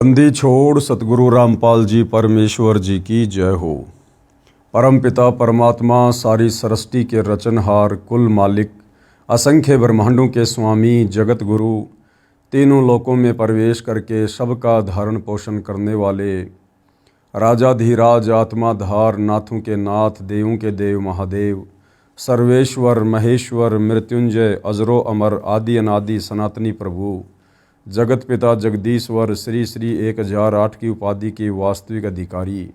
बंदी छोड़ सतगुरु रामपाल जी परमेश्वर जी की जय हो। परम पिता परमात्मा सारी सृष्टि के रचनहार कुल मालिक असंख्य ब्रह्मांडों के स्वामी जगत गुरु तीनों लोकों में प्रवेश करके सबका धारण पोषण करने वाले राजाधिराज आत्माधार नाथों के नाथ देवों के देव महादेव सर्वेश्वर महेश्वर मृत्युंजय अजरो अमर आदि अनादि सनातनी प्रभु जगत पिता जगदीश्वर श्री श्री 1008 की उपाधि के वास्तविक अधिकारी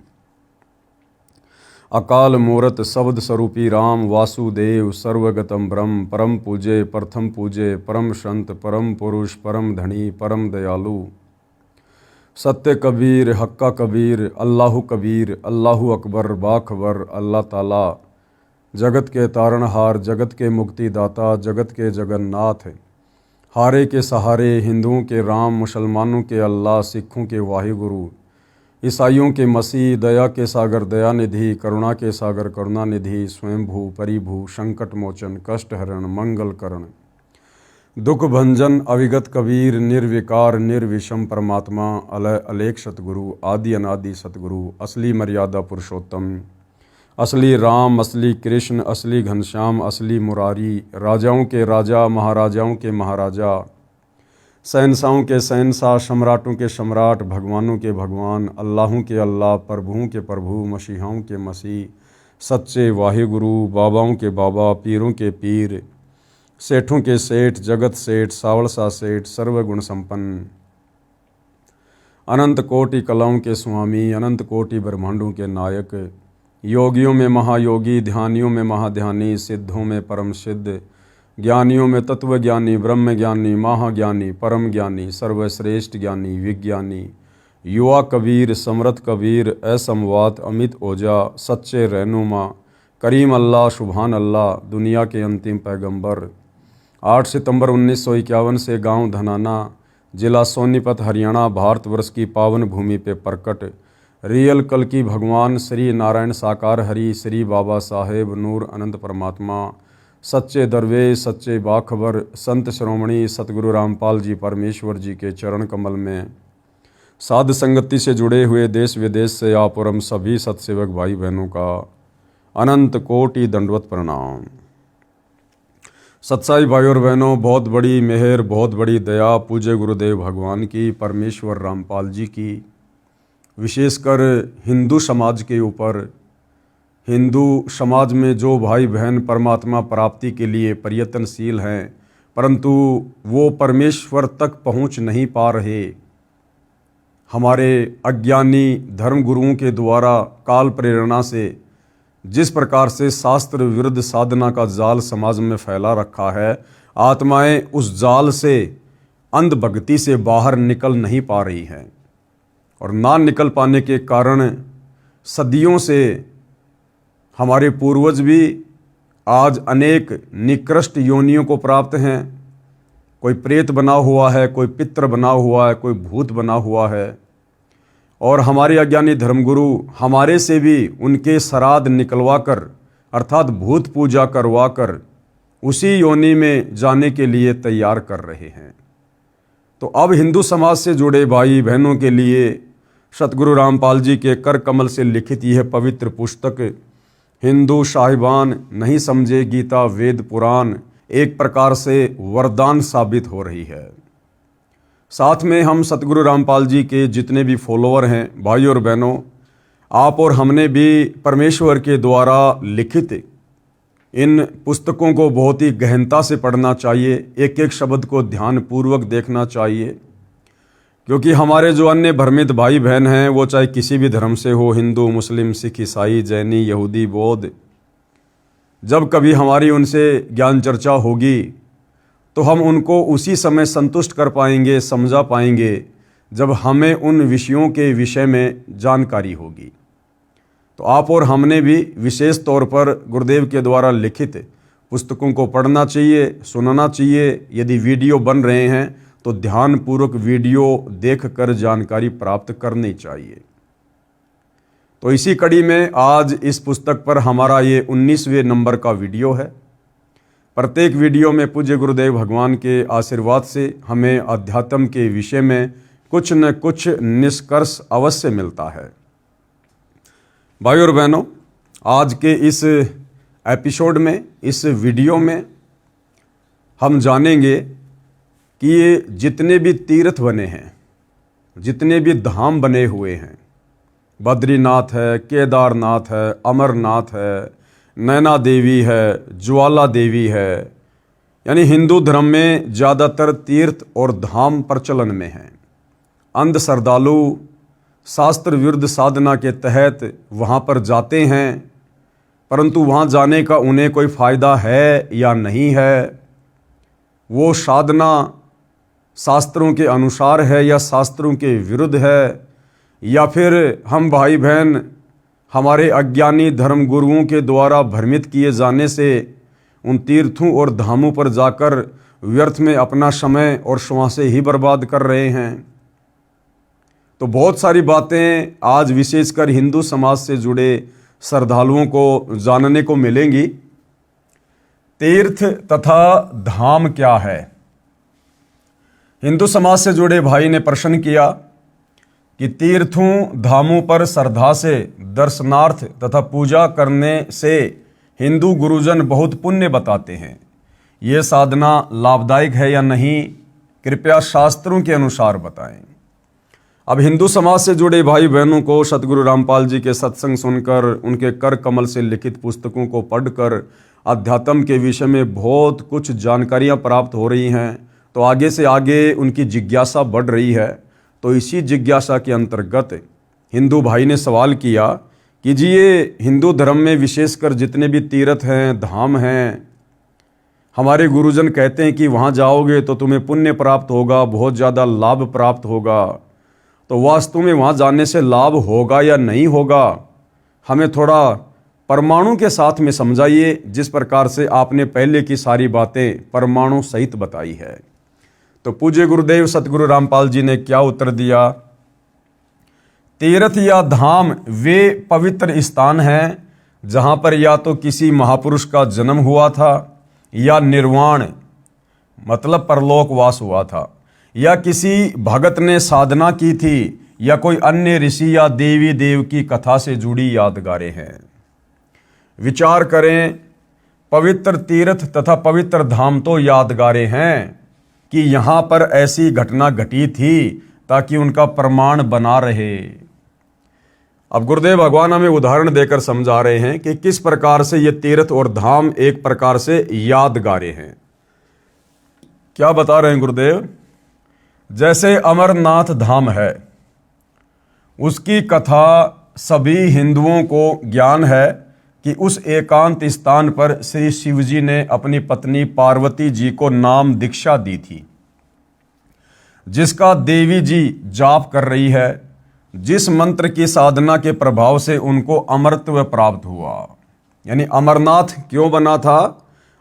अकाल मूरत शब्द स्वरूपी राम वासुदेव सर्वगतम ब्रह्म परम पूजे प्रथम पूजे परम संत परम पुरुष परम धनी परम दयालु सत्य कबीर हक्का कबीर अल्लाहु अकबर बाखबर अल्लाह ताला जगत के तारणहार जगत के मुक्तिदाता जगत के जगन्नाथ हारे के सहारे हिंदुओं के राम मुसलमानों के अल्लाह सिखों के वाहिगुरु ईसाइयों के मसीह दया के सागर दयानिधि करुणा के सागर करुणानिधि स्वयंभू परिभू संकट मोचन कष्ट हरण मंगल करण दुख भंजन अविगत कबीर निर्विकार निर्विषम परमात्मा अलय अलेख सतगुरु आदि अनादि सतगुरु असली मर्यादा पुरुषोत्तम असली राम असली कृष्ण असली घनश्याम असली मुरारी राजाओं के राजा महाराजाओं के महाराजा शहंशाहों के शहंशाह सम्राटों के सम्राट भगवानों के भगवान अल्लाहों के अल्लाह प्रभुओं के प्रभु मसीहाओं के मसीह सच्चे वाहिगुरु बाबाओं के बाबा पीरों के पीर सेठों के सेठ जगत सेठ सावलसा सेठ सर्वगुण संपन्न अनंत कोटि कलाओं के स्वामी अनंत कोटि ब्रह्मांडों के नायक योगियों में महायोगी ध्यानियों में महाध्यानी सिद्धों में परम सिद्ध ज्ञानियों में तत्वज्ञानी ब्रह्म ज्ञानी महाज्ञानी परम ज्ञानी सर्वश्रेष्ठ ज्ञानी विज्ञानी युवा कबीर समर्थ कबीर असमवात अमित ओजा सच्चे रहनुमा करीम अल्लाह सुभान अल्लाह दुनिया के अंतिम पैगंबर 8 सितंबर 1951 से गांव धनाना जिला सोनीपत हरियाणा भारतवर्ष की पावन भूमि पे प्रकट रियल कल की भगवान श्री नारायण साकार हरि श्री बाबा साहेब नूर अनंत परमात्मा सच्चे दरवेश सच्चे बाखबर संत श्रोमणी सतगुरु रामपाल जी परमेश्वर जी के चरण कमल में साध संगति से जुड़े हुए देश विदेश से आप और हम सभी सतसेवक भाई बहनों का अनंत कोटि दंडवत प्रणाम। सत्साई भाई और बहनों, बहुत बड़ी मेहर बहुत बड़ी दया पूज्य गुरुदेव भगवान की परमेश्वर रामपाल जी की विशेषकर हिंदू समाज के ऊपर हिंदू समाज में जो भाई बहन परमात्मा प्राप्ति के लिए प्रयत्नशील हैं परंतु वो परमेश्वर तक पहुंच नहीं पा रहे, हमारे अज्ञानी धर्मगुरुओं के द्वारा काल प्रेरणा से जिस प्रकार से शास्त्र विरुद्ध साधना का जाल समाज में फैला रखा है, आत्माएं उस जाल से अंधभक्ति से बाहर निकल नहीं पा रही हैं और ना निकल पाने के कारण सदियों से हमारे पूर्वज भी आज अनेक निकृष्ट योनियों को प्राप्त हैं। कोई प्रेत बना हुआ है, कोई पितृ बना हुआ है, कोई भूत बना हुआ है और हमारे अज्ञानी धर्मगुरु हमारे से भी उनके श्राद्ध निकलवा कर अर्थात भूत पूजा करवा कर उसी योनि में जाने के लिए तैयार कर रहे हैं। तो अब हिंदू समाज से जुड़े भाई बहनों के लिए सतगुरु रामपाल जी के कर कमल से लिखित यह पवित्र पुस्तक हिंदू साहिबान नहीं समझे गीता वेद पुराण एक प्रकार से वरदान साबित हो रही है। साथ में हम सतगुरु रामपाल जी के जितने भी फॉलोअर हैं भाई और बहनों, आप और हमने भी परमेश्वर के द्वारा लिखित इन पुस्तकों को बहुत ही गहनता से पढ़ना चाहिए, एक एक शब्द को ध्यानपूर्वक देखना चाहिए, क्योंकि हमारे जो अन्य भ्रमित भाई बहन हैं वो चाहे किसी भी धर्म से हो, हिंदू मुस्लिम सिख ईसाई जैनी यहूदी बौद्ध, जब कभी हमारी उनसे ज्ञान चर्चा होगी तो हम उनको उसी समय संतुष्ट कर पाएंगे, समझा पाएंगे जब हमें उन विषयों के विषय में जानकारी होगी। तो आप और हमने भी विशेष तौर पर गुरुदेव के द्वारा लिखित पुस्तकों को पढ़ना चाहिए, सुनना चाहिए। यदि वीडियो बन रहे हैं तो ध्यानपूर्वक वीडियो देखकर जानकारी प्राप्त करनी चाहिए। तो इसी कड़ी में आज इस पुस्तक पर हमारा ये 19वें नंबर का वीडियो है। प्रत्येक वीडियो में पूज्य गुरुदेव भगवान के आशीर्वाद से हमें अध्यात्म के विषय में कुछ न कुछ निष्कर्ष अवश्य मिलता है। भाइयों और बहनों, आज के इस एपिसोड में, इस वीडियो में हम जानेंगे कि ये जितने भी तीर्थ बने हैं, जितने भी धाम बने हुए हैं, बद्रीनाथ है, केदारनाथ है, अमरनाथ है, नैना देवी है, ज्वाला देवी है, यानी हिंदू धर्म में ज़्यादातर तीर्थ और धाम प्रचलन में हैं। अंध श्रद्धालु शास्त्र विरुद्ध साधना के तहत वहाँ पर जाते हैं, परंतु वहाँ जाने का उन्हें कोई फ़ायदा है या नहीं है, वो साधना शास्त्रों के अनुसार है या शास्त्रों के विरुद्ध है, या फिर हम भाई बहन हमारे अज्ञानी धर्म गुरुओं के द्वारा भ्रमित किए जाने से उन तीर्थों और धामों पर जाकर व्यर्थ में अपना समय और श्वासें ही बर्बाद कर रहे हैं। तो बहुत सारी बातें आज विशेषकर हिंदू समाज से जुड़े श्रद्धालुओं को जानने को मिलेंगी। तीर्थ तथा धाम क्या है? हिंदू समाज से जुड़े भाई ने प्रश्न किया कि तीर्थों धामों पर श्रद्धा से दर्शनार्थ तथा पूजा करने से हिंदू गुरुजन बहुत पुण्य बताते हैं। ये साधना लाभदायक है या नहीं, कृपया शास्त्रों के अनुसार बताएं। अब हिंदू समाज से जुड़े भाई बहनों को सतगुरु रामपाल जी के सत्संग सुनकर, उनके कर कमल से लिखित पुस्तकों को पढ़कर अध्यात्म के विषय में बहुत कुछ जानकारियां प्राप्त हो रही हैं। तो आगे से आगे उनकी जिज्ञासा बढ़ रही है। तो इसी जिज्ञासा के अंतर्गत हिंदू भाई ने सवाल किया कि जी ये हिंदू धर्म में विशेषकर जितने भी तीर्थ हैं, धाम हैं, हमारे गुरुजन कहते हैं कि वहाँ जाओगे तो तुम्हें पुण्य प्राप्त होगा, बहुत ज़्यादा लाभ प्राप्त होगा। तो वास्तव में वहाँ जाने से लाभ होगा या नहीं होगा, हमें थोड़ा परमाणु के साथ में समझाइए, जिस प्रकार से आपने पहले की सारी बातें परमाणु सहित बताई है। तो पूज्य गुरुदेव सतगुरु रामपाल जी ने क्या उत्तर दिया? तीर्थ या धाम वे पवित्र स्थान हैं जहाँ पर या तो किसी महापुरुष का जन्म हुआ था, या निर्वाण मतलब परलोकवास हुआ था, या किसी भगत ने साधना की थी, या कोई अन्य ऋषि या देवी देव की कथा से जुड़ी यादगारें हैं। विचार करें, पवित्र तीर्थ तथा पवित्र धाम तो यादगारें हैं कि यहाँ पर ऐसी घटना घटी थी ताकि उनका प्रमाण बना रहे। अब गुरुदेव भगवान हमें उदाहरण देकर समझा रहे हैं कि किस प्रकार से ये तीर्थ और धाम एक प्रकार से यादगारें हैं। क्या बता रहे हैं गुरुदेव? जैसे अमरनाथ धाम है, उसकी कथा सभी हिंदुओं को ज्ञान है कि उस एकांत स्थान पर श्री शिवजी ने अपनी पत्नी पार्वती जी को नाम दीक्षा दी थी, जिसका देवी जी जाप कर रही है, जिस मंत्र की साधना के प्रभाव से उनको अमरत्व प्राप्त हुआ। यानी अमरनाथ क्यों बना था?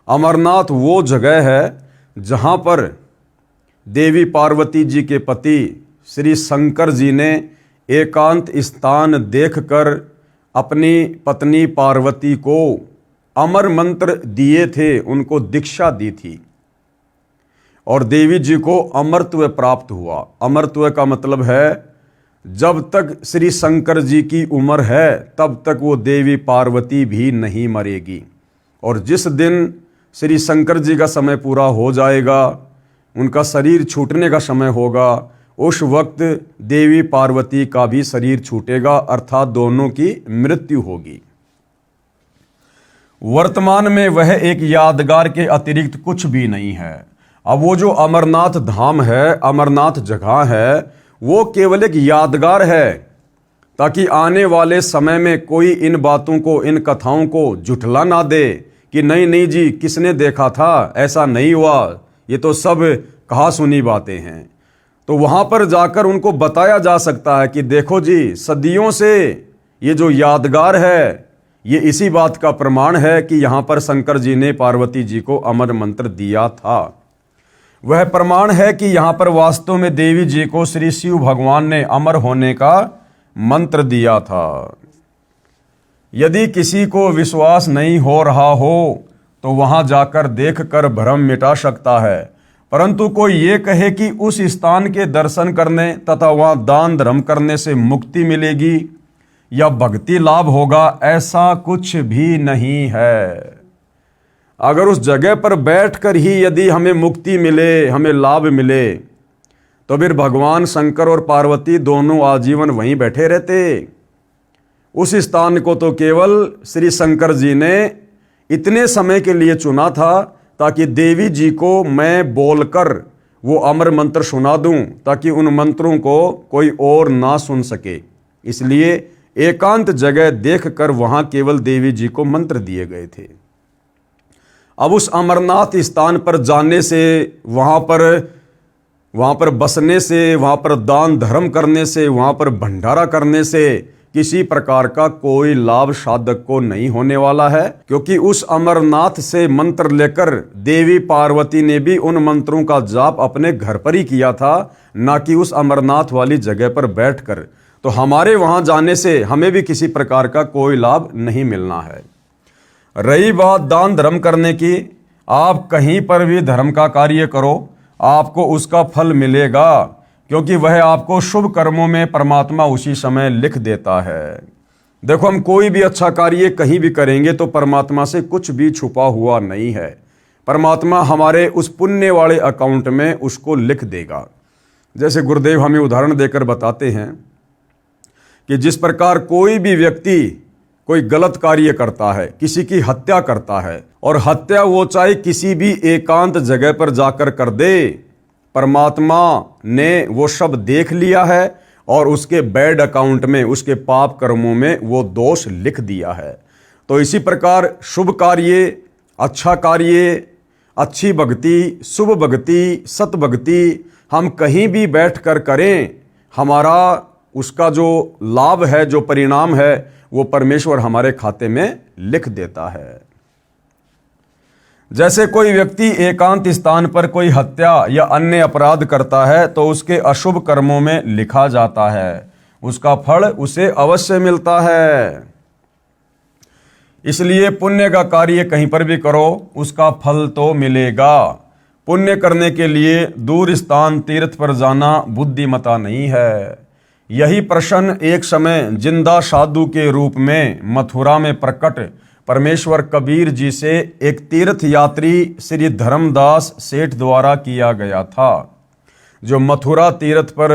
अमरनाथ वो जगह है जहाँ पर देवी पार्वती जी के पति श्री शंकर जी ने एकांत स्थान देखकर अपनी पत्नी पार्वती को अमर मंत्र दिए थे, उनको दीक्षा दी थी, और देवी जी को अमरत्व प्राप्त हुआ। अमरत्व का मतलब है जब तक श्री शंकर जी की उम्र है तब तक वो देवी पार्वती भी नहीं मरेगी, और जिस दिन श्री शंकर जी का समय पूरा हो जाएगा, उनका शरीर छूटने का समय होगा, उस वक्त देवी पार्वती का भी शरीर छूटेगा, अर्थात दोनों की मृत्यु होगी। वर्तमान में वह एक यादगार के अतिरिक्त कुछ भी नहीं है। अब वो जो अमरनाथ धाम है, अमरनाथ जगह है, वो केवल एक यादगार है ताकि आने वाले समय में कोई इन बातों को, इन कथाओं को झुठला ना दे कि नहीं नहीं जी किसने देखा था, ऐसा नहीं हुआ, ये तो सब कहा सुनी बातें हैं। तो वहाँ पर जाकर उनको बताया जा सकता है कि देखो जी, सदियों से ये जो यादगार है ये इसी बात का प्रमाण है कि यहाँ पर शंकर जी ने पार्वती जी को अमर मंत्र दिया था। वह प्रमाण है कि यहाँ पर वास्तव में देवी जी को श्री शिव भगवान ने अमर होने का मंत्र दिया था। यदि किसी को विश्वास नहीं हो रहा हो तो वहाँ जाकर देखकर भ्रम मिटा सकता है, परंतु कोई ये कहे कि उस स्थान के दर्शन करने तथा वहाँ दान धर्म करने से मुक्ति मिलेगी या भक्ति लाभ होगा, ऐसा कुछ भी नहीं है। अगर उस जगह पर बैठकर ही यदि हमें मुक्ति मिले, हमें लाभ मिले, तो फिर भगवान शंकर और पार्वती दोनों आजीवन वहीं बैठे रहते। उस स्थान को तो केवल श्री शंकर जी ने इतने समय के लिए चुना था ताकि देवी जी को मैं बोलकर वो अमर मंत्र सुना दूं, ताकि उन मंत्रों को कोई और ना सुन सके। इसलिए एकांत जगह देखकर वहां केवल देवी जी को मंत्र दिए गए थे। अब उस अमरनाथ स्थान पर जाने से, वहां पर बसने से, वहां पर दान धर्म करने से, वहां पर भंडारा करने से किसी प्रकार का कोई लाभ साधक को नहीं होने वाला है, क्योंकि उस अमरनाथ से मंत्र लेकर देवी पार्वती ने भी उन मंत्रों का जाप अपने घर पर ही किया था, ना कि उस अमरनाथ वाली जगह पर बैठकर। तो हमारे वहां जाने से हमें भी किसी प्रकार का कोई लाभ नहीं मिलना है। रही बात दान धर्म करने की, आप कहीं पर भी धर्म का कार्य करो, आपको उसका फल मिलेगा, क्योंकि वह आपको शुभ कर्मों में परमात्मा उसी समय लिख देता है। देखो, हम कोई भी अच्छा कार्य कहीं भी करेंगे तो परमात्मा से कुछ भी छुपा हुआ नहीं है। परमात्मा हमारे उस पुण्य वाले अकाउंट में उसको लिख देगा। जैसे गुरुदेव हमें उदाहरण देकर बताते हैं कि जिस प्रकार कोई भी व्यक्ति कोई गलत कार्य करता है, किसी की हत्या करता है, और हत्या वो चाहे किसी भी एकांत जगह पर जाकर कर दे, परमात्मा ने वो सब देख लिया है और उसके बैड अकाउंट में, उसके पाप कर्मों में वो दोष लिख दिया है। तो इसी प्रकार शुभ कार्य, अच्छा कार्य, अच्छी भक्ति, शुभ भक्ति, सत भक्ति हम कहीं भी बैठकर करें, हमारा उसका जो लाभ है, जो परिणाम है, वो परमेश्वर हमारे खाते में लिख देता है। जैसे कोई व्यक्ति एकांत स्थान पर कोई हत्या या अन्य अपराध करता है तो उसके अशुभ कर्मों में लिखा जाता है, उसका फल उसे अवश्य मिलता है। इसलिए पुण्य का कार्य कहीं पर भी करो, उसका फल तो मिलेगा। पुण्य करने के लिए दूर स्थान तीर्थ पर जाना बुद्धिमता नहीं है। यही प्रश्न एक समय जिंदा साधु के रूप में मथुरा में प्रकट परमेश्वर कबीर जी से एक तीर्थ यात्री श्री धर्मदास सेठ द्वारा किया गया था, जो मथुरा तीर्थ पर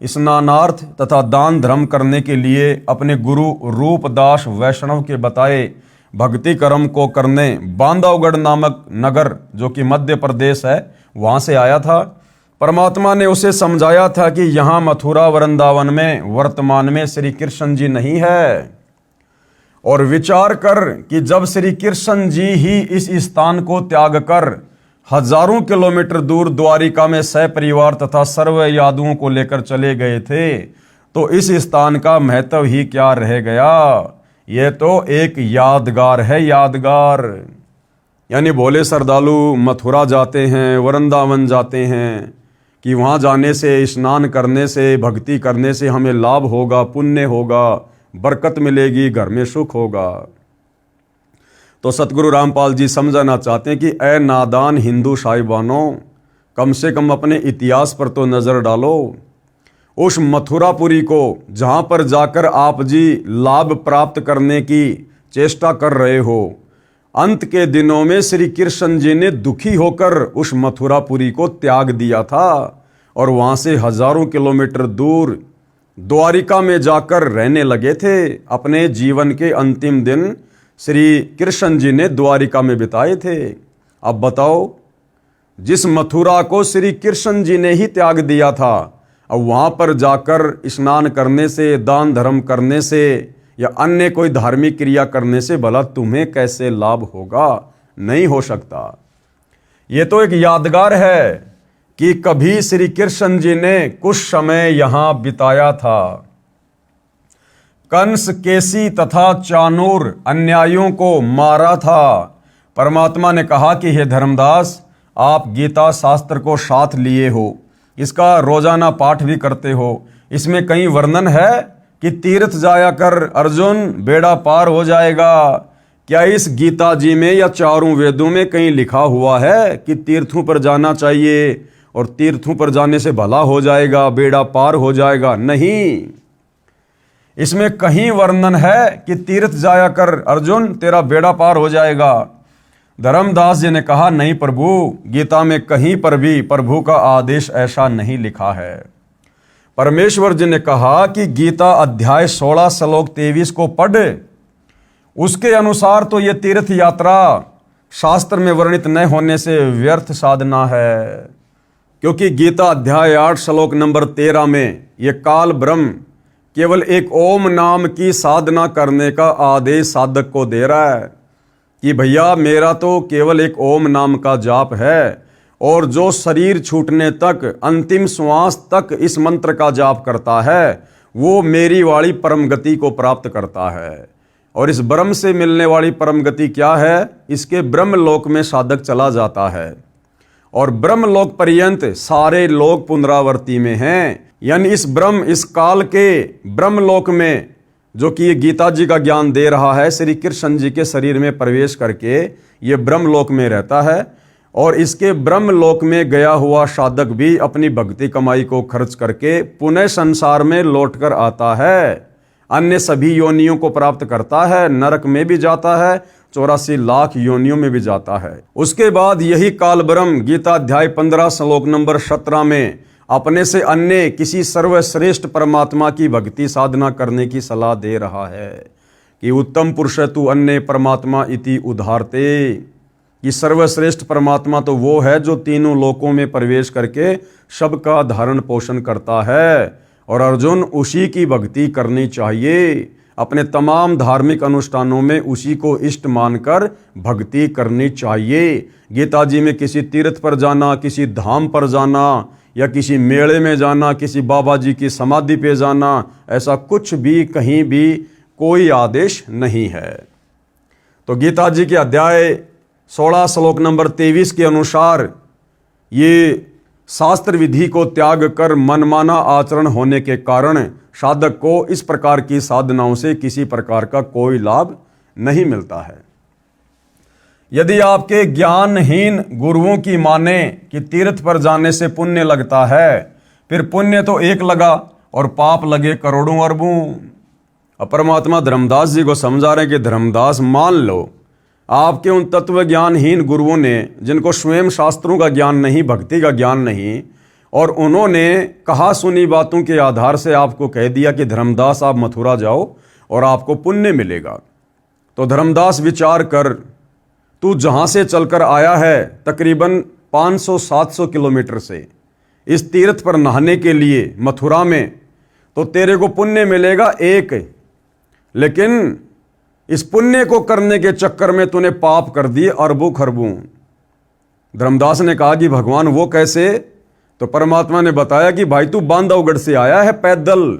स्नानार्थ तथा दान धर्म करने के लिए अपने गुरु रूपदास वैष्णव के बताए भक्ति कर्म को करने बांधवगढ़ नामक नगर, जो कि मध्य प्रदेश है, वहां से आया था। परमात्मा ने उसे समझाया था कि यहाँ मथुरा वृंदावन में वर्तमान में श्री कृष्ण जी नहीं है, और विचार कर कि जब श्री कृष्ण जी ही इस स्थान को त्याग कर हजारों किलोमीटर दूर द्वारिका में सपरिवार तथा सर्व यादुओं को लेकर चले गए थे, तो इस स्थान का महत्व ही क्या रह गया। यह तो एक यादगार है, यादगार। यानी भोले श्रद्धालु मथुरा जाते हैं, वृंदावन जाते हैं कि वहाँ जाने से, स्नान करने से, भक्ति करने से हमें लाभ होगा, पुण्य होगा, बरकत मिलेगी, घर में सुख होगा। तो सतगुरु रामपाल जी समझाना चाहते हैं कि ए नादान हिंदू साहिबानों, कम से कम अपने इतिहास पर तो नज़र डालो। उस मथुरापुरी को जहाँ पर जाकर आप जी लाभ प्राप्त करने की चेष्टा कर रहे हो, अंत के दिनों में श्री कृष्ण जी ने दुखी होकर उस मथुरापुरी को त्याग दिया था और वहाँ से हजारों किलोमीटर दूर द्वारिका में जाकर रहने लगे थे। अपने जीवन के अंतिम दिन श्री कृष्ण जी ने द्वारिका में बिताए थे। अब बताओ, जिस मथुरा को श्री कृष्ण जी ने ही त्याग दिया था, अब वहाँ पर जाकर स्नान करने से, दान धर्म करने से या अन्य कोई धार्मिक क्रिया करने से भला तुम्हें कैसे लाभ होगा? नहीं हो सकता। ये तो एक यादगार है कि कभी श्री कृष्ण जी ने कुछ समय यहाँ बिताया था। कंस, केसी तथा चाणूर अन्यायियों को मारा था। परमात्मा ने कहा कि हे धर्मदास, आप गीता शास्त्र को साथ लिए हो, इसका रोजाना पाठ भी करते हो, इसमें कहीं वर्णन है कि तीर्थ जाया कर अर्जुन, बेड़ा पार हो जाएगा, क्या इस गीता जी में या चारों वेदों में कहीं लिखा हुआ है कि तीर्थों पर जाना चाहिए और तीर्थों पर जाने से भला हो जाएगा, बेड़ा पार हो जाएगा? नहीं, इसमें कहीं वर्णन है कि तीर्थ जाया कर अर्जुन, तेरा बेड़ा पार हो जाएगा। धर्मदास जी ने कहा, नहीं प्रभु, गीता में कहीं पर भी प्रभु का आदेश ऐसा नहीं लिखा है। परमेश्वर जी ने कहा कि गीता अध्याय 16 श्लोक 23 को पढ़, उसके अनुसार तो ये तीर्थ यात्रा शास्त्र में वर्णित न होने से व्यर्थ साधना है। क्योंकि गीता अध्याय 8 श्लोक नंबर 13 में ये काल ब्रह्म केवल एक ओम नाम की साधना करने का आदेश साधक को दे रहा है कि भैया मेरा तो केवल एक ओम नाम का जाप है, और जो शरीर छूटने तक, अंतिम श्वास तक इस मंत्र का जाप करता है वो मेरी वाली परम गति को प्राप्त करता है। और इस ब्रह्म से मिलने वाली परम गति क्या है? इसके ब्रह्मलोक में साधक चला जाता है, और ब्रह्मलोक पर्यंत सारे लोग पुनरावर्ती में हैं। यानी इस ब्रह्म, इस काल के ब्रह्मलोक में जो कि ये गीता जी का ज्ञान दे रहा है, श्री कृष्ण जी के शरीर में प्रवेश करके ये ब्रह्मलोक में रहता है। और इसके ब्रह्मलोक में गया हुआ साधक भी अपनी भक्ति कमाई को खर्च करके पुनः संसार में लौटकर आता है, अन्य सभी योनियों को प्राप्त करता है, नरक में भी जाता है, 84 लाख योनियों में भी जाता है। उसके बाद यही काल ब्रह्म गीता अध्याय 15 श्लोक नंबर 17 में अपने से अन्य किसी सर्वश्रेष्ठ परमात्मा की भक्ति साधना करने की सलाह दे रहा है कि उत्तम पुरुष तु अन्य परमात्मा इति उदाहरते, कि सर्वश्रेष्ठ परमात्मा तो वो है जो तीनों लोकों में प्रवेश करके सबका धारण पोषण करता है, और अर्जुन उसी की भक्ति करनी चाहिए। अपने तमाम धार्मिक अनुष्ठानों में उसी को इष्ट मानकर भक्ति करनी चाहिए। गीता जी में किसी तीर्थ पर जाना, किसी धाम पर जाना, या किसी मेले में जाना, किसी बाबा जी की समाधि पे जाना, ऐसा कुछ भी कहीं भी कोई आदेश नहीं है। तो गीता जी के अध्याय 16 श्लोक नंबर 23 के अनुसार ये शास्त्र विधि को त्याग कर मनमाना आचरण होने के कारण साधक को इस प्रकार की साधनाओं से किसी प्रकार का कोई लाभ नहीं मिलता है। यदि आपके ज्ञानहीन गुरुओं की माने कि तीर्थ पर जाने से पुण्य लगता है, फिर पुण्य तो एक लगा और पाप लगे करोड़ों अरबों। अब परमात्मा धर्मदास जी को समझा रहे हैं कि धर्मदास, मान लो आपके उन तत्व ज्ञानहीन गुरुओं ने, जिनको स्वयं शास्त्रों का ज्ञान नहीं, भक्ति का ज्ञान नहीं, और उन्होंने कहा सुनी बातों के आधार से आपको कह दिया कि धर्मदास आप मथुरा जाओ और आपको पुण्य मिलेगा। तो धर्मदास विचार कर, तू जहाँ से चलकर आया है तकरीबन 500-700 किलोमीटर से इस तीर्थ पर नहाने के लिए मथुरा में, तो तेरे को पुण्य मिलेगा एक, लेकिन इस पुण्य को करने के चक्कर में तूने पाप कर दिए अरबों खरबों। धर्मदास ने कहा कि भगवान वो कैसे? तो परमात्मा ने बताया कि भाई तू बांधवगढ़ से आया है पैदल,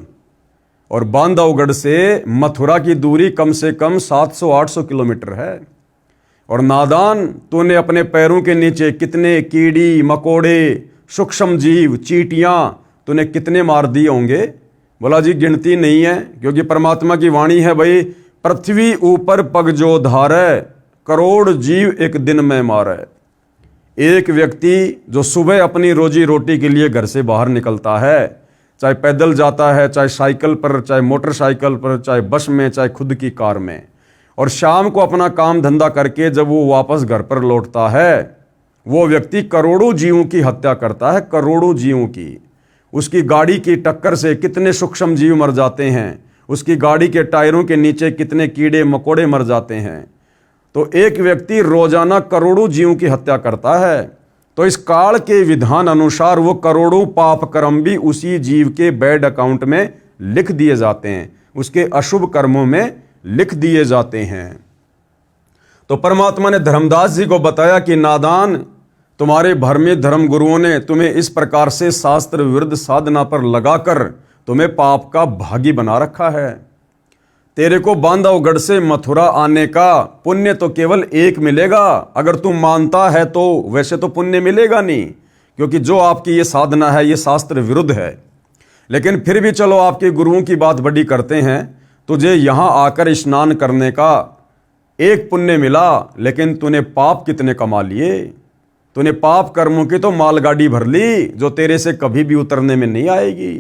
और बांधवगढ़ से मथुरा की दूरी कम से कम 700-800 किलोमीटर है, और नादान तूने अपने पैरों के नीचे कितने कीड़ी मकोड़े, सूक्ष्म जीव, चींटियां तूने कितने मार दिए होंगे? बोला जी गिनती नहीं है, क्योंकि परमात्मा की वाणी है, भाई पृथ्वी ऊपर पग जो धारे, करोड़ जीव एक दिन में मारे। एक व्यक्ति जो सुबह अपनी रोजी रोटी के लिए घर से बाहर निकलता है, चाहे पैदल जाता है, चाहे साइकिल पर, चाहे मोटरसाइकिल पर, चाहे बस में, चाहे खुद की कार में, और शाम को अपना काम धंधा करके जब वो वापस घर पर लौटता है, वो व्यक्ति करोड़ों जीवों की हत्या करता है, करोड़ों जीवों की। उसकी गाड़ी की टक्कर से कितने सूक्ष्म जीव मर जाते हैं, उसकी गाड़ी के टायरों के नीचे कितने कीड़े मकोड़े मर जाते हैं। तो एक व्यक्ति रोजाना करोड़ों जीवों की हत्या करता है। तो इस काल के विधान अनुसार वो करोड़ों पाप कर्म भी उसी जीव के बैड अकाउंट में लिख दिए जाते हैं, उसके अशुभ कर्मों में लिख दिए जाते हैं। तो परमात्मा ने धर्मदास जी को बताया कि नादान, तुम्हारे भ्रमित धर्म गुरुओं ने तुम्हें इस प्रकार से शास्त्र विरुद्ध साधना पर लगाकर तुम्हें पाप का भागी बना रखा है। तेरे को बांधवगढ़ से मथुरा आने का पुण्य तो केवल एक मिलेगा, अगर तुम मानता है तो। वैसे तो पुण्य मिलेगा नहीं, क्योंकि जो आपकी ये साधना है ये शास्त्र विरुद्ध है। लेकिन फिर भी चलो आपके गुरुओं की बात बड़ी करते हैं, तुझे यहाँ आकर स्नान करने का एक पुण्य मिला, लेकिन तूने पाप कितने कमा लिए। तूने पाप कर्मों की तो मालगाड़ी भर ली जो तेरे से कभी भी उतरने में नहीं आएगी।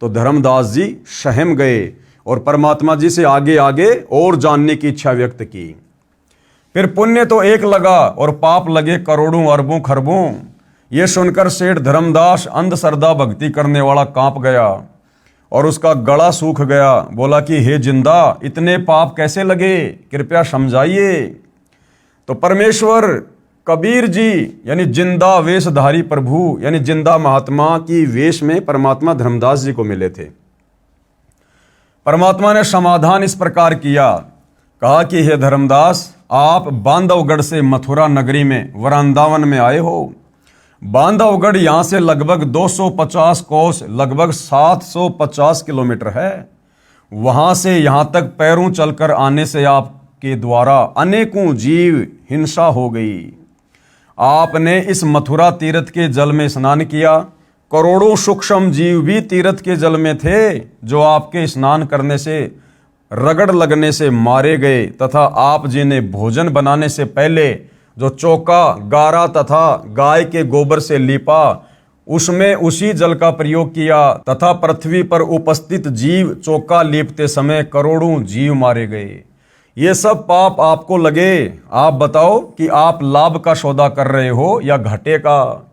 तो धर्मदास जी सहम गए और परमात्मा जी से आगे आगे और जानने की इच्छा व्यक्त की। फिर पुण्य तो एक लगा और पाप लगे करोड़ों अरबों खरबों। ये सुनकर सेठ धर्मदास अंधश्रद्धा भक्ति करने वाला कांप गया और उसका गला सूख गया। बोला कि हे जिंदा, इतने पाप कैसे लगे, कृपया समझाइए। तो परमेश्वर कबीर जी यानी जिंदा वेशधारी प्रभु यानी जिंदा महात्मा की वेश में परमात्मा धर्मदास जी को मिले थे। परमात्मा ने समाधान इस प्रकार किया, कहा कि हे धर्मदास, आप बांधवगढ़ से मथुरा नगरी में वृंदावन में आए हो। बांधवगढ़ यहाँ से लगभग 250 कोस लगभग 750 किलोमीटर है। वहाँ से यहाँ तक पैरों चलकर आने से आपके द्वारा अनेकों जीव हिंसा हो गई। आपने इस मथुरा तीर्थ के जल में स्नान किया। करोड़ों सूक्ष्म जीव भी तीर्थ के जल में थे जो आपके स्नान करने से रगड़ लगने से मारे गए, तथा आप जी ने भोजन बनाने से पहले जो चौका गारा तथा गाय के गोबर से लीपा उसमें उसी जल का प्रयोग किया, तथा पृथ्वी पर उपस्थित जीव चौका लीपते समय करोड़ों जीव मारे गए। ये सब पाप आपको लगे। आप बताओ कि आप लाभ का सौदा कर रहे हो या घाटे का।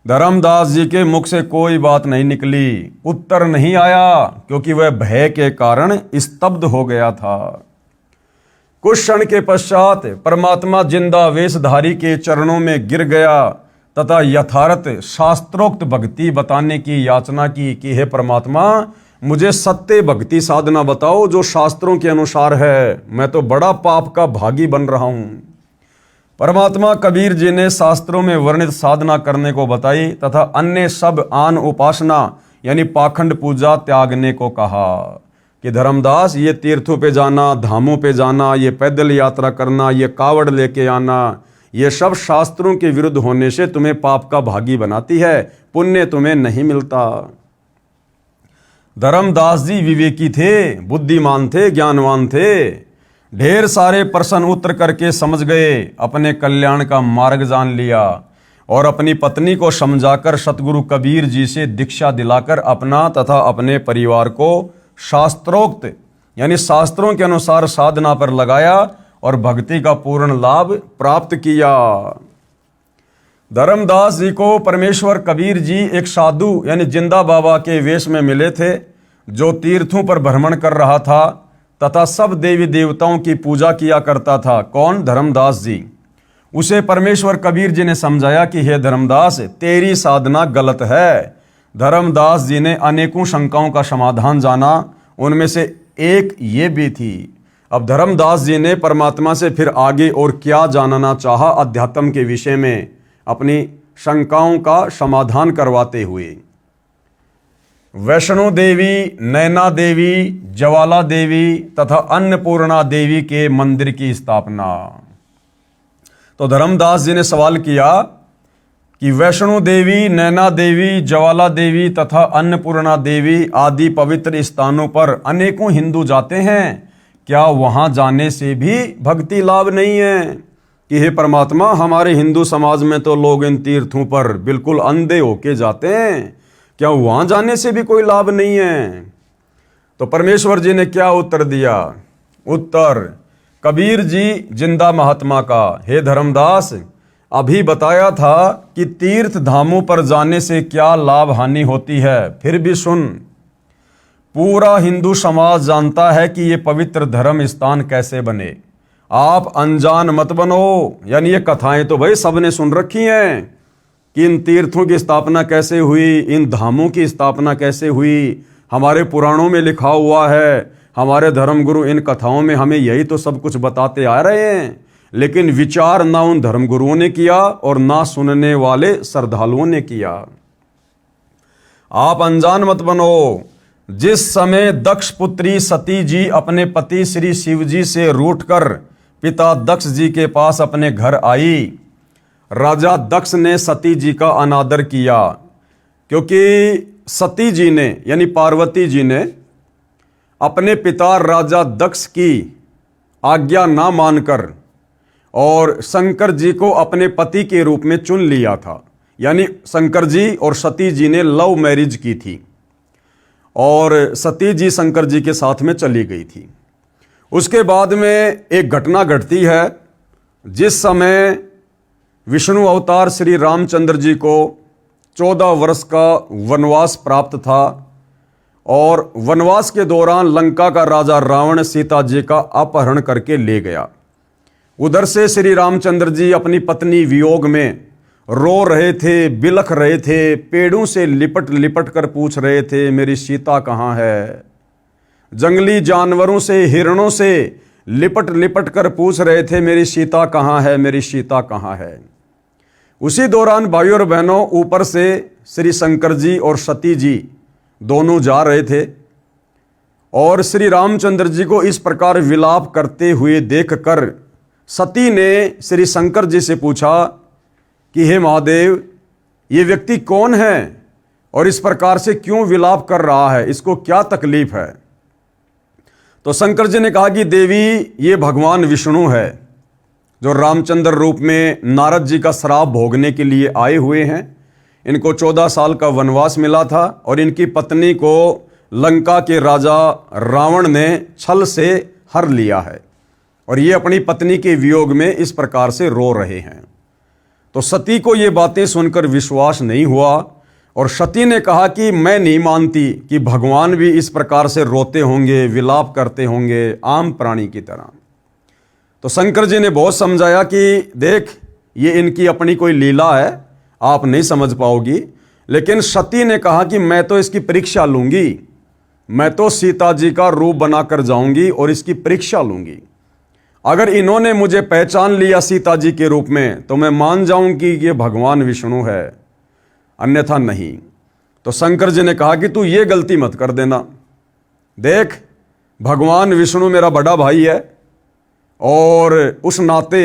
धर्मदास जी के मुख से कोई बात नहीं निकली, उत्तर नहीं आया, क्योंकि वह भय के कारण स्तब्ध हो गया था। कुछ क्षण के पश्चात परमात्मा जिंदा वेशधारी के चरणों में गिर गया तथा यथार्थ शास्त्रोक्त भक्ति बताने की याचना की कि हे परमात्मा, मुझे सत्य भक्ति साधना बताओ जो शास्त्रों के अनुसार है। मैं तो बड़ा पाप का भागी बन रहा हूं। परमात्मा कबीर जी ने शास्त्रों में वर्णित साधना करने को बताई तथा अन्य सब आन उपासना यानी पाखंड पूजा त्यागने को कहा कि धर्मदास, ये तीर्थों पे जाना, धामों पे जाना, ये पैदल यात्रा करना, ये कावड़ लेके आना, ये सब शास्त्रों के विरुद्ध होने से तुम्हें पाप का भागी बनाती है, पुण्य तुम्हें नहीं मिलता। धर्मदास जी विवेकी थे, बुद्धिमान थे, ज्ञानवान थे। ढेर सारे प्रश्न उत्तर करके समझ गए, अपने कल्याण का मार्ग जान लिया और अपनी पत्नी को समझाकर सतगुरु कबीर जी से दीक्षा दिलाकर अपना तथा अपने परिवार को शास्त्रोक्त यानी शास्त्रों के अनुसार साधना पर लगाया और भक्ति का पूर्ण लाभ प्राप्त किया। धर्मदास जी को परमेश्वर कबीर जी एक साधु यानी जिंदा बाबा के वेश में मिले थे जो तीर्थों पर भ्रमण कर रहा था तथा सब देवी देवताओं की पूजा किया करता था। कौन? धर्मदास जी। उसे परमेश्वर कबीर जी ने समझाया कि हे धर्मदास, तेरी साधना गलत है। धर्मदास जी ने अनेकों शंकाओं का समाधान जाना, उनमें से एक ये भी थी। अब धर्मदास जी ने परमात्मा से फिर आगे और क्या जानना चाहा अध्यात्म के विषय में, अपनी शंकाओं का समाधान करवाते हुए। वैष्णो देवी, नैना देवी, ज्वाला देवी तथा अन्नपूर्णा देवी के मंदिर की स्थापना। तो धर्मदास जी ने सवाल किया कि वैष्णो देवी, नैना देवी, ज्वाला देवी तथा अन्नपूर्णा देवी आदि पवित्र स्थानों पर अनेकों हिंदू जाते हैं, क्या वहां जाने से भी भक्ति लाभ नहीं है? कि हे परमात्मा, हमारे हिंदू समाज में तो लोग इन तीर्थों पर बिल्कुल अंधे होके जाते हैं, क्या वहां जाने से भी कोई लाभ नहीं है? तो परमेश्वर जी ने क्या उत्तर दिया? उत्तर कबीर जी जिंदा महात्मा का, हे धर्मदास, अभी बताया था कि तीर्थ धामों पर जाने से क्या लाभ हानि होती है, फिर भी सुन। पूरा हिंदू समाज जानता है कि ये पवित्र धर्म स्थान कैसे बने। आप अनजान मत बनो। यानी ये कथाएं तो भाई सबने सुन रखी हैं कि इन तीर्थों की स्थापना कैसे हुई, इन धामों की स्थापना कैसे हुई, हमारे पुराणों में लिखा हुआ है। हमारे धर्मगुरु इन कथाओं में हमें यही तो सब कुछ बताते आ रहे हैं, लेकिन विचार ना उन धर्मगुरुओं ने किया और ना सुनने वाले श्रद्धालुओं ने किया। आप अनजान मत बनो। जिस समय दक्ष पुत्री सती जी अपने पति श्री शिव जी से रूठकर पिता दक्ष जी के पास अपने घर आई, राजा दक्ष ने सती जी का अनादर किया, क्योंकि सती जी ने यानी पार्वती जी ने अपने पिता राजा दक्ष की आज्ञा ना मानकर और शंकर जी को अपने पति के रूप में चुन लिया था। यानी शंकर जी और सती जी ने लव मैरिज की थी और सती जी शंकर जी के साथ में चली गई थी। उसके बाद में एक घटना घटती है, जिस समय विष्णु अवतार श्री रामचंद्र जी को 14 वर्ष का वनवास प्राप्त था और वनवास के दौरान लंका का राजा रावण सीता जी का अपहरण करके ले गया। उधर से श्री रामचंद्र जी अपनी पत्नी वियोग में रो रहे थे, बिलख रहे थे, पेड़ों से लिपट लिपट कर पूछ रहे थे मेरी सीता कहाँ है। जंगली जानवरों से, हिरणों से लिपट लिपट कर पूछ रहे थे मेरी सीता कहाँ है, मेरी सीता कहाँ है। उसी दौरान भाइयों और बहनों, ऊपर से श्री शंकर जी और सती जी दोनों जा रहे थे और श्री रामचंद्र जी को इस प्रकार विलाप करते हुए देखकर सती ने श्री शंकर जी से पूछा कि हे महादेव, ये व्यक्ति कौन है और इस प्रकार से क्यों विलाप कर रहा है, इसको क्या तकलीफ है। तो शंकर जी ने कहा कि देवी, ये भगवान विष्णु है जो रामचंद्र रूप में नारद जी का श्राप भोगने के लिए आए हुए हैं। इनको 14 साल का वनवास मिला था और इनकी पत्नी को लंका के राजा रावण ने छल से हर लिया है और ये अपनी पत्नी के वियोग में इस प्रकार से रो रहे हैं। तो सती को ये बातें सुनकर विश्वास नहीं हुआ और सती ने कहा कि मैं नहीं मानती कि भगवान भी इस प्रकार से रोते होंगे, विलाप करते होंगे आम प्राणी की तरह। तो शंकर जी ने बहुत समझाया कि देख, ये इनकी अपनी कोई लीला है, आप नहीं समझ पाओगी। लेकिन सती ने कहा कि मैं तो इसकी परीक्षा लूंगी, मैं तो सीता जी का रूप बनाकर जाऊंगी और इसकी परीक्षा लूंगी। अगर इन्होंने मुझे पहचान लिया सीता जी के रूप में तो मैं मान जाऊंगी कि ये भगवान विष्णु है, अन्यथा नहीं। तो शंकर जी ने कहा कि तू ये गलती मत कर देना। देख, भगवान विष्णु मेरा बड़ा भाई है और उस नाते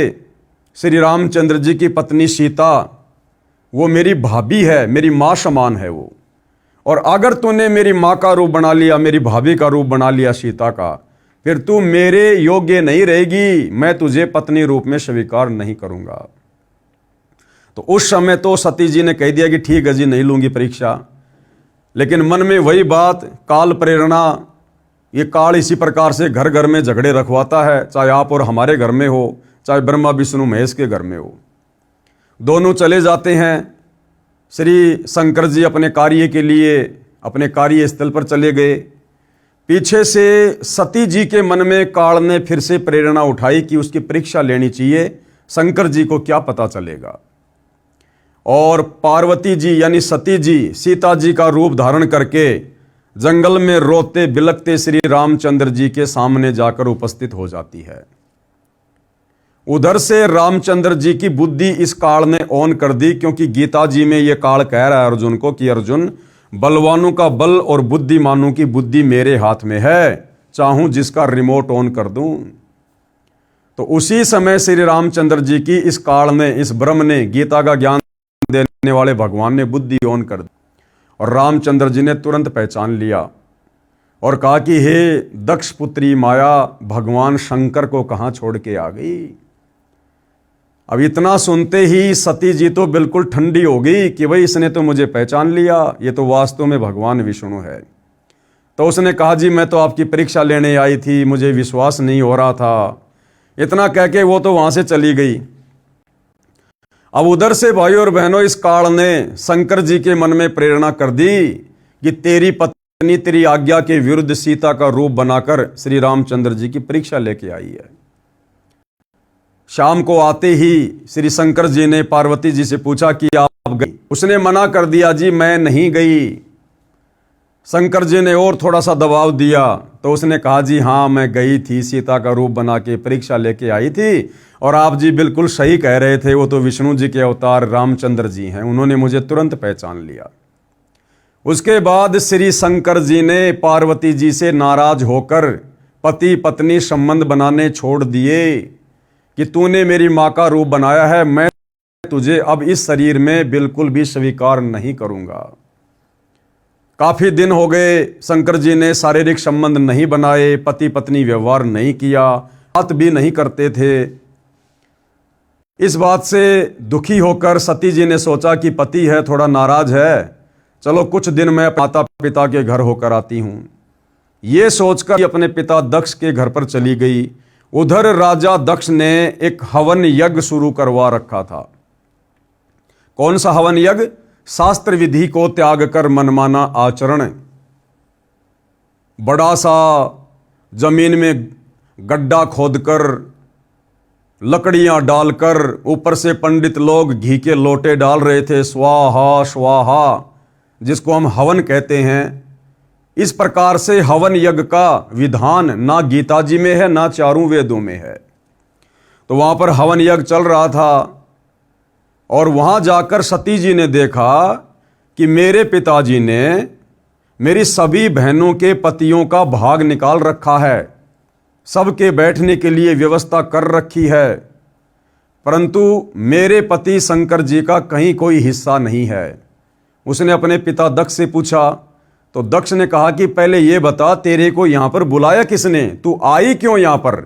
श्री रामचंद्र जी की पत्नी सीता वो मेरी भाभी है, मेरी माँ समान है वो। और अगर तूने मेरी माँ का रूप बना लिया, मेरी भाभी का रूप बना लिया सीता का, फिर तू मेरे योग्य नहीं रहेगी, मैं तुझे पत्नी रूप में स्वीकार नहीं करूंगा। तो उस समय तो सती जी ने कह दिया कि ठीक है जी, नहीं लूंगी परीक्षा। लेकिन मन में वही बात, काल प्रेरणा, ये काल इसी प्रकार से घर घर में झगड़े रखवाता है, चाहे आप और हमारे घर में हो, चाहे ब्रह्मा विष्णु महेश के घर में हो। दोनों चले जाते हैं। श्री शंकर जी अपने कार्य के लिए अपने कार्य स्थल पर चले गए। पीछे से सती जी के मन में काल ने फिर से प्रेरणा उठाई कि उसकी परीक्षा लेनी चाहिए, शंकर जी को क्या पता चलेगा। और पार्वती जी यानी सती जी सीता जी का रूप धारण करके जंगल में रोते बिलखते श्री रामचंद्र जी के सामने जाकर उपस्थित हो जाती है। उधर से रामचंद्र जी की बुद्धि इस काल ने ऑन कर दी, क्योंकि गीता जी में यह काल कह रहा है अर्जुन को कि अर्जुन, बलवानों का बल और बुद्धिमानों की बुद्धि मेरे हाथ में है, चाहूं जिसका रिमोट ऑन कर दूं। तो उसी समय श्री रामचंद्र जी की इस काल ने, इस ब्रह्म ने, गीता का ज्ञान देने वाले भगवान ने बुद्धि ऑन कर दी और रामचंद्र जी ने तुरंत पहचान लिया और कहा कि हे दक्ष पुत्री माया, भगवान शंकर को कहां छोड़ के आ गई। अब इतना सुनते ही सती जी तो बिल्कुल ठंडी हो गई कि भाई इसने तो मुझे पहचान लिया, ये तो वास्तव में भगवान विष्णु है। तो उसने कहा जी मैं तो आपकी परीक्षा लेने आई थी, मुझे विश्वास नहीं हो रहा था। इतना कह के वो तो वहां से चली गई। अब उधर से भाइयों और बहनों, इस काल ने शंकर जी के मन में प्रेरणा कर दी कि तेरी पत्नी तेरी आज्ञा के विरुद्ध सीता का रूप बनाकर श्री रामचंद्र जी की परीक्षा लेके आई है। शाम को आते ही श्री शंकर जी ने पार्वती जी से पूछा कि आप गई? उसने मना कर दिया जी मैं नहीं गई। शंकर जी ने और थोड़ा सा दबाव दिया तो उसने कहा जी हाँ मैं गई थी, सीता का रूप बना के परीक्षा लेके आई थी और आप जी बिल्कुल सही कह रहे थे, वो तो विष्णु जी के अवतार रामचंद्र जी हैं, उन्होंने मुझे तुरंत पहचान लिया। उसके बाद श्री शंकर जी ने पार्वती जी से नाराज होकर पति पत्नी संबंध बनाने छोड़ दिए कि तूने मेरी माँ का रूप बनाया है, मैं तुझे अब इस शरीर में बिल्कुल भी स्वीकार नहीं करूंगा। काफी दिन हो गए, शंकर जी ने शारीरिक संबंध नहीं बनाए, पति पत्नी व्यवहार नहीं किया, बात भी नहीं करते थे। इस बात से दुखी होकर सती जी ने सोचा कि पति है थोड़ा नाराज है, चलो कुछ दिन मैं माता पिता के घर होकर आती हूं। ये सोचकर अपने पिता दक्ष के घर पर चली गई। उधर राजा दक्ष ने एक हवन यज्ञ शुरू करवा रखा था। कौन सा हवन यज्ञ? शास्त्र विधि को त्याग कर मनमाना आचरण। बड़ा सा जमीन में गड्ढा खोदकर लकड़ियां डालकर ऊपर से पंडित लोग घी के लोटे डाल रहे थे, स्वाहा स्वाहा, जिसको हम हवन कहते हैं। इस प्रकार से हवन यज्ञ का विधान ना गीता जी में है ना चारों वेदों में है। तो वहां पर हवन यज्ञ चल रहा था और वहां जाकर सती जी ने देखा कि मेरे पिताजी ने मेरी सभी बहनों के पतियों का भाग निकाल रखा है, सबके बैठने के लिए व्यवस्था कर रखी है, परंतु मेरे पति शंकर जी का कहीं कोई हिस्सा नहीं है। उसने अपने पिता दक्ष से पूछा तो दक्ष ने कहा कि पहले ये बता, तेरे को यहां पर बुलाया किसने, तू आई क्यों यहां पर?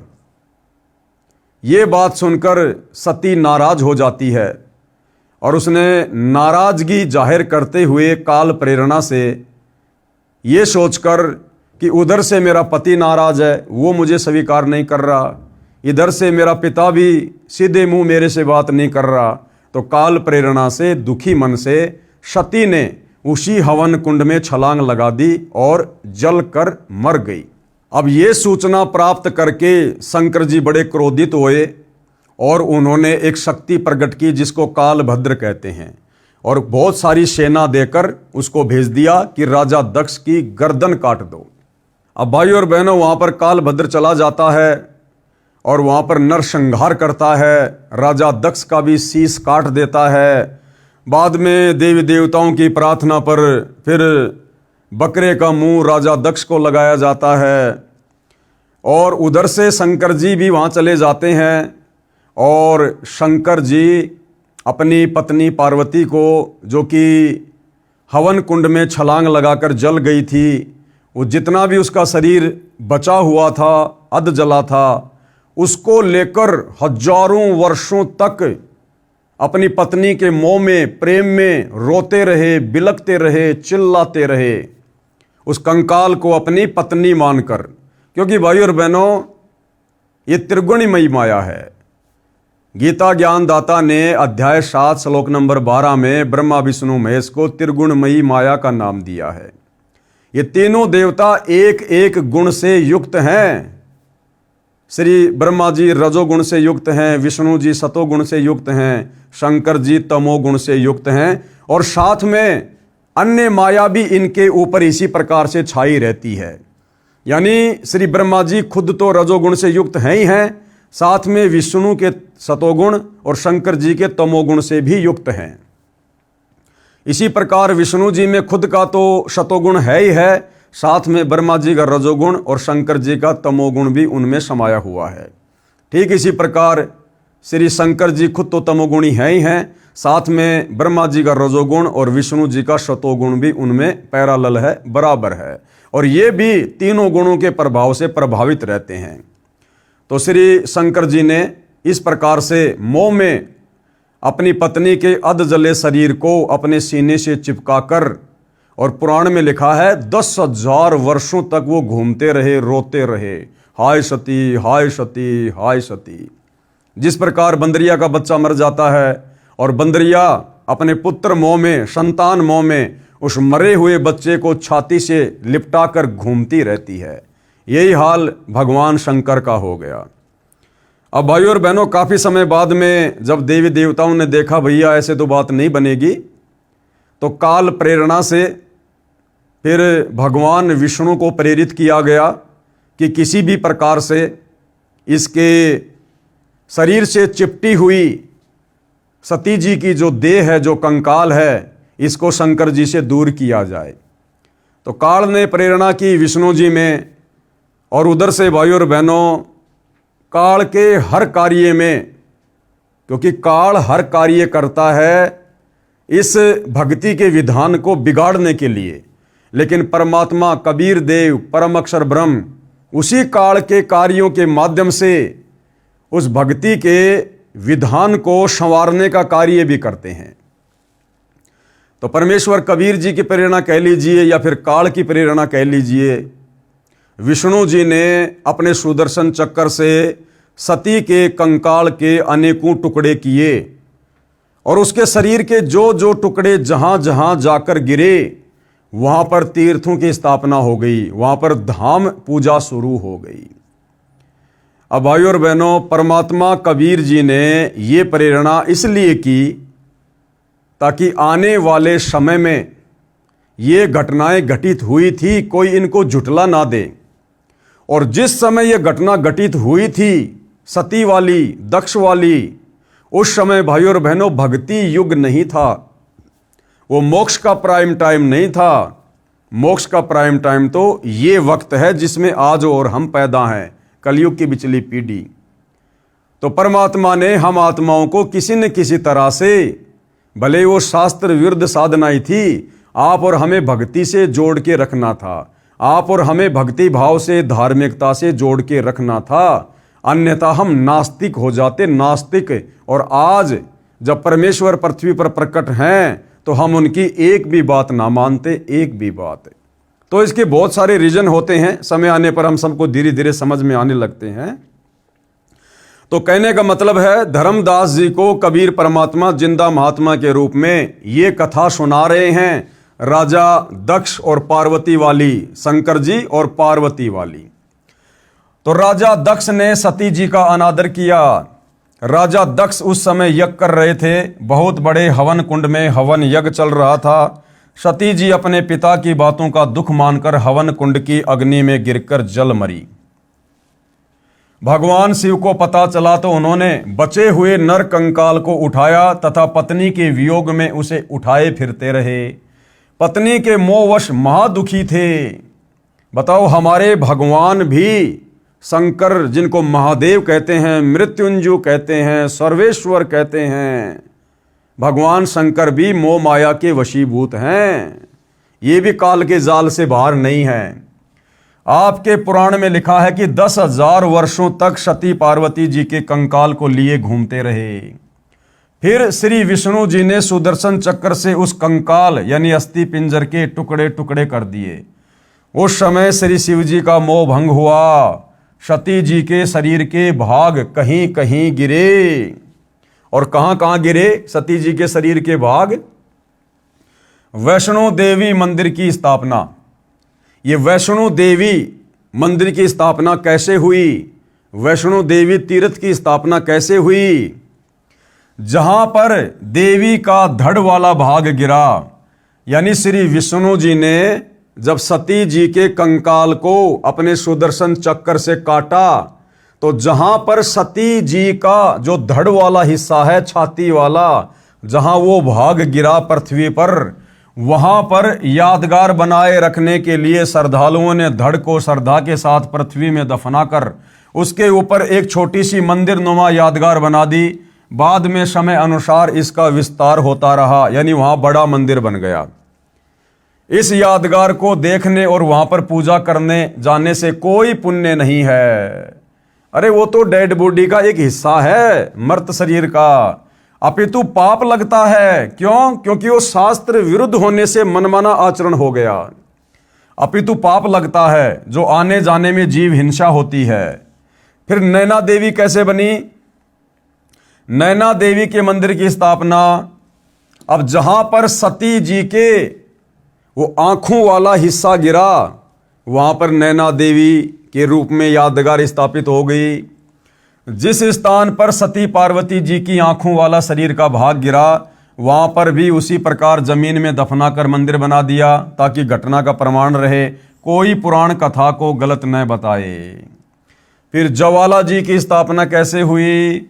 यह बात सुनकर सती नाराज हो जाती है और उसने नाराजगी जाहिर करते हुए काल प्रेरणा से ये सोचकर कि उधर से मेरा पति नाराज है, वो मुझे स्वीकार नहीं कर रहा, इधर से मेरा पिता भी सीधे मुंह मेरे से बात नहीं कर रहा, तो काल प्रेरणा से दुखी मन से सती ने उसी हवन कुंड में छलांग लगा दी और जल कर मर गई। अब ये सूचना प्राप्त करके शंकर जी बड़े क्रोधित हुए और उन्होंने एक शक्ति प्रकट की जिसको कालभद्र कहते हैं, और बहुत सारी सेना देकर उसको भेज दिया कि राजा दक्ष की गर्दन काट दो। अब भाई और बहनों, वहां पर कालभद्र चला जाता है और वहां पर नरसंहार करता है, राजा दक्ष का भी शीश काट देता है। बाद में देवी देवताओं की प्रार्थना पर फिर बकरे का मुंह राजा दक्ष को लगाया जाता है और उधर से शंकर जी भी वहां चले जाते हैं और शंकर जी अपनी पत्नी पार्वती को, जो कि हवन कुंड में छलांग लगाकर जल गई थी, वो जितना भी उसका शरीर बचा हुआ था, अध जला था, उसको लेकर हजारों वर्षों तक अपनी पत्नी के मोह में, प्रेम में रोते रहे, बिलखते रहे, चिल्लाते रहे, उस कंकाल को अपनी पत्नी मानकर। क्योंकि भाई और बहनों, ये त्रिगुणमयी माया है। गीता ज्ञानदाता ने अध्याय 7 श्लोक नंबर 12 में ब्रह्मा विष्णु महेश को त्रिगुणमयी माया का नाम दिया है। ये तीनों देवता एक एक गुण से युक्त हैं। श्री ब्रह्मा जी रजोगुण से युक्त हैं, विष्णु जी सतोगुण से युक्त हैं, शंकर जी तमोगुण से युक्त हैं, और साथ में अन्य माया भी इनके ऊपर इसी प्रकार से छाई रहती है। यानी श्री ब्रह्मा जी खुद तो रजोगुण से युक्त हैं ही हैं, साथ में विष्णु के सतोगुण और शंकर जी के तमोगुण से भी युक्त हैं। इसी प्रकार विष्णु जी में खुद का तो सतोगुण है ही है, साथ में ब्रह्मा जी का रजोगुण और शंकर जी का तमोगुण भी उनमें समाया हुआ है। ठीक इसी प्रकार श्री शंकर जी खुद तो तमोगुणी हैं ही हैं, साथ में ब्रह्मा जी का रजोगुण और विष्णु जी का सतोगुण भी उनमें पैरालल है, बराबर है, और ये भी तीनों गुणों के प्रभाव से प्रभावित रहते हैं। तो श्री शंकर जी ने इस प्रकार से मोह में अपनी पत्नी के अध जले शरीर को अपने सीने से चिपकाकर, और पुराण में लिखा है 10,000 वर्षों तक वो घूमते रहे, रोते रहे, हाय सती हाय सती हाय सती। जिस प्रकार बंदरिया का बच्चा मर जाता है और बंदरिया अपने पुत्र मोह में, संतान मोह में उस मरे हुए बच्चे को छाती से लिपटा कर घूमती रहती है, यही हाल भगवान शंकर का हो गया। अब भाइयों और बहनों, काफ़ी समय बाद में जब देवी देवताओं ने देखा भैया ऐसे तो बात नहीं बनेगी, तो काल प्रेरणा से फिर भगवान विष्णु को प्रेरित किया गया कि किसी भी प्रकार से इसके शरीर से चिपटी हुई सती जी की जो देह है, जो कंकाल है, इसको शंकर जी से दूर किया जाए। तो काल ने प्रेरणा की विष्णु जी में, और उधर से भाइयों और बहनों, काल के हर कार्य में, क्योंकि काल हर कार्य करता है इस भक्ति के विधान को बिगाड़ने के लिए, लेकिन परमात्मा कबीर देव परम अक्षर ब्रह्म उसी काल के कार्यों के माध्यम से उस भक्ति के विधान को संवारने का कार्य भी करते हैं। तो परमेश्वर कबीर जी की प्रेरणा कह लीजिए या फिर काल की प्रेरणा कह लीजिए, विष्णु जी ने अपने सुदर्शन चक्कर से सती के कंकाल के अनेकों टुकड़े किए और उसके शरीर के जो जो टुकड़े जहां जहां जाकर गिरे वहां पर तीर्थों की स्थापना हो गई, वहां पर धाम पूजा शुरू हो गई। अब भाइयों और बहनों, परमात्मा कबीर जी ने ये प्रेरणा इसलिए की ताकि आने वाले समय में ये घटनाएं घटित हुई थी, कोई इनको झुटला ना दे। और जिस समय ये घटना घटित हुई थी सती वाली, दक्ष वाली, उस समय भाइयों और बहनों भक्ति युग नहीं था, वो मोक्ष का प्राइम टाइम नहीं था। मोक्ष का प्राइम टाइम तो ये वक्त है जिसमें आज और हम पैदा हैं, कलयुग की बिचली पीढ़ी। तो परमात्मा ने हम आत्माओं को किसी न किसी तरह से, भले वो शास्त्र विरुद्ध साधनाएं थी, आप और हमें भक्ति से जोड़ के रखना था, आप और हमें भक्ति भाव से, धार्मिकता से जोड़ के रखना था, अन्यथा हम नास्तिक हो जाते, नास्तिक। और आज जब परमेश्वर पृथ्वी पर प्रकट हैं तो हम उनकी एक भी बात ना मानते, एक भी बात। तो इसके बहुत सारे रीजन होते हैं, समय आने पर हम सबको धीरे धीरे समझ में आने लगते हैं। तो कहने का मतलब है, धर्मदास जी को कबीर परमात्मा जिंदा महात्मा के रूप में ये कथा सुना रहे हैं, राजा दक्ष और पार्वती वाली, शंकर जी और पार्वती वाली। तो राजा दक्ष ने सती जी का अनादर किया। राजा दक्ष उस समय यज्ञ कर रहे थे, बहुत बड़े हवन कुंड में हवन यज्ञ चल रहा था। सती जी अपने पिता की बातों का दुख मानकर हवन कुंड की अग्नि में गिरकर जल मरी। भगवान शिव को पता चला तो उन्होंने बचे हुए नर कंकाल को उठाया तथा पत्नी के वियोग में उसे उठाए फिरते रहे। पत्नी के मोहवश महादुखी थे। बताओ, हमारे भगवान भी शंकर, जिनको महादेव कहते हैं, मृत्युंजय कहते हैं, सर्वेश्वर कहते हैं, भगवान शंकर भी मोह माया के वशीभूत हैं। ये भी काल के जाल से बाहर नहीं है। आपके पुराण में लिखा है कि 10,000 वर्षों तक सती पार्वती जी के कंकाल को लिए घूमते रहे। फिर श्री विष्णु जी ने सुदर्शन चक्र से उस कंकाल यानी अस्थि पिंजर के टुकड़े टुकड़े कर दिए। उस समय श्री शिव जी का मोह भंग हुआ। सती जी के शरीर के भाग कहीं कहीं गिरे। और कहां कहां गिरे सती जी के शरीर के भाग? वैष्णो देवी मंदिर की स्थापना। ये वैष्णो देवी मंदिर की स्थापना कैसे हुई? वैष्णो देवी तीर्थ की स्थापना कैसे हुई? जहां पर देवी का धड़ वाला भाग गिरा, यानी श्री विष्णु जी ने जब सती जी के कंकाल को अपने सुदर्शन चक्र से काटा, तो जहां पर सती जी का जो धड़ वाला हिस्सा है, छाती वाला, जहां वो भाग गिरा पृथ्वी पर, वहां पर यादगार बनाए रखने के लिए श्रद्धालुओं ने धड़ को श्रद्धा के साथ पृथ्वी में दफनाकर उसके ऊपर एक छोटी सी मंदिर नुमा यादगार बना दी। बाद में समय अनुसार इसका विस्तार होता रहा, यानी वहां बड़ा मंदिर बन गया। इस यादगार को देखने और वहां पर पूजा करने जाने से कोई पुण्य नहीं है। अरे वो तो डेड बॉडी का एक हिस्सा है, मर्त शरीर का, अपितु पाप लगता है। क्यों? क्योंकि वो शास्त्र विरुद्ध होने से मनमाना आचरण हो गया। अपितु पाप लगता है जो आने जाने में जीव हिंसा होती है। फिर नैना देवी कैसे बनी? नैना देवी के मंदिर की स्थापना। अब जहां पर सती जी के वो आंखों वाला हिस्सा गिरा, वहां पर नैना देवी के रूप में यादगार स्थापित हो गई। जिस स्थान पर सती पार्वती जी की आंखों वाला शरीर का भाग गिरा, वहां पर भी उसी प्रकार जमीन में दफना कर मंदिर बना दिया, ताकि घटना का प्रमाण रहे, कोई पुराण कथा को गलत न बताए। फिर ज्वाला जी की स्थापना कैसे हुई?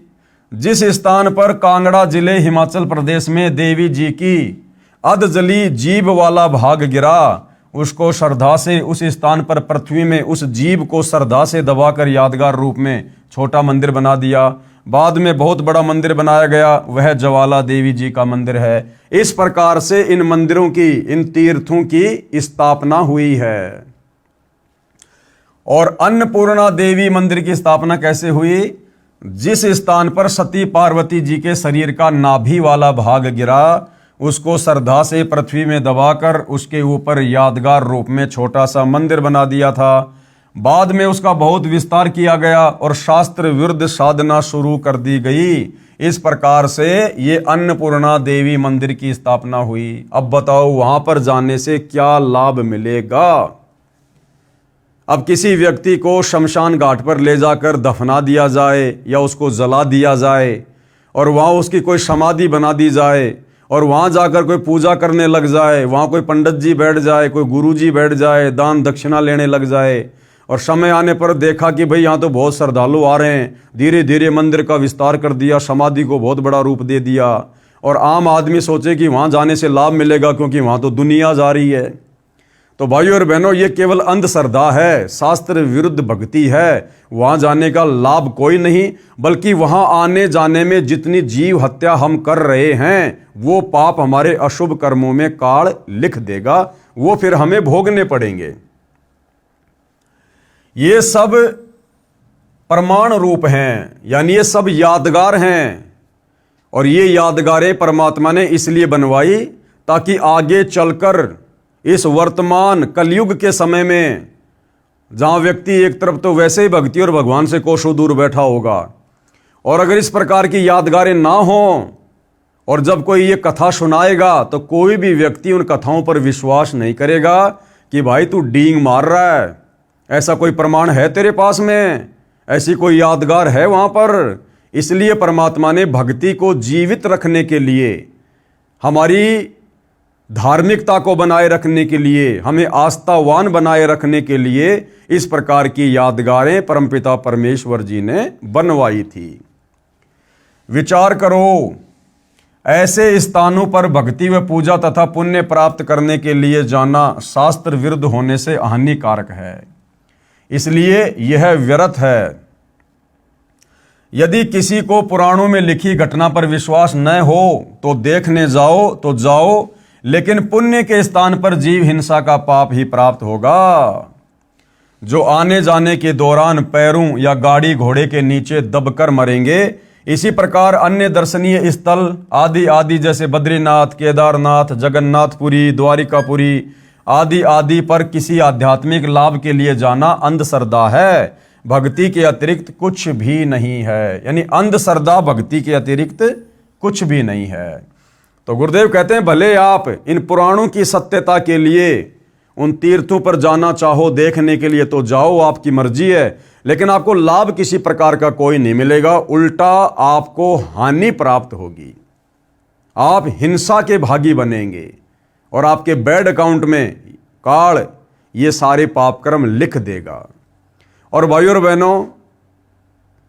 जिस स्थान पर कांगड़ा जिले हिमाचल प्रदेश में देवी जी की अधजली जीभ वाला भाग गिरा, उसको श्रद्धा से उस स्थान पर पृथ्वी में उस जीभ को श्रद्धा से दबाकर यादगार रूप में छोटा मंदिर बना दिया। बाद में बहुत बड़ा मंदिर बनाया गया, वह ज्वाला देवी जी का मंदिर है। इस प्रकार से इन मंदिरों की, इन तीर्थों की स्थापना हुई है। और अन्नपूर्णा देवी मंदिर की स्थापना कैसे हुई? जिस स्थान पर सती पार्वती जी के शरीर का नाभि वाला भाग गिरा, उसको श्रद्धा से पृथ्वी में दबाकर उसके ऊपर यादगार रूप में छोटा सा मंदिर बना दिया था। बाद में उसका बहुत विस्तार किया गया और शास्त्र विरुद्ध साधना शुरू कर दी गई। इस प्रकार से ये अन्नपूर्णा देवी मंदिर की स्थापना हुई। अब बताओ वहां पर जाने से क्या लाभ मिलेगा? अब किसी व्यक्ति को शमशान घाट पर ले जाकर दफना दिया जाए या उसको जला दिया जाए और वहाँ उसकी कोई समाधि बना दी जाए और वहाँ जाकर कोई पूजा करने लग जाए, वहाँ कोई पंडित जी बैठ जाए, कोई गुरु जी बैठ जाए, दान दक्षिणा लेने लग जाए और समय आने पर देखा कि भाई यहाँ तो बहुत श्रद्धालु आ रहे हैं, धीरे धीरे मंदिर का विस्तार कर दिया, समाधि को बहुत बड़ा रूप दे दिया और आम आदमी सोचे कि वहाँ जाने से लाभ मिलेगा क्योंकि वहाँ तो दुनिया जा रही है। तो भाइयों और बहनों, ये केवल अंधश्रद्धा है, शास्त्र विरुद्ध भक्ति है। वहाँ जाने का लाभ कोई नहीं, बल्कि वहाँ आने जाने में जितनी जीव हत्या हम कर रहे हैं वो पाप हमारे अशुभ कर्मों में काल लिख देगा, वो फिर हमें भोगने पड़ेंगे। ये सब प्रमाण रूप हैं, यानी ये सब यादगार हैं और ये यादगारें परमात्मा ने इसलिए बनवाई ताकि आगे चलकर इस वर्तमान कलयुग के समय में, जहां व्यक्ति एक तरफ तो वैसे ही भक्ति और भगवान से कोसों दूर बैठा होगा, और अगर इस प्रकार की यादगारें ना हों और जब कोई ये कथा सुनाएगा तो कोई भी व्यक्ति उन कथाओं पर विश्वास नहीं करेगा कि भाई तू डींग मार रहा है, ऐसा कोई प्रमाण है तेरे पास में, ऐसी कोई यादगार है वहां पर। इसलिए परमात्मा ने भक्ति को जीवित रखने के लिए, हमारी धार्मिकता को बनाए रखने के लिए, हमें आस्थावान बनाए रखने के लिए इस प्रकार की यादगारें परमपिता परमेश्वर जी ने बनवाई थी। विचार करो, ऐसे स्थानों पर भक्ति व पूजा तथा पुण्य प्राप्त करने के लिए जाना शास्त्र विरुद्ध होने से हानिकारक है, इसलिए यह व्यर्थ है। यदि किसी को पुराणों में लिखी घटना पर विश्वास न हो तो देखने जाओ तो जाओ, लेकिन पुण्य के स्थान पर जीव हिंसा का पाप ही प्राप्त होगा। जो आने जाने के दौरान पैरों या गाड़ी घोड़े के नीचे दबकर मरेंगे, इसी प्रकार अन्य दर्शनीय स्थल आदि आदि जैसे बद्रीनाथ, केदारनाथ, जगन्नाथपुरी, द्वारिकापुरी आदि आदि पर किसी आध्यात्मिक लाभ के लिए जाना अंधश्रद्धा है, भक्ति के अतिरिक्त कुछ भी नहीं है। यानी अंधश्रद्धा भक्ति के अतिरिक्त कुछ भी नहीं है। तो गुरुदेव कहते हैं भले आप इन पुराणों की सत्यता के लिए उन तीर्थों पर जाना चाहो देखने के लिए तो जाओ, आपकी मर्जी है, लेकिन आपको लाभ किसी प्रकार का कोई नहीं मिलेगा, उल्टा आपको हानि प्राप्त होगी। आप हिंसा के भागी बनेंगे और आपके बैड अकाउंट में काल ये सारे पाप कर्म लिख देगा। और भाइयों और बहनों,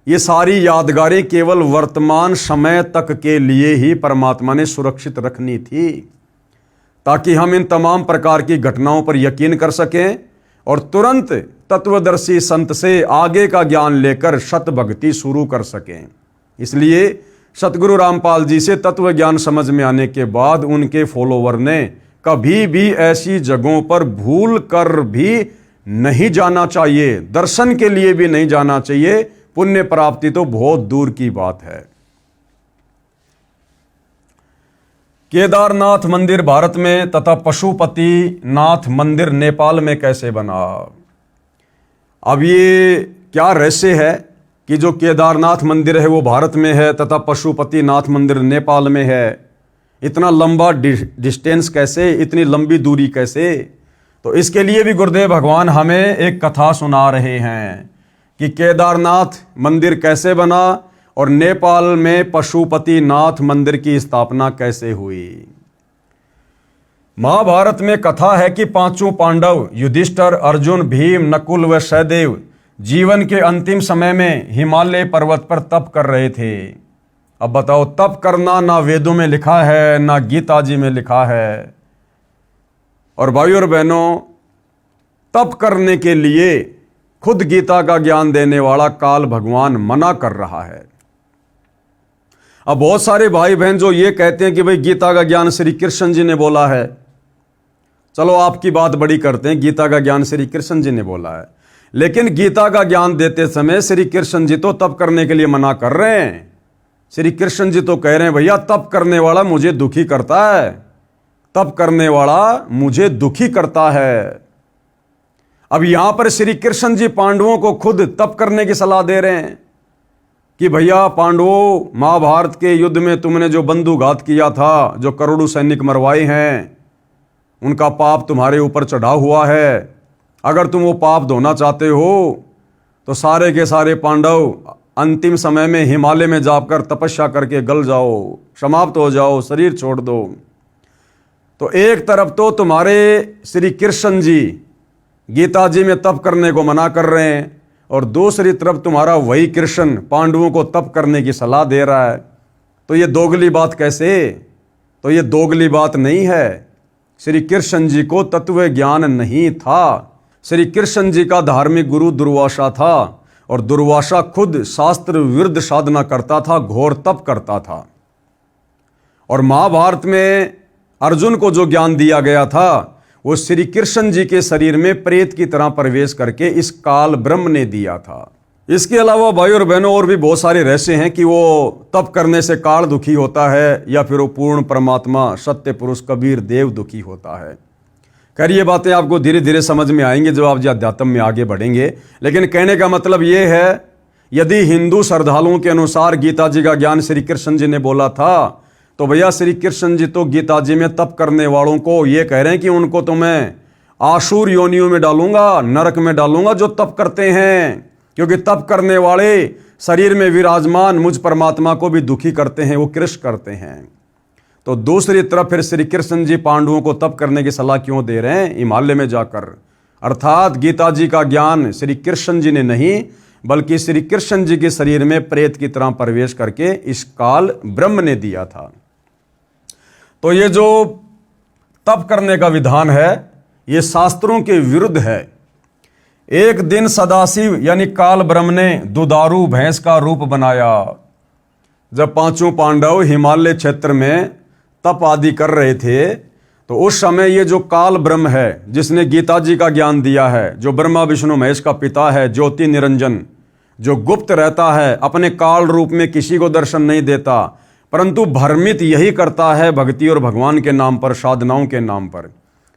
ये सारी यादगारें केवल वर्तमान समय तक के लिए ही परमात्मा ने सुरक्षित रखनी थी, ताकि हम इन तमाम प्रकार की घटनाओं पर यकीन कर सकें और तुरंत तत्वदर्शी संत से आगे का ज्ञान लेकर शत भक्ति शुरू कर सकें। इसलिए सतगुरु रामपाल जी से तत्व ज्ञान समझ में आने के बाद उनके फॉलोवर ने कभी भी ऐसी जगहों पर भूल कर भी नहीं जाना चाहिए, दर्शन के लिए भी नहीं जाना चाहिए, पुण्य प्राप्ति तो बहुत दूर की बात है। केदारनाथ मंदिर भारत में तथा पशुपति नाथ मंदिर नेपाल में कैसे बना? अब ये क्या रहस्य है कि जो केदारनाथ मंदिर है वो भारत में है तथा पशुपति नाथ मंदिर नेपाल में है? इतना लंबा डिस्टेंस कैसे, इतनी लंबी दूरी कैसे? तो इसके लिए भी गुरुदेव भगवान हमें एक कथा सुना रहे हैं कि केदारनाथ मंदिर कैसे बना और नेपाल में पशुपति नाथ मंदिर की स्थापना कैसे हुई। महाभारत में कथा है कि पांचों पांडव युधिष्ठिर, अर्जुन, भीम, नकुल व सहदेव जीवन के अंतिम समय में हिमालय पर्वत पर तप कर रहे थे। अब बताओ, तप करना ना वेदों में लिखा है ना गीता जी में लिखा है। और भाइयों और बहनों, तप करने के लिए खुद गीता का ज्ञान देने वाला काल भगवान मना कर रहा है। अब बहुत सारे भाई बहन जो ये कहते हैं कि भाई गीता का ज्ञान श्री कृष्ण जी ने बोला है, चलो आपकी बात बड़ी करते हैं, गीता का ज्ञान श्री कृष्ण जी ने बोला है, लेकिन गीता का ज्ञान देते समय श्री कृष्ण जी तो तप करने के लिए मना कर रहे हैं। श्री कृष्ण जी तो कह रहे हैं भैया तप करने वाला मुझे दुखी करता है, तप करने वाला मुझे दुखी करता है। अब यहां पर श्री कृष्ण जी पांडवों को खुद तप करने की सलाह दे रहे हैं कि भैया पांडवों, महाभारत के युद्ध में तुमने जो बंधुघात किया था, जो करोड़ों सैनिक मरवाए हैं, उनका पाप तुम्हारे ऊपर चढ़ा हुआ है। अगर तुम वो पाप धोना चाहते हो तो सारे के सारे पांडव अंतिम समय में हिमालय में जाकर तपस्या करके गल जाओ, समाप्त हो जाओ, शरीर छोड़ दो। तो एक तरफ तो तुम्हारे श्री कृष्ण जी गीता जी में तप करने को मना कर रहे हैं और दूसरी तरफ तुम्हारा वही कृष्ण पांडवों को तप करने की सलाह दे रहा है। तो ये दोगली बात कैसे? तो ये दोगली बात नहीं है। श्री कृष्ण जी को तत्व ज्ञान नहीं था। श्री कृष्ण जी का धार्मिक गुरु दुर्वासा था और दुर्वासा खुद शास्त्र विरुद्ध साधना करता था, घोर तप करता था। और महाभारत में अर्जुन को जो ज्ञान दिया गया था वो श्री कृष्ण जी के शरीर में प्रेत की तरह प्रवेश करके इस काल ब्रह्म ने दिया था। इसके अलावा भाई और बहनों और भी बहुत सारे रहस्य हैं कि वो तप करने से काल दुखी होता है या फिर वो पूर्ण परमात्मा सत्य पुरुष कबीर देव दुखी होता है। खैर ये बातें आपको धीरे धीरे समझ में आएंगे जब आप अध्यात्म में आगे बढ़ेंगे। लेकिन कहने का मतलब ये है, यदि हिंदू श्रद्धालुओं के अनुसार गीता जी का ज्ञान श्री कृष्ण जी ने बोला था, तो भैया श्री कृष्ण जी तो गीता जी में तप करने वालों को ये कह रहे हैं कि उनको तो मैं आसुर योनियों में डालूंगा, नरक में डालूंगा जो तप करते हैं, क्योंकि तप करने वाले शरीर में विराजमान मुझ परमात्मा को भी दुखी करते हैं, वो कृष्ण करते हैं। तो दूसरी तरफ फिर श्री कृष्ण जी पांडवों को तप करने की सलाह क्यों दे रहे हैं? हिमालय में जाकर। अर्थात गीता जी का ज्ञान श्री कृष्ण जी ने नहीं बल्कि श्री कृष्ण जी के शरीर में प्रेत की तरह प्रवेश करके इस काल ब्रह्म ने दिया था। तो ये जो तप करने का विधान है ये शास्त्रों के विरुद्ध है। एक दिन सदाशिव यानी काल ब्रह्म ने दुधारू भैंस का रूप बनाया। जब पांचों पांडव हिमालय क्षेत्र में तप आदि कर रहे थे तो उस समय ये जो काल ब्रह्म है जिसने गीता जी का ज्ञान दिया है, जो ब्रह्मा विष्णु महेश का पिता है, ज्योति निरंजन, जो गुप्त रहता है, अपने काल रूप में किसी को दर्शन नहीं देता, परंतु भ्रमित यही करता है भक्ति और भगवान के नाम पर, साधनाओं के नाम पर।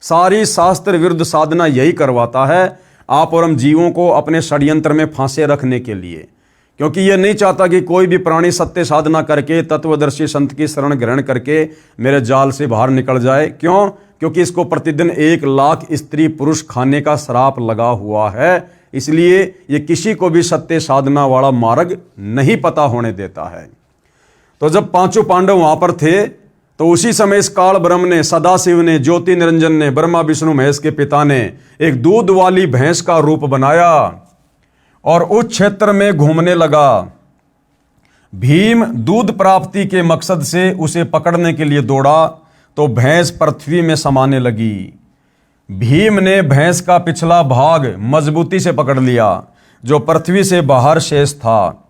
सारी शास्त्र विरुद्ध साधना यही करवाता है आप और हम जीवों को अपने षड्यंत्र में फांसे रखने के लिए, क्योंकि ये नहीं चाहता कि कोई भी प्राणी सत्य साधना करके तत्वदर्शी संत की शरण ग्रहण करके मेरे जाल से बाहर निकल जाए। क्यों? क्योंकि इसको प्रतिदिन 1 लाख स्त्री पुरुष खाने का श्राप लगा हुआ है। इसलिए ये किसी को भी सत्य साधना वाला मार्ग नहीं पता होने देता है। तो जब पांचों पांडव वहां पर थे तो उसी समय इस काल ब्रह्म ने, सदाशिव ने, ज्योति निरंजन ने, ब्रह्मा विष्णु महेश के पिता ने एक दूध वाली भैंस का रूप बनाया और उस क्षेत्र में घूमने लगा। भीम दूध प्राप्ति के मकसद से उसे पकड़ने के लिए दौड़ा तो भैंस पृथ्वी में समाने लगी। भीम ने भैंस का पिछला भाग मजबूती से पकड़ लिया, जो पृथ्वी से बाहर शेष था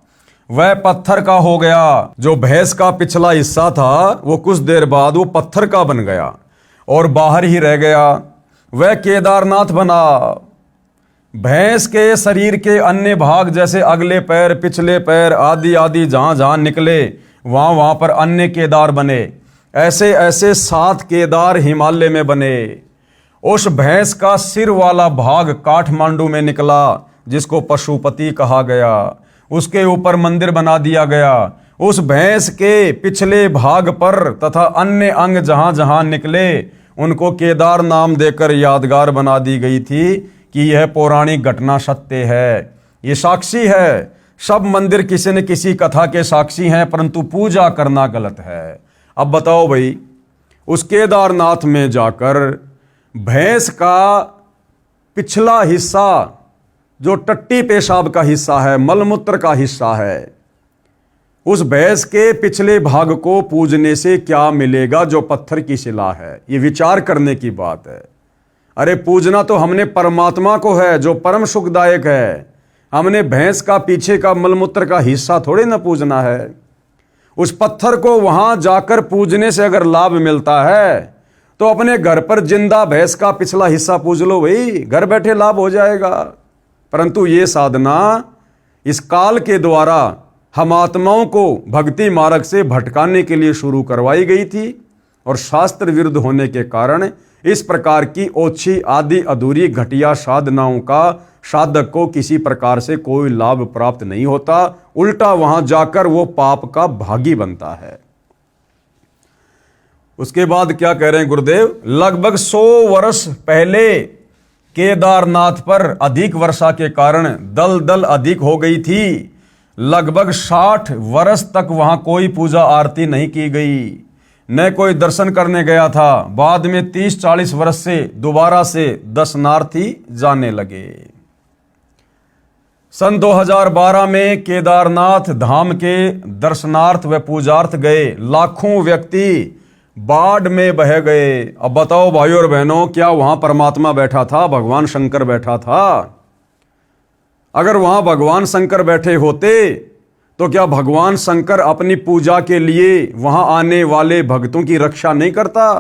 वह पत्थर का हो गया। जो भैंस का पिछला हिस्सा था वो कुछ देर बाद वो पत्थर का बन गया और बाहर ही रह गया। वह केदारनाथ बना। भैंस के शरीर के अन्य भाग जैसे अगले पैर, पिछले पैर आदि आदि जहां जहां निकले वहां पर अन्य केदार बने। ऐसे ऐसे 7 केदार हिमालय में बने। उस भैंस का सिर वाला भाग काठमांडू में निकला जिसको पशुपति कहा गया। उसके ऊपर मंदिर बना दिया गया। उस भैंस के पिछले भाग पर तथा अन्य अंग जहां जहां निकले उनको केदार नाम देकर यादगार बना दी गई थी कि यह पौराणिक घटना सत्य है। ये साक्षी है। सब मंदिर किसी न किसी कथा के साक्षी हैं, परंतु पूजा करना गलत है। अब बताओ भाई, उस केदारनाथ में जाकर भैंस का पिछला हिस्सा जो टट्टी पेशाब का हिस्सा है, मलमूत्र का हिस्सा है, उस भैंस के पिछले भाग को पूजने से क्या मिलेगा जो पत्थर की शिला है? ये विचार करने की बात है। अरे पूजना तो हमने परमात्मा को है जो परम सुखदायक है। हमने भैंस का पीछे का मलमूत्र का हिस्सा थोड़े ना पूजना है। उस पत्थर को वहां जाकर पूजने से अगर लाभ मिलता है तो अपने घर पर जिंदा भैंस का पिछला हिस्सा पूज लो भाई, घर बैठे लाभ हो जाएगा। परंतु ये साधना इस काल के द्वारा हम आत्माओं को भक्ति मार्ग से भटकाने के लिए शुरू करवाई गई थी और शास्त्र विरुद्ध होने के कारण इस प्रकार की ओछी आदि अधूरी घटिया साधनाओं का साधक को किसी प्रकार से कोई लाभ प्राप्त नहीं होता, उल्टा वहां जाकर वो पाप का भागी बनता है। उसके बाद क्या कह रहे हैं गुरुदेव, लगभग 100 वर्ष पहले केदारनाथ पर अधिक वर्षा के कारण दलदल अधिक हो गई थी। लगभग 60 वर्ष तक वहां कोई पूजा आरती नहीं की गई, न कोई दर्शन करने गया था। बाद में 30-40 वर्ष से दोबारा से दर्शनार्थी जाने लगे। सन 2012 में केदारनाथ धाम के दर्शनार्थ व पूजार्थ गए लाखों व्यक्ति बाढ़ में बह गए। अब बताओ भाइयों और बहनों, क्या वहां परमात्मा बैठा था, भगवान शंकर बैठा था? अगर वहां भगवान शंकर बैठे होते तो क्या भगवान शंकर अपनी पूजा के लिए वहां आने वाले भक्तों की रक्षा नहीं करता?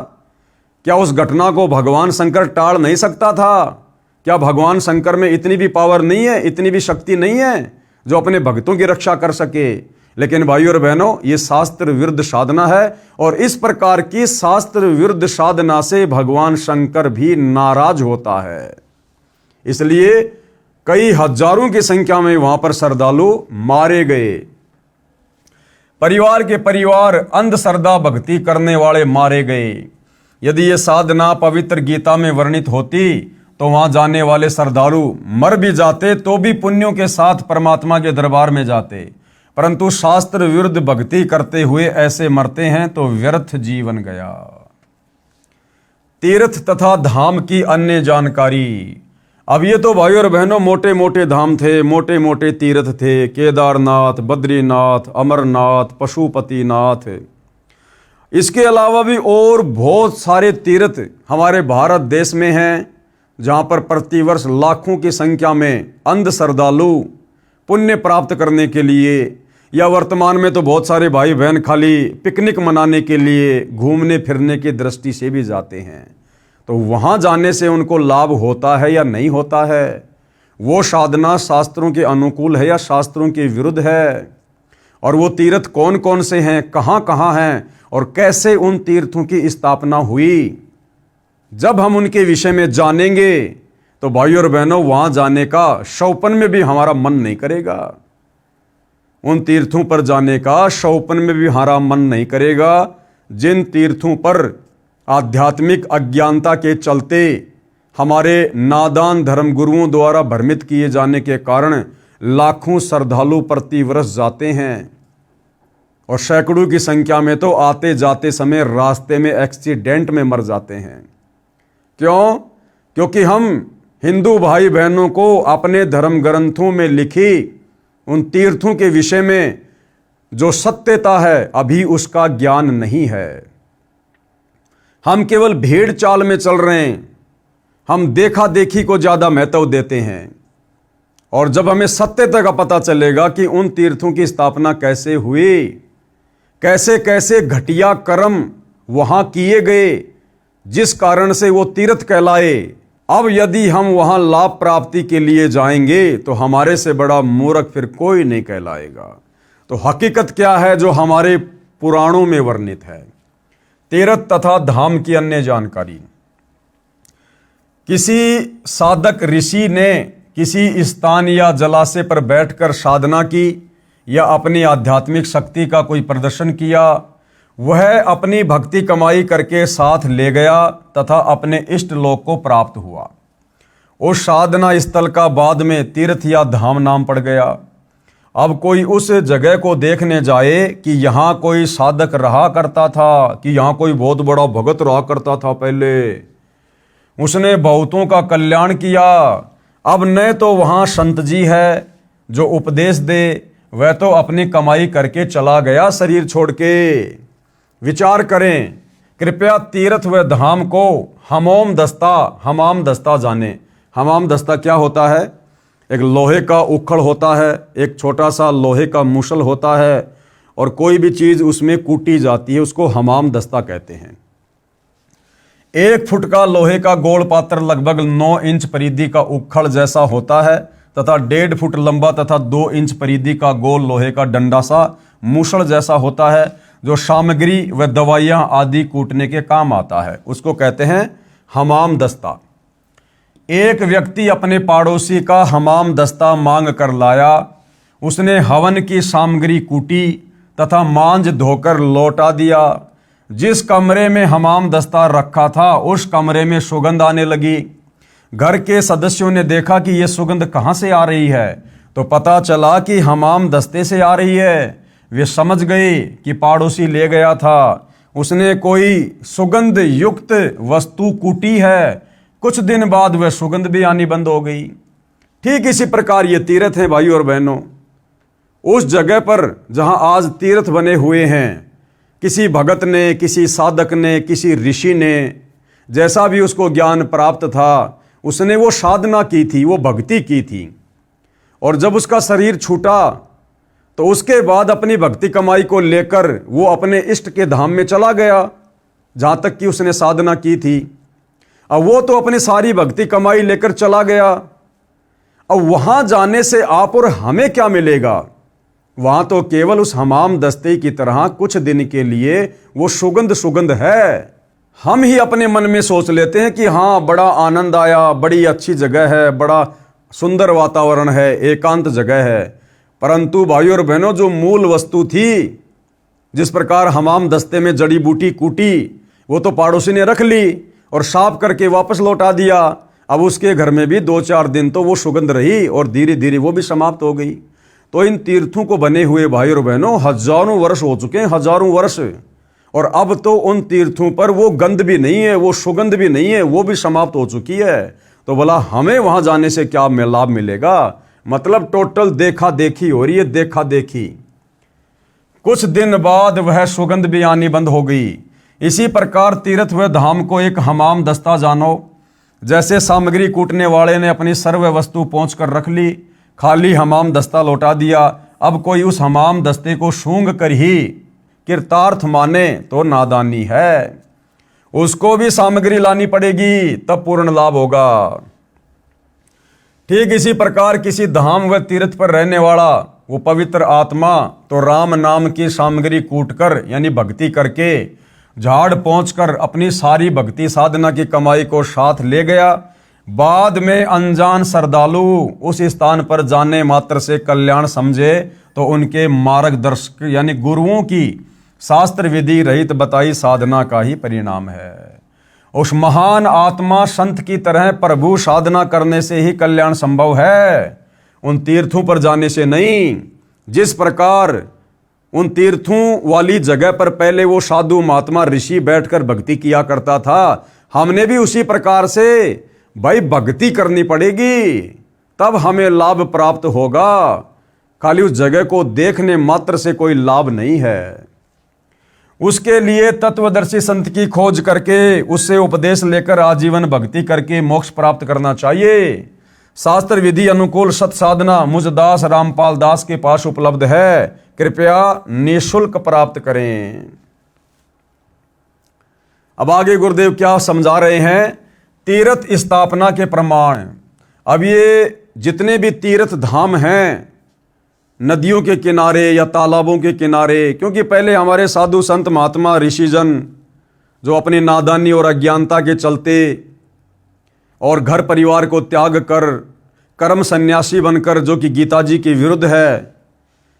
क्या उस घटना को भगवान शंकर टाल नहीं सकता था? क्या भगवान शंकर में इतनी भी पावर नहीं है, इतनी भी शक्ति नहीं है जो अपने भक्तों की रक्षा कर सके? लेकिन भाइयों और बहनों, ये शास्त्र विरुद्ध साधना है और इस प्रकार की शास्त्र विरुद्ध साधना से भगवान शंकर भी नाराज होता है। इसलिए कई हजारों की संख्या में वहां पर श्रद्धालु मारे गए। परिवार के परिवार अंधश्रद्धा भक्ति करने वाले मारे गए। यदि ये साधना पवित्र गीता में वर्णित होती तो वहां जाने वाले श्रद्धालु मर भी जाते तो भी पुण्यों के साथ परमात्मा के दरबार में जाते, परंतु शास्त्र विरुद्ध भक्ति करते हुए ऐसे मरते हैं तो व्यर्थ जीवन गया। तीर्थ तथा धाम की अन्य जानकारी। अब ये तो भाइयों और बहनों मोटे मोटे धाम थे, मोटे मोटे तीर्थ थे, केदारनाथ, बद्रीनाथ, अमरनाथ, पशुपतिनाथ। इसके अलावा भी और बहुत सारे तीर्थ हमारे भारत देश में हैं, जहाँ पर प्रतिवर्ष लाखों की संख्या में अंध श्रद्धालु पुण्य प्राप्त करने के लिए या वर्तमान में तो बहुत सारे भाई बहन खाली पिकनिक मनाने के लिए घूमने फिरने की दृष्टि से भी जाते हैं। तो वहाँ जाने से उनको लाभ होता है या नहीं होता है? वो साधना शास्त्रों के अनुकूल है या शास्त्रों के विरुद्ध है? और वो तीर्थ कौन कौन से हैं, कहाँ कहाँ हैं और कैसे उन तीर्थों की स्थापना हुई? जब हम उनके विषय में जानेंगे तो भाइयों और बहनों, वहाँ जाने का शौपन में भी हमारा मन नहीं करेगा। उन तीर्थों पर जाने का शौपन में भी हमारा मन नहीं करेगा जिन तीर्थों पर आध्यात्मिक अज्ञानता के चलते हमारे नादान धर्मगुरुओं द्वारा भ्रमित किए जाने के कारण लाखों श्रद्धालु प्रतिवर्ष जाते हैं और सैकड़ों की संख्या में तो आते जाते समय रास्ते में एक्सीडेंट में मर जाते हैं। क्यों? क्योंकि हम हिंदू भाई बहनों को अपने धर्म ग्रंथों में लिखी उन तीर्थों के विषय में जो सत्यता है अभी उसका ज्ञान नहीं है। हम केवल भेड़ चाल में चल रहे हैं, हम देखा देखी को ज्यादा महत्व देते हैं। और जब हमें सत्यता का पता चलेगा कि उन तीर्थों की स्थापना कैसे हुई, कैसे कैसे घटिया कर्म वहां किए गए जिस कारण से वो तीर्थ कहलाए, अब यदि हम वहां लाभ प्राप्ति के लिए जाएंगे तो हमारे से बड़ा मूर्ख फिर कोई नहीं कहलाएगा। तो हकीकत क्या है जो हमारे पुराणों में वर्णित है? तीर्थ तथा धाम की अन्य जानकारी। किसी साधक ऋषि ने किसी स्थान या जलाशय पर बैठकर साधना की या अपनी आध्यात्मिक शक्ति का कोई प्रदर्शन किया, वह अपनी भक्ति कमाई करके साथ ले गया तथा अपने इष्ट लोक को प्राप्त हुआ। उस साधना स्थल का बाद में तीर्थ या धाम नाम पड़ गया। अब कोई उस जगह को देखने जाए कि यहाँ कोई साधक रहा करता था, कि यहाँ कोई बहुत बड़ा भगत रहा करता था, पहले उसने बहुतों का कल्याण किया। अब न तो वहाँ संत जी है जो उपदेश दे, वह तो अपनी कमाई करके चला गया शरीर छोड़ के। विचार करें, कृपया तीर्थ व धाम को हमाम दस्ता जाने। हमाम दस्ता क्या होता है? एक लोहे का उखड़ होता है, एक छोटा सा लोहे का मूसल होता है और कोई भी चीज़ उसमें कूटी जाती है, उसको हमाम दस्ता कहते हैं। 1 फुट का लोहे का गोल पात्र लगभग 9 इंच परिधि का उखड़ जैसा होता है तथा 1.5 फुट लंबा तथा 2 इंच परिधि का गोल लोहे का डंडा सा मूसल जैसा होता है, जो सामग्री व दवाइयां आदि कूटने के काम आता है। उसको कहते हैं हमाम दस्ता। एक व्यक्ति अपने पड़ोसी का हमाम दस्ता मांग कर लाया। उसने हवन की सामग्री कूटी तथा मांझ धोकर लौटा दिया। जिस कमरे में हमाम दस्ता रखा था उस कमरे में सुगंध आने लगी। घर के सदस्यों ने देखा कि यह सुगंध कहाँ से आ रही है, तो पता चला कि हमाम दस्ते से आ रही है। वे समझ गए कि पड़ोसी ले गया था, उसने कोई सुगंध युक्त वस्तु कूटी है। कुछ दिन बाद वह सुगंध भी आनी बंद हो गई। ठीक इसी प्रकार ये तीर्थ हैं भाइयों और बहनों। उस जगह पर जहां आज तीर्थ बने हुए हैं, किसी भगत ने, किसी साधक ने, किसी ऋषि ने, जैसा भी उसको ज्ञान प्राप्त था, उसने वो साधना की थी, वो भक्ति की थी। और जब उसका शरीर छूटा तो उसके बाद अपनी भक्ति कमाई को लेकर वो अपने इष्ट के धाम में चला गया, जहां तक कि उसने साधना की थी। अब वो तो अपनी सारी भक्ति कमाई लेकर चला गया। अब वहां जाने से आप और हमें क्या मिलेगा? वहां तो केवल उस हमाम दस्ते की तरह कुछ दिन के लिए वो सुगंध है। हम ही अपने मन में सोच लेते हैं कि हाँ, बड़ा आनंद आया, बड़ी अच्छी जगह है, बड़ा सुंदर वातावरण है, एकांत जगह है। परंतु भाइयों और बहनों, जो मूल वस्तु थी, जिस प्रकार हमाम दस्ते में जड़ी बूटी कूटी, वो तो पड़ोसी ने रख ली और साफ करके वापस लौटा दिया। अब उसके घर में भी 2-4 दिन तो वो सुगंध रही और धीरे धीरे वो भी समाप्त हो गई। तो इन तीर्थों को बने हुए भाइयों और बहनों हजारों वर्ष हो चुके हैं, हजारों वर्ष। और अब तो उन तीर्थों पर वो गंध भी नहीं है, वो सुगंध भी नहीं है, वो भी समाप्त हो चुकी है। तो भला हमें वहां जाने से क्या लाभ मिलेगा? मतलब टोटल देखा देखी हो रही है, देखा देखी। कुछ दिन बाद वह सुगंध भी आनी बंद हो गई। इसी प्रकार तीर्थ व धाम को एक हमाम दस्ता जानो। जैसे सामग्री कूटने वाले ने अपनी सर्व वस्तु पहुंच कर रख ली, खाली हमाम दस्ता लौटा दिया। अब कोई उस हमाम दस्ते को सूंघ कर ही कृतार्थ माने तो नादानी है। उसको भी सामग्री लानी पड़ेगी, तब पूर्ण लाभ होगा। ठीक इसी प्रकार किसी धाम व तीर्थ पर रहने वाला वो पवित्र आत्मा तो राम नाम की सामग्री कूटकर यानी भक्ति करके झाड़ पहुंचकर अपनी सारी भक्ति साधना की कमाई को साथ ले गया। बाद में अनजान श्रद्धालु उस स्थान पर जाने मात्र से कल्याण समझे तो उनके मार्गदर्शक यानी गुरुओं की शास्त्र विधि रहित बताई साधना का ही परिणाम है। उस महान आत्मा संत की तरह प्रभु साधना करने से ही कल्याण संभव है, उन तीर्थों पर जाने से नहीं। जिस प्रकार उन तीर्थों वाली जगह पर पहले वो साधु महात्मा ऋषि बैठकर भक्ति किया करता था, हमने भी उसी प्रकार से भाई भक्ति करनी पड़ेगी, तब हमें लाभ प्राप्त होगा। खाली उस जगह को देखने मात्र से कोई लाभ नहीं है। उसके लिए तत्वदर्शी संत की खोज करके उससे उपदेश लेकर आजीवन भक्ति करके मोक्ष प्राप्त करना चाहिए। शास्त्र विधि अनुकूल सत साधना मुझ दास रामपाल दास के पास उपलब्ध है, कृपया निःशुल्क प्राप्त करें। अब आगे गुरुदेव क्या समझा रहे हैं? तीर्थ स्थापना के प्रमाण। अब ये जितने भी तीर्थ धाम हैं नदियों के किनारे या तालाबों के किनारे, क्योंकि पहले हमारे साधु संत महात्मा ऋषिजन जो अपनी नादानी और अज्ञानता के चलते और घर परिवार को त्याग कर कर्म सन्यासी बनकर, जो कि गीता जी के विरुद्ध है,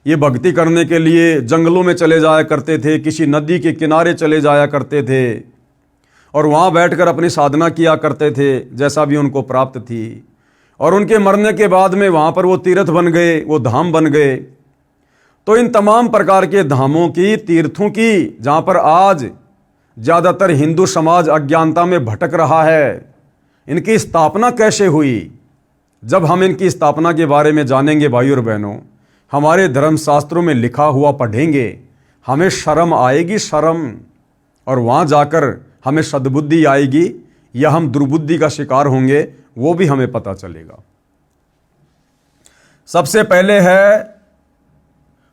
ये भक्ति करने के लिए जंगलों में चले जाया करते थे, किसी नदी के किनारे चले जाया करते थे और वहाँ बैठकर अपनी साधना किया करते थे जैसा भी उनको प्राप्त थी। और उनके मरने के बाद में वहाँ पर वो तीर्थ बन गए, वो धाम बन गए। तो इन तमाम प्रकार के धामों की, तीर्थों की, जहाँ पर आज ज़्यादातर हिंदू समाज अज्ञानता में भटक रहा है, इनकी स्थापना कैसे हुई? जब हम इनकी स्थापना के बारे में जानेंगे भाइयों और बहनों, हमारे धर्मशास्त्रों में लिखा हुआ पढ़ेंगे, हमें शर्म आएगी, शर्म। और वहाँ जाकर हमें सद्बुद्धि आएगी या हम दुर्बुद्धि का शिकार होंगे, वो भी हमें पता चलेगा। सबसे पहले है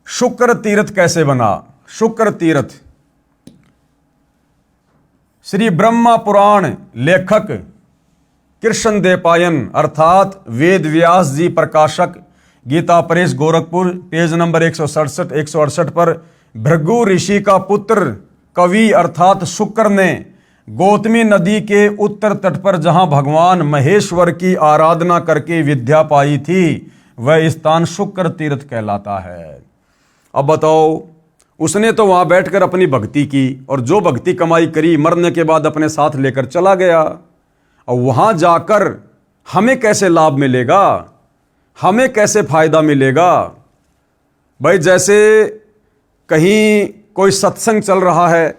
शुक्र तीर्थ कैसे बना। शुक्र तीर्थ श्री ब्रह्मा पुराण लेखक कृष्णदेवपायन अर्थात वेद व्यास जी प्रकाशक, गीता प्रेस गोरखपुर, पेज नंबर 167 168 पर भृगु ऋषि का पुत्र कवि अर्थात शुक्र ने गौतमी नदी के उत्तर तट पर जहां भगवान महेश्वर की आराधना करके विद्या पाई थी, वह स्थान शुक्र तीर्थ कहलाता है। अब बताओ, उसने तो वहां बैठकर अपनी भक्ति की और जो भक्ति कमाई करी मरने के बाद अपने साथ लेकर चला गया। और वहां जाकर हमें कैसे लाभ मिलेगा, हमें कैसे फायदा मिलेगा? भाई जैसे कहीं कोई सत्संग चल रहा है,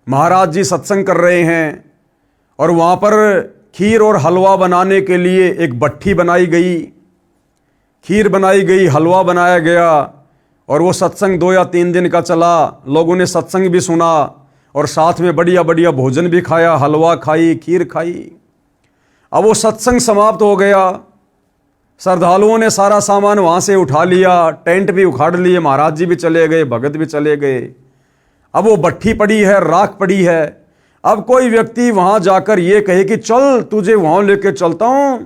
महाराज जी सत्संग कर रहे हैं और वहां पर खीर और हलवा बनाने के लिए एक भट्ठी बनाई गई, खीर बनाई गई, हलवा बनाया गया और वो सत्संग 2 या 3 दिन का चला। लोगों ने सत्संग भी सुना और साथ में बढ़िया बढ़िया भोजन भी खाया, हलवा खाई, खीर खाई। अब वो सत्संग समाप्त हो गया, श्रद्धालुओं ने सारा सामान वहां से उठा लिया, टेंट भी उखाड़ लिए, महाराज जी भी चले गए, भगत भी चले गए। अब वो भट्ठी पड़ी है, राख पड़ी है। अब कोई व्यक्ति वहां जाकर ये कहे कि चल तुझे वहां लेके चलता हूं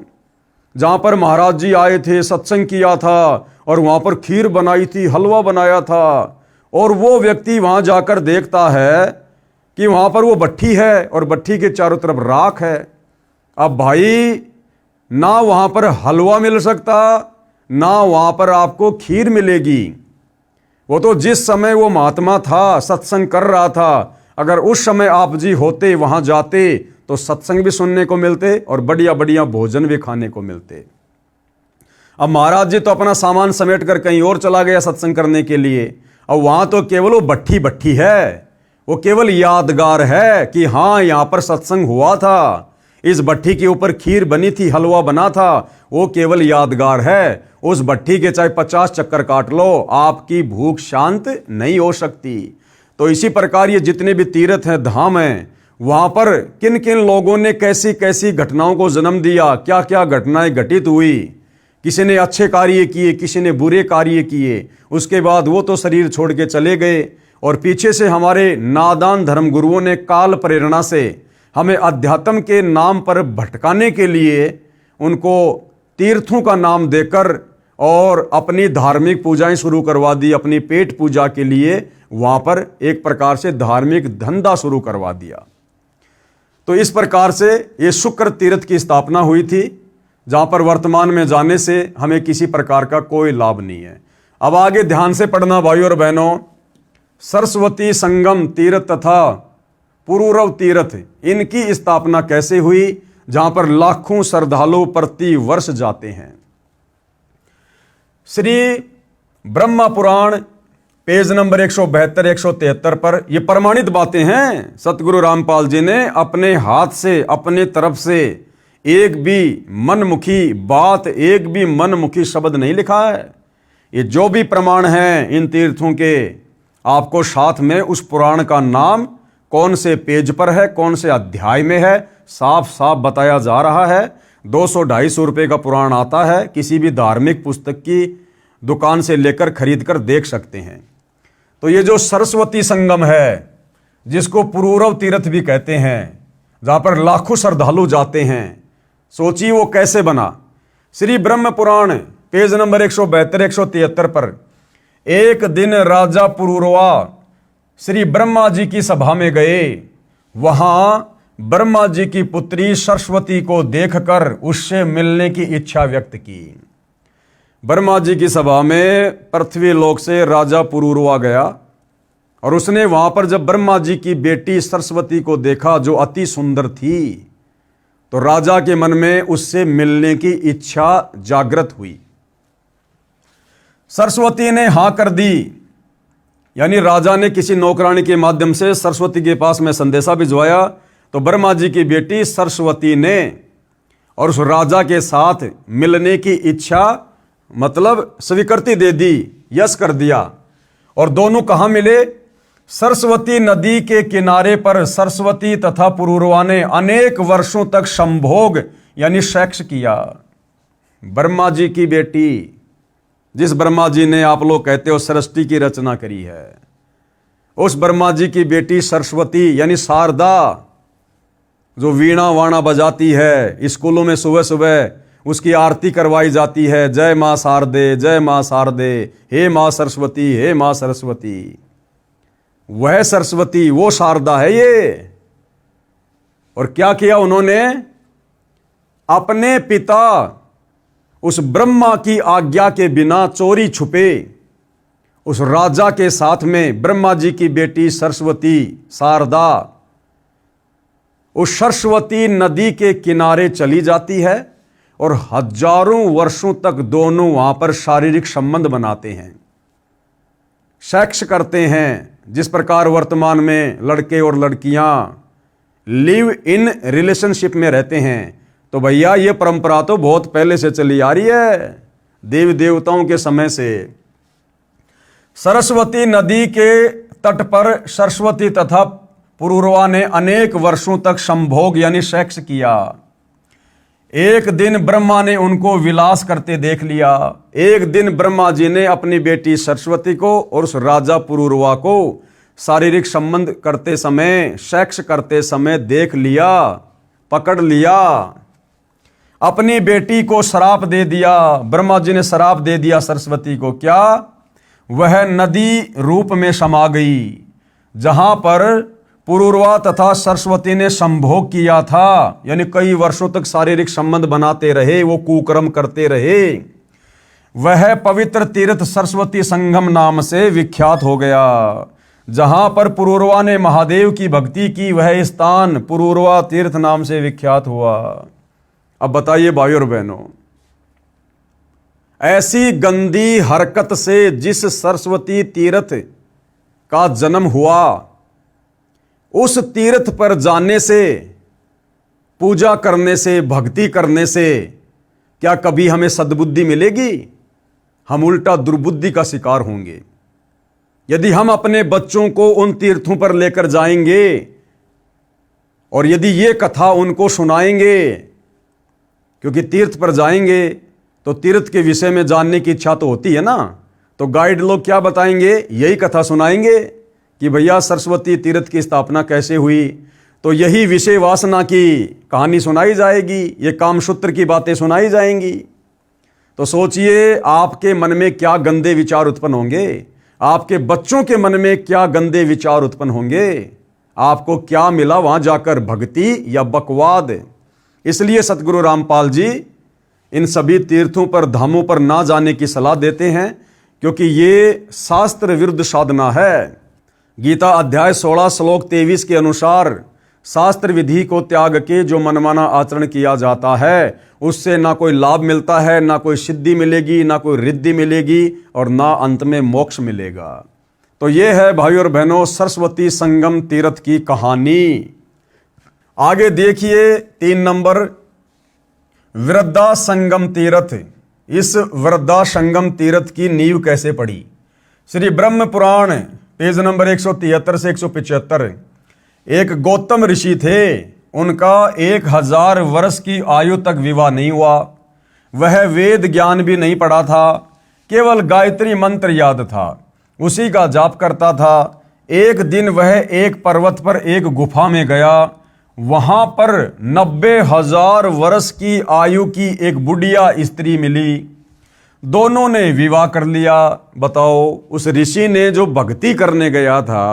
जहां पर महाराज जी आए थे, सत्संग किया था और वहां पर खीर बनाई थी, हलवा बनाया था। और वो व्यक्ति वहां जाकर देखता है कि वहां पर वो भट्ठी है और भट्ठी के चारों तरफ राख है। अब भाई ना वहां पर हलवा मिल सकता, ना वहां पर आपको खीर मिलेगी। वो तो जिस समय वो महात्मा था, सत्संग कर रहा था, अगर उस समय आप जी होते, वहां जाते, तो सत्संग भी सुनने को मिलते और बढ़िया बढ़िया भोजन भी खाने को मिलते। अब महाराज जी तो अपना सामान समेट कर कहीं और चला गया सत्संग करने के लिए। अब वहां तो केवल वो भट्ठी भट्ठी है, वो केवल यादगार है कि हाँ यहां पर सत्संग हुआ था, इस भट्ठी के ऊपर खीर बनी थी, हलवा बना था, वो केवल यादगार है। उस भट्ठी के चाहे 50 चक्कर काट लो, आपकी भूख शांत नहीं हो सकती। तो इसी प्रकार ये जितने भी तीर्थ हैं, धाम हैं, वहां पर किन किन लोगों ने कैसी कैसी घटनाओं को जन्म दिया, क्या क्या घटनाएं घटित हुई, किसी ने अच्छे कार्य किए, किसी ने बुरे कार्य किए, उसके बाद वो तो शरीर छोड़ के चले गए और पीछे से हमारे नादान धर्मगुरुओं ने काल प्रेरणा से हमें अध्यात्म के नाम पर भटकाने के लिए उनको तीर्थों का नाम देकर और अपनी धार्मिक पूजाएं शुरू करवा दी, अपनी पेट पूजा के लिए वहां पर एक प्रकार से धार्मिक धंधा शुरू करवा दिया। तो इस प्रकार से ये शुक्र तीर्थ की स्थापना हुई थी, जहां पर वर्तमान में जाने से हमें किसी प्रकार का कोई लाभ नहीं है। अब आगे ध्यान से पढ़ना भाइयों और बहनों। सरस्वती संगम तीर्थ तथा पुरूरव तीर्थ, इनकी स्थापना कैसे हुई, जहां पर लाखों श्रद्धालु प्रति वर्ष जाते हैं। श्री ब्रह्मा पुराण पेज नंबर 172 173 पर ये प्रमाणित बातें हैं। सतगुरु रामपाल जी ने अपने हाथ से, अपने तरफ से एक भी मनमुखी बात, एक भी मनमुखी शब्द नहीं लिखा है। ये जो भी प्रमाण हैं इन तीर्थों के, आपको साथ में उस पुराण का नाम कौन से पेज पर है, कौन से अध्याय में है, साफ साफ बताया जा रहा है। 200-250 रुपये का पुराण आता है, किसी भी धार्मिक पुस्तक की दुकान से लेकर खरीद कर देख सकते हैं। तो ये जो सरस्वती संगम है, जिसको पुरूरव तीर्थ भी कहते हैं, जहां पर लाखों श्रद्धालु जाते हैं, सोचिए वो कैसे बना। श्री ब्रह्म पुराण पेज नंबर 172 173 पर एक दिन राजा पुरूरवा श्री ब्रह्मा जी की सभा में गए। वहां ब्रह्मा जी की पुत्री सरस्वती को देखकर उससे मिलने की इच्छा व्यक्त की। ब्रह्मा जी की सभा में पृथ्वी लोक से राजा पुरूरवा गया और उसने वहां पर जब ब्रह्मा जी की बेटी सरस्वती को देखा, जो अति सुंदर थी, तो राजा के मन में उससे मिलने की इच्छा जागृत हुई। सरस्वती ने हां कर दी, यानी राजा ने किसी नौकरानी के माध्यम से सरस्वती के पास में संदेशा भिजवाया। तो ब्रह्मा जी की बेटी सरस्वती ने और उस राजा के साथ मिलने की इच्छा मतलब स्वीकृति दे दी, यस कर दिया। और दोनों कहां मिले? सरस्वती नदी के किनारे पर सरस्वती तथा पुरूरवा ने अनेक वर्षों तक संभोग यानी सेक्स किया। ब्रह्मा जी की बेटी, जिस ब्रह्मा जी ने आप लोग कहते हो सृष्टि की रचना करी है, उस ब्रह्मा जी की बेटी सरस्वती यानी शारदा, जो वीणा वाणा बजाती है, स्कूलों में सुबह सुबह उसकी आरती करवाई जाती है, जय माँ शारदे, जय माँ शारदे, हे माँ सरस्वती, हे माँ सरस्वती। वह सरस्वती, वो शारदा है ये। और क्या किया उन्होंने? अपने पिता उस ब्रह्मा की आज्ञा के बिना चोरी छुपे उस राजा के साथ में ब्रह्मा जी की बेटी सरस्वती शारदा उस सरस्वती नदी के किनारे चली जाती है और हजारों वर्षों तक दोनों वहां पर शारीरिक संबंध बनाते हैं, सेक्स करते हैं। जिस प्रकार वर्तमान में लड़के और लड़कियां लिव इन रिलेशनशिप में रहते हैं, तो भैया ये परंपरा तो बहुत पहले से चली आ रही है, देवी देवताओं के समय से। सरस्वती नदी के तट पर सरस्वती तथा पुरूरवा ने अनेक वर्षों तक संभोग यानी सेक्स किया। एक दिन ब्रह्मा ने उनको विलास करते देख लिया। एक दिन ब्रह्मा जी ने अपनी बेटी सरस्वती को और उस राजा पुरूरवा को शारीरिक संबंध करते समय, सेक्स करते समय देख लिया, पकड़ लिया। अपनी बेटी को श्राप दे दिया। ब्रह्मा जी ने श्राप दे दिया सरस्वती को। क्या? वह नदी रूप में समा गई। जहां पर पुरूरवा तथा सरस्वती ने संभोग किया था, यानी कई वर्षों तक शारीरिक संबंध बनाते रहे, वो कुकर्म करते रहे, वह पवित्र तीर्थ सरस्वती संगम नाम से विख्यात हो गया। जहां पर पुरूरवा ने महादेव की भक्ति की, वह स्थान पुरूरवा तीर्थ नाम से विख्यात हुआ। अब बताइए भाइयों और बहनों, ऐसी गंदी हरकत से जिस सरस्वती तीर्थ का जन्म हुआ, उस तीर्थ पर जाने से, पूजा करने से, भक्ति करने से क्या कभी हमें सद्बुद्धि मिलेगी? हम उल्टा दुर्बुद्धि का शिकार होंगे। यदि हम अपने बच्चों को उन तीर्थों पर लेकर जाएंगे और यदि ये कथा उनको सुनाएंगे, क्योंकि तीर्थ पर जाएंगे तो तीर्थ के विषय में जानने की इच्छा तो होती है ना, तो गाइड लोग क्या बताएंगे? यही कथा सुनाएंगे कि भैया सरस्वती तीर्थ की स्थापना कैसे हुई, तो यही विषय वासना की कहानी सुनाई जाएगी, ये कामसूत्र की बातें सुनाई जाएंगी। तो सोचिए आपके मन में क्या गंदे विचार उत्पन्न होंगे, आपके बच्चों के मन में क्या गंदे विचार उत्पन्न होंगे। आपको क्या मिला वहां जाकर, भक्ति या बकवाद? इसलिए सतगुरु रामपाल जी इन सभी तीर्थों पर, धामों पर ना जाने की सलाह देते हैं, क्योंकि ये शास्त्र विरुद्ध साधना है। गीता अध्याय 16 श्लोक 23 के अनुसार शास्त्र विधि को त्याग के जो मनमाना आचरण किया जाता है, उससे ना कोई लाभ मिलता है, ना कोई सिद्धि मिलेगी, ना कोई रिद्धि मिलेगी और ना अंत में मोक्ष मिलेगा। तो ये है भाइयों और बहनों सरस्वती संगम तीर्थ की कहानी। आगे देखिए 3 नंबर, वृद्धा संगम तीर्थ। इस वृद्धा संगम तीर्थ की नींव कैसे पड़ी? श्री ब्रह्म पुराण पेज नंबर 173 से 175। एक गौतम ऋषि थे, उनका 1000 वर्ष की आयु तक विवाह नहीं हुआ। वह वेद ज्ञान भी नहीं पढ़ा था, केवल गायत्री मंत्र याद था, उसी का जाप करता था। एक दिन वह एक पर्वत पर एक गुफा में गया। वहां पर 90,000 वर्ष की आयु की एक बुढ़िया स्त्री मिली। दोनों ने विवाह कर लिया। बताओ, उस ऋषि ने जो भक्ति करने गया था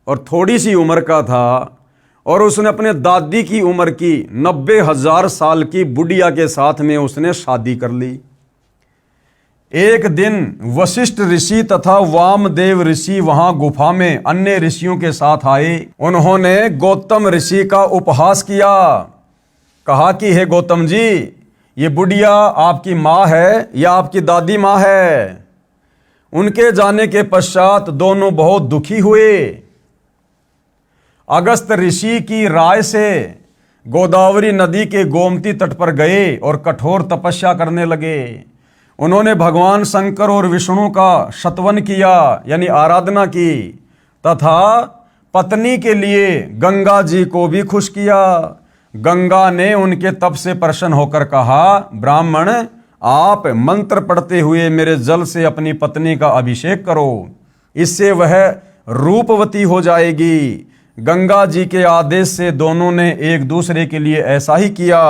और थोड़ी सी उम्र का था, और उसने अपने दादी की उम्र की 90,000 साल की बुढ़िया के साथ में उसने शादी कर ली। एक दिन वशिष्ठ ऋषि तथा वामदेव ऋषि वहां गुफा में अन्य ऋषियों के साथ आए। उन्होंने गौतम ऋषि का उपहास किया। कहा कि हे गौतम जी, ये बुढ़िया आपकी माँ है या आपकी दादी माँ है? उनके जाने के पश्चात दोनों बहुत दुखी हुए। अगस्त ऋषि की राय से गोदावरी नदी के गोमती तट पर गए और कठोर तपस्या करने लगे। उन्होंने भगवान शंकर और विष्णु का शतवन किया, यानी आराधना की, तथा पत्नी के लिए गंगा जी को भी खुश किया। गंगा ने उनके तप से प्रसन्न होकर कहा, ब्राह्मण, आप मंत्र पढ़ते हुए मेरे जल से अपनी पत्नी का अभिषेक करो, इससे वह रूपवती हो जाएगी। गंगा जी के आदेश से दोनों ने एक दूसरे के लिए ऐसा ही किया।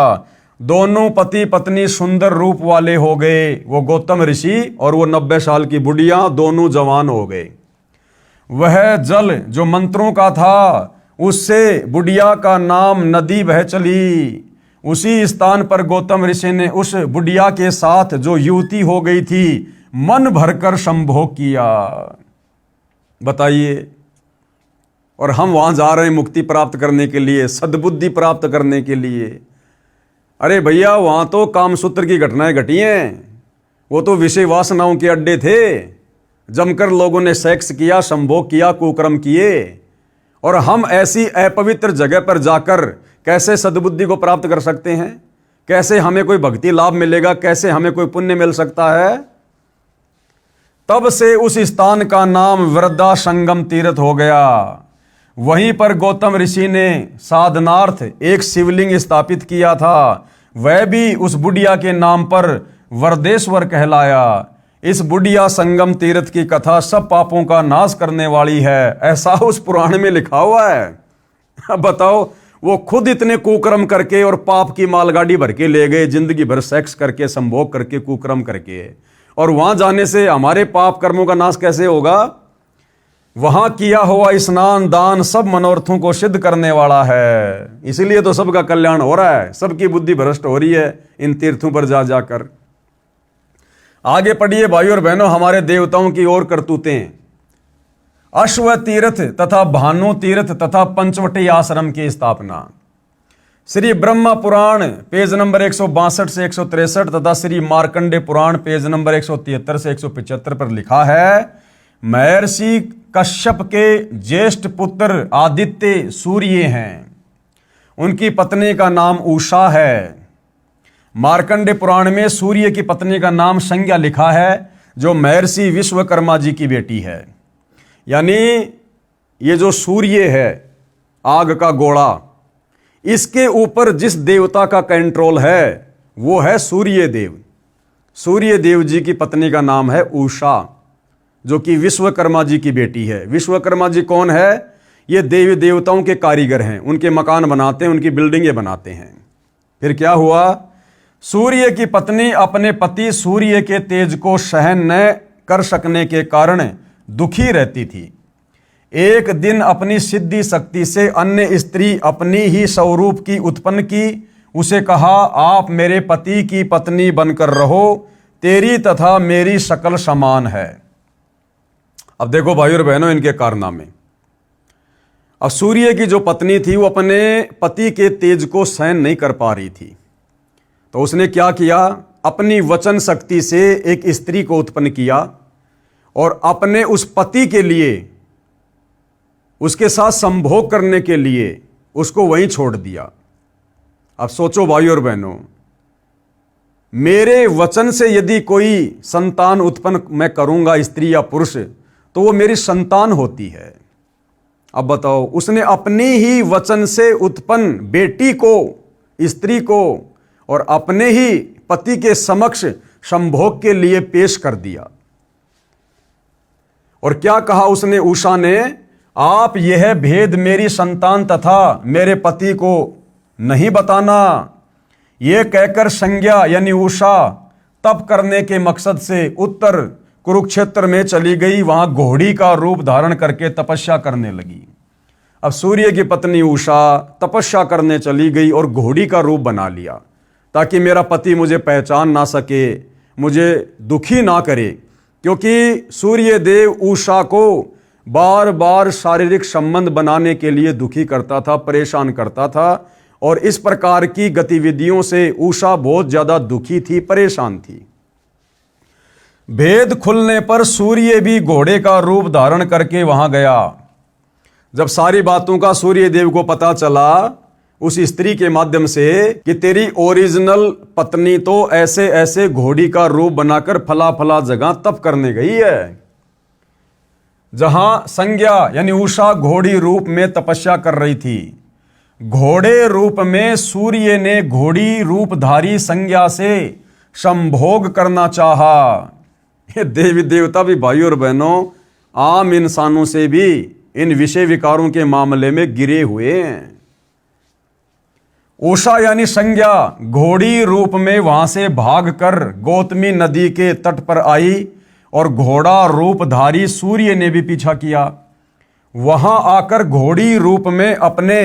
दोनों पति पत्नी सुंदर रूप वाले हो गए, वो गौतम ऋषि और वो 90 साल की बुढ़िया, दोनों जवान हो गए। वह जल जो मंत्रों का था, उससे बुढ़िया का नाम नदी बह चली। उसी स्थान पर गौतम ऋषि ने उस बुढ़िया के साथ जो युवती हो गई थी, मन भरकर संभोग किया। बताइए, और हम वहां जा रहे हैं मुक्ति प्राप्त करने के लिए, सद्बुद्धि प्राप्त करने के लिए। अरे भैया, वहां तो कामसूत्र की घटनाएं घटी हैं, वो तो विषय वासनाओं के अड्डे थे। जमकर लोगों ने सेक्स किया, संभोग किया, कुकर्म किए। और हम ऐसी अपवित्र जगह पर जाकर कैसे सद्बुद्धि को प्राप्त कर सकते हैं? कैसे हमें कोई भक्ति लाभ मिलेगा? कैसे हमें कोई पुण्य मिल सकता है? तब से उस स्थान का नाम वृद्धा संगम तीर्थ हो गया। वहीं पर गौतम ऋषि ने साधनार्थ एक शिवलिंग स्थापित किया था, वह भी उस बुढ़िया के नाम पर वरदेश्वर कहलाया। इस बुढ़िया संगम तीर्थ की कथा सब पापों का नाश करने वाली है, ऐसा उस पुराण में लिखा हुआ है। अब बताओ, वो खुद इतने कुकर्म करके और पाप की मालगाड़ी भर के ले गए, जिंदगी भर सेक्स करके, संभोग करके, कुकर्म करके, और वहां जाने से हमारे पाप कर्मों का नाश कैसे होगा? वहां किया हुआ स्नान दान सब मनोरथों को सिद्ध करने वाला है। इसीलिए तो सबका कल्याण हो रहा है, सबकी बुद्धि भ्रष्ट हो रही है इन तीर्थों पर जा जाकर। आगे पढ़िए भाइयों और बहनों, हमारे देवताओं की ओर करतूतें। अश्व तीर्थ तथा भानु तीर्थ तथा पंचवटी आश्रम की स्थापना। श्री ब्रह्मा पुराण पेज नंबर 162 से 163 तथा श्री मार्कंडे पुराण पेज नंबर 173 से 175 पर लिखा है, महर्षि कश्यप के ज्येष्ठ पुत्र आदित्य सूर्य हैं। उनकी पत्नी का नाम उषा है। मार्कंडे पुराण में सूर्य की पत्नी का नाम संज्ञा लिखा है, जो महर्षि विश्वकर्मा जी की बेटी है। यानी ये जो सूर्य है, आग का गोला, इसके ऊपर जिस देवता का कंट्रोल है वो है सूर्य देव। सूर्य देव जी की पत्नी का नाम है उषा, जो कि विश्वकर्मा जी की बेटी है। विश्वकर्मा जी कौन है? ये देवी देवताओं के कारीगर हैं, उनके मकान बनाते हैं, उनकी बिल्डिंगें बनाते हैं। फिर क्या हुआ? सूर्य की पत्नी अपने पति सूर्य के तेज को सहन न कर सकने के कारण दुखी रहती थी। एक दिन अपनी सिद्धि शक्ति से अन्य स्त्री अपनी ही स्वरूप की उत्पन्न की, उसे कहा, आप मेरे पति की पत्नी बनकर रहो, तेरी तथा मेरी शकल समान है। अब देखो भाइयों और बहनों, इनके कारनामे। अब सूर्य की जो पत्नी थी, वो अपने पति के तेज को सहन नहीं कर पा रही थी, तो उसने क्या किया? अपनी वचन शक्ति से एक स्त्री को उत्पन्न किया और अपने उस पति के लिए, उसके साथ संभोग करने के लिए उसको वहीं छोड़ दिया। अब सोचो भाइयों और बहनों, मेरे वचन से यदि कोई संतान उत्पन्न मैं करूंगा, स्त्री या पुरुष, तो वो मेरी संतान होती है। अब बताओ, उसने अपनी ही वचन से उत्पन्न बेटी को, स्त्री को, और अपने ही पति के समक्ष संभोग के लिए पेश कर दिया। और क्या कहा उसने? उषा ने, आप यह भेद मेरी संतान तथा मेरे पति को नहीं बताना। यह कहकर संज्ञा यानी उषा तप करने के मकसद से उत्तर कुरुक्षेत्र में चली गई। वहां घोड़ी का रूप धारण करके तपस्या करने लगी। अब सूर्य की पत्नी उषा तपस्या करने चली गई और घोड़ी का रूप बना लिया, ताकि मेरा पति मुझे पहचान ना सके, मुझे दुखी ना करे, क्योंकि सूर्य देव उषा को बार बार शारीरिक संबंध बनाने के लिए दुखी करता था, परेशान करता था, और इस प्रकार की गतिविधियों से उषा बहुत ज्यादा दुखी थी, परेशान थी। भेद खुलने पर सूर्य भी घोड़े का रूप धारण करके वहां गया। जब सारी बातों का सूर्य देव को पता चला उस स्त्री के माध्यम से कि तेरी ओरिजिनल पत्नी तो ऐसे ऐसे घोड़ी का रूप बनाकर फला फला जगह तप करने गई है, जहां संज्ञा यानी उषा घोड़ी रूप में तपस्या कर रही थी, घोड़े रूप में सूर्य ने घोड़ी रूपधारी संज्ञा से संभोग करना चाहा। ये देवी देवता भी भाइयों और बहनों आम इंसानों से भी इन विषय विकारों के मामले में गिरे हुए हैं। उषा यानी संज्ञा घोड़ी रूप में वहां से भागकर गौतमी नदी के तट पर आई और घोड़ा रूपधारी सूर्य ने भी पीछा किया। वहां आकर घोड़ी रूप में अपने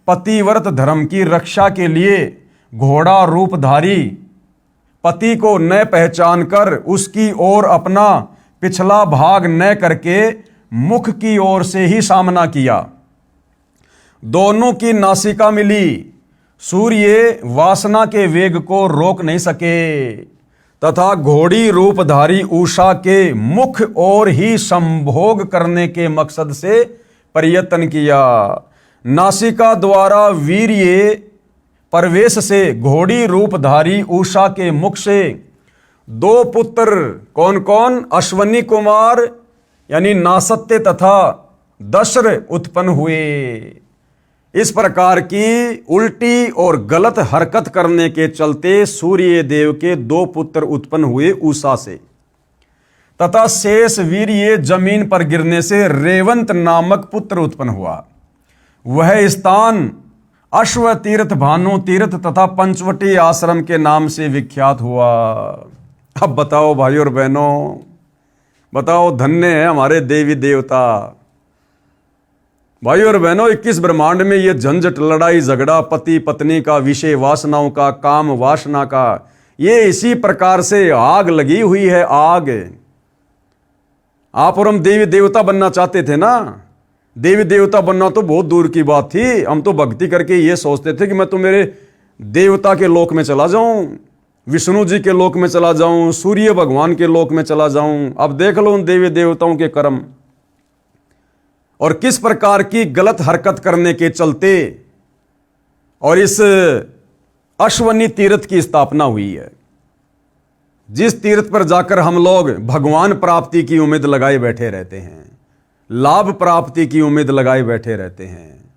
पतिव्रत धर्म की रक्षा के लिए घोड़ा रूपधारी पति को न पहचान कर उसकी ओर अपना पिछला भाग न करके मुख की ओर से ही सामना किया। दोनों की नासिका मिली। सूर्य वासना के वेग को रोक नहीं सके तथा घोड़ी रूपधारी उषा के मुख और ही संभोग करने के मकसद से प्रयत्न किया। नासिका द्वारा वीर्य प्रवेश से घोड़ी रूपधारी उषा के मुख से दो पुत्र कौन कौन, अश्वनी कुमार यानी नासत्य तथा दशर उत्पन्न हुए। इस प्रकार की उल्टी और गलत हरकत करने के चलते सूर्य देव के दो पुत्र उत्पन्न हुए उषा से तथा शेष वीर्य जमीन पर गिरने से रेवंत नामक पुत्र उत्पन्न हुआ। वह स्थान अश्व तीर्थ, भानु तीर्थ तथा पंचवटी आश्रम के नाम से विख्यात हुआ। अब बताओ भाई और बहनों, बताओ धन्य है हमारे देवी देवता। भाई और बहनों, 21 ब्रह्मांड में ये झंझट, लड़ाई झगड़ा, पति पत्नी का, विषय वासनाओं का, काम वासना का, ये इसी प्रकार से आग लगी हुई है। आग। आप और हम देवी देवता बनना चाहते थे ना। देवी देवता बनना तो बहुत दूर की बात थी। हम तो भक्ति करके ये सोचते थे कि मैं तो मेरे देवता के लोक में चला जाऊं, विष्णु जी के लोक में चला जाऊं, सूर्य भगवान के लोक में चला जाऊं। अब देख लो उन देवी देवताओं के कर्म और किस प्रकार की गलत हरकत करने के चलते और इस अश्वनी तीर्थ की स्थापना हुई है, जिस तीर्थ पर जाकर हम लोग भगवान प्राप्ति की उम्मीद लगाए बैठे रहते हैं, लाभ प्राप्ति की उम्मीद लगाए बैठे रहते हैं।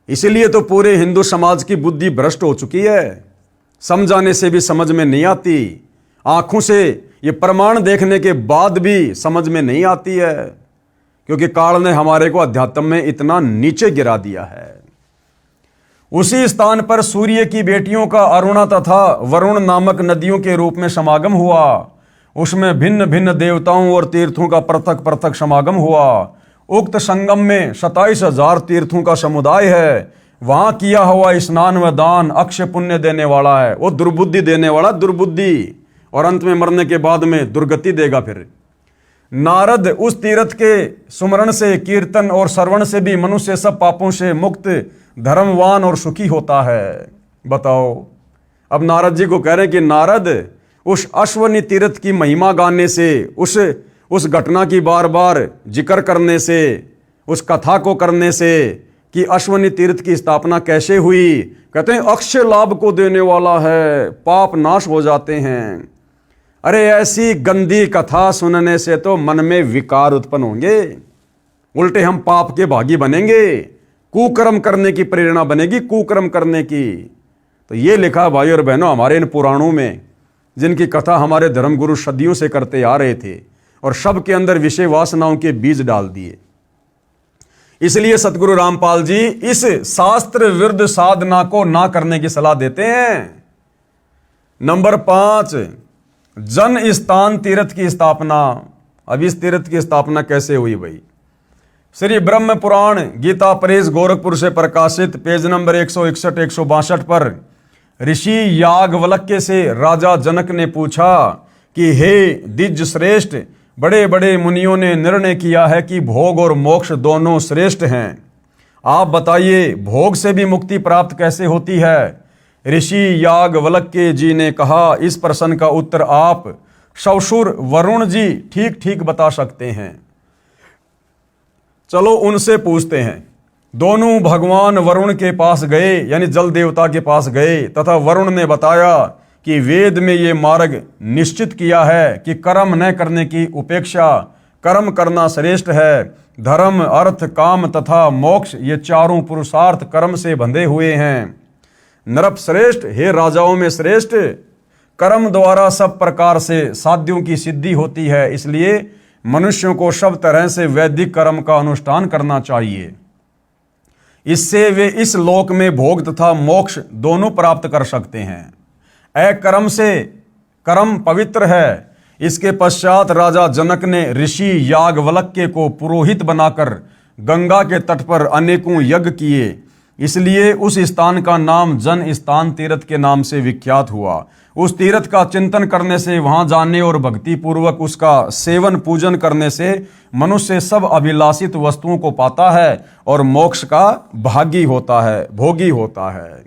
इसलिए तो पूरे हिंदू समाज की बुद्धि भ्रष्ट हो चुकी है। समझाने से भी समझ में नहीं आती, आंखों से ये प्रमाण देखने के बाद भी समझ में नहीं आती है, क्योंकि काल ने हमारे को अध्यात्म में इतना नीचे गिरा दिया है। उसी स्थान पर सूर्य की बेटियों का अरुणा तथा वरुण नामक नदियों के रूप में समागम हुआ। उसमें भिन्न भिन्न देवताओं और तीर्थों का पृथक पृथक समागम हुआ। उक्त संगम में 27,000 तीर्थों का समुदाय है। वहां किया हुआ स्नान व दान अक्षय पुण्य देने वाला है। वो दुर्बुद्धि देने वाला दुर्बुद्धि, और अंत में मरने के बाद में दुर्गति देगा। फिर नारद उस तीर्थ के सुमरण से, कीर्तन और श्रवण से भी मनुष्य सब पापों से मुक्त, धर्मवान और सुखी होता है। बताओ, अब नारद जी को कह रहे हैं कि नारद उस अश्वनी तीर्थ की महिमा गाने से, उस घटना की बार बार जिक्र करने से, उस कथा को करने से कि अश्वनी तीर्थ की स्थापना कैसे हुई, कहते हैं अक्षय लाभ को देने वाला है, पाप नाश हो जाते हैं। अरे ऐसी गंदी कथा सुनने से तो मन में विकार उत्पन्न होंगे, उल्टे हम पाप के भागी बनेंगे, कुकर्म करने की प्रेरणा बनेगी, कुकर्म करने की। तो ये लिखा भाई और बहनों हमारे इन पुराणों में, जिनकी कथा हमारे धर्मगुरु सदियों से करते आ रहे थे और सब के अंदर विषय वासनाओं के बीज डाल दिए। इसलिए सतगुरु रामपाल जी इस शास्त्र विरुद्ध साधना को ना करने की सलाह देते हैं। नंबर 5, जन स्थान तीर्थ की स्थापना। अब इस तीर्थ की स्थापना कैसे हुई भाई? श्री ब्रह्म पुराण गीता प्रेस गोरखपुर से प्रकाशित पेज नंबर 161-162 पर ऋषि याज्ञवल्क्य से राजा जनक ने पूछा कि हे द्विज श्रेष्ठ, बड़े बड़े मुनियों ने निर्णय किया है कि भोग और मोक्ष दोनों श्रेष्ठ हैं। आप बताइए भोग से भी मुक्ति प्राप्त कैसे होती है? ऋषि याज्ञवल्क्य जी ने कहा, इस प्रश्न का उत्तर आप ससुर वरुण जी ठीक ठीक बता सकते हैं। चलो उनसे पूछते हैं। दोनों भगवान वरुण के पास गए, यानी जल देवता के पास गए, तथा वरुण ने बताया कि वेद में ये मार्ग निश्चित किया है कि कर्म न करने की उपेक्षा कर्म करना श्रेष्ठ है। धर्म, अर्थ, काम तथा मोक्ष ये चारों पुरुषार्थ कर्म से बंधे हुए हैं। नरप श्रेष्ठ, हे राजाओं में श्रेष्ठ, कर्म द्वारा सब प्रकार से साध्यों की सिद्धि होती है, इसलिए मनुष्यों को सब तरह से वैदिक कर्म का अनुष्ठान करना चाहिए। इससे वे इस लोक में भोग तथा मोक्ष दोनों प्राप्त कर सकते हैं। अकर्म से कर्म पवित्र है। इसके पश्चात राजा जनक ने ऋषि याज्ञवल्क्य को पुरोहित बनाकर गंगा के तट पर अनेकों यज्ञ किए, इसलिए उस स्थान का नाम जन स्थान तीर्थ के नाम से विख्यात हुआ। उस तीर्थ का चिंतन करने से, वहां जाने और भक्ति पूर्वक उसका सेवन पूजन करने से मनुष्य सब अभिलाषित वस्तुओं को पाता है और मोक्ष का भागी होता है, भोगी होता है।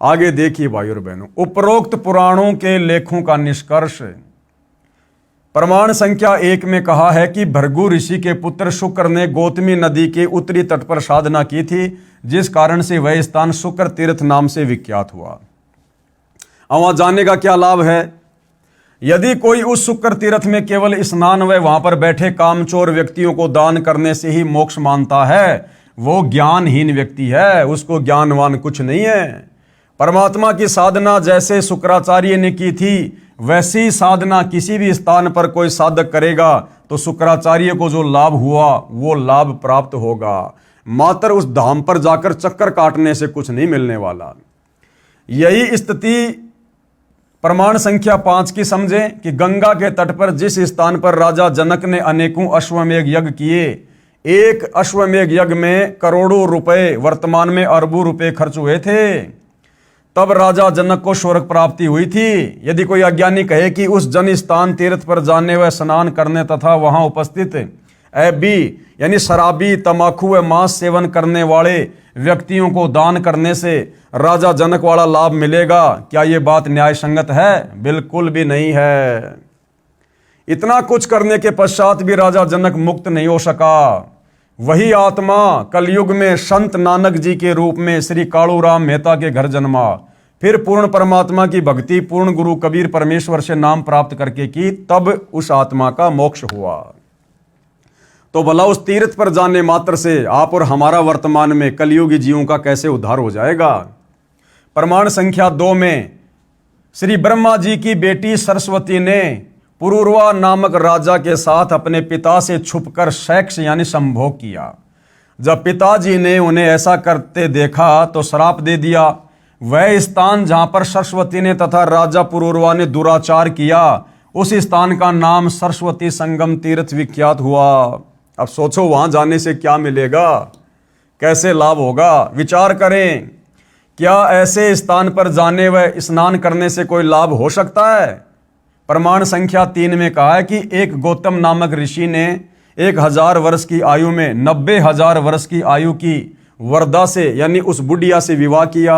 आगे देखिए भाइयों और बहनों, उपरोक्त पुराणों के लेखों का निष्कर्ष। प्रमाण संख्या 1 में कहा है कि भृगु ऋषि के पुत्र शुक्र ने गौतमी नदी के उत्तरी तट पर साधना की थी, जिस कारण से वह स्थान शुक्र तीर्थ नाम से विख्यात हुआ। अब वहां जाने का क्या लाभ है? यदि कोई उस शुक्र तीर्थ में केवल स्नान व वहां पर बैठे कामचोर व्यक्तियों को दान करने से ही मोक्ष मानता है, वो ज्ञानहीन व्यक्ति है, उसको ज्ञानवान कुछ नहीं है। परमात्मा की साधना जैसे शुक्राचार्य ने की थी, वैसी साधना किसी भी स्थान पर कोई साधक करेगा तो शुक्राचार्य को जो लाभ हुआ वो लाभ प्राप्त होगा। मात्र उस धाम पर जाकर चक्कर काटने से कुछ नहीं मिलने वाला। यही स्थिति प्रमाण संख्या 5 की समझें कि गंगा के तट पर जिस स्थान पर राजा जनक ने अनेकों अश्वमेध यज्ञ किए, एक अश्वमेध यज्ञ में करोड़ों रुपए, वर्तमान में अरबों रुपए खर्च हुए थे, तब राजा जनक को स्वर्ग प्राप्ति हुई थी। यदि कोई अज्ञानी कहे कि उस जन स्थान तीर्थ पर जाने व स्नान करने तथा वहां उपस्थित ऐबी यानी शराबी, तमाकू व मांस सेवन करने वाले व्यक्तियों को दान करने से राजा जनक वाला लाभ मिलेगा, क्या ये बात न्याय संगत है? बिल्कुल भी नहीं है। इतना कुछ करने के पश्चात भी राजा जनक मुक्त नहीं हो सका। वही आत्मा कलयुग में संत नानक जी के रूप में श्री कालूराम मेहता के घर जन्मा, फिर पूर्ण परमात्मा की भक्ति पूर्ण गुरु कबीर परमेश्वर से नाम प्राप्त करके की, तब उस आत्मा का मोक्ष हुआ। तो भला उस तीर्थ पर जाने मात्र से आप और हमारा वर्तमान में कलयुगी जीवों का कैसे उद्धार हो जाएगा? प्रमाण संख्या 2 में श्री ब्रह्मा जी की बेटी सरस्वती ने पुरूरवा नामक राजा के साथ अपने पिता से छुपकर सेक्स यानी संभोग किया। जब पिताजी ने उन्हें ऐसा करते देखा तो श्राप दे दिया। वह स्थान जहां पर सरस्वती ने तथा राजा पुरूरवा ने दुराचार किया, उस स्थान का नाम सरस्वती संगम तीर्थ विख्यात हुआ। अब सोचो वहां जाने से क्या मिलेगा, कैसे लाभ होगा? विचार करें, क्या ऐसे स्थान पर जाने व स्नान करने से कोई लाभ हो सकता है? प्रमाण संख्या 3 में कहा है कि एक गौतम नामक ऋषि ने 1000 वर्ष की आयु में 90,000 वर्ष की आयु की वरदा से यानी उस बुढ़िया से विवाह किया।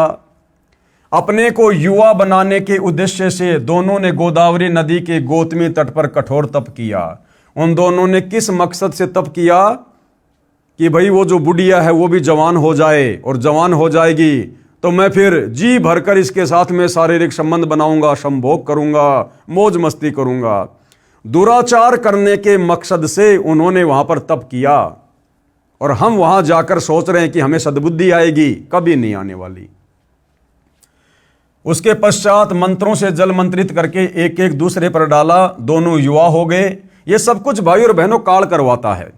अपने को युवा बनाने के उद्देश्य से दोनों ने गोदावरी नदी के गौतमी तट पर कठोर तप किया। उन दोनों ने किस मकसद से तप किया कि भाई वो जो बुढ़िया है वो भी जवान हो जाए, और जवान हो जाएगी तो मैं फिर जी भरकर इसके साथ में शारीरिक संबंध बनाऊंगा, संभोग करूंगा, मौज मस्ती करूंगा। दुराचार करने के मकसद से उन्होंने वहां पर तप किया, और हम वहां जाकर सोच रहे हैं कि हमें सद्बुद्धि आएगी, कभी नहीं आने वाली। उसके पश्चात मंत्रों से जल मंत्रित करके एक एक दूसरे पर डाला, दोनों युवा हो गए। ये सब कुछ भाई और बहनों काल करवाता है,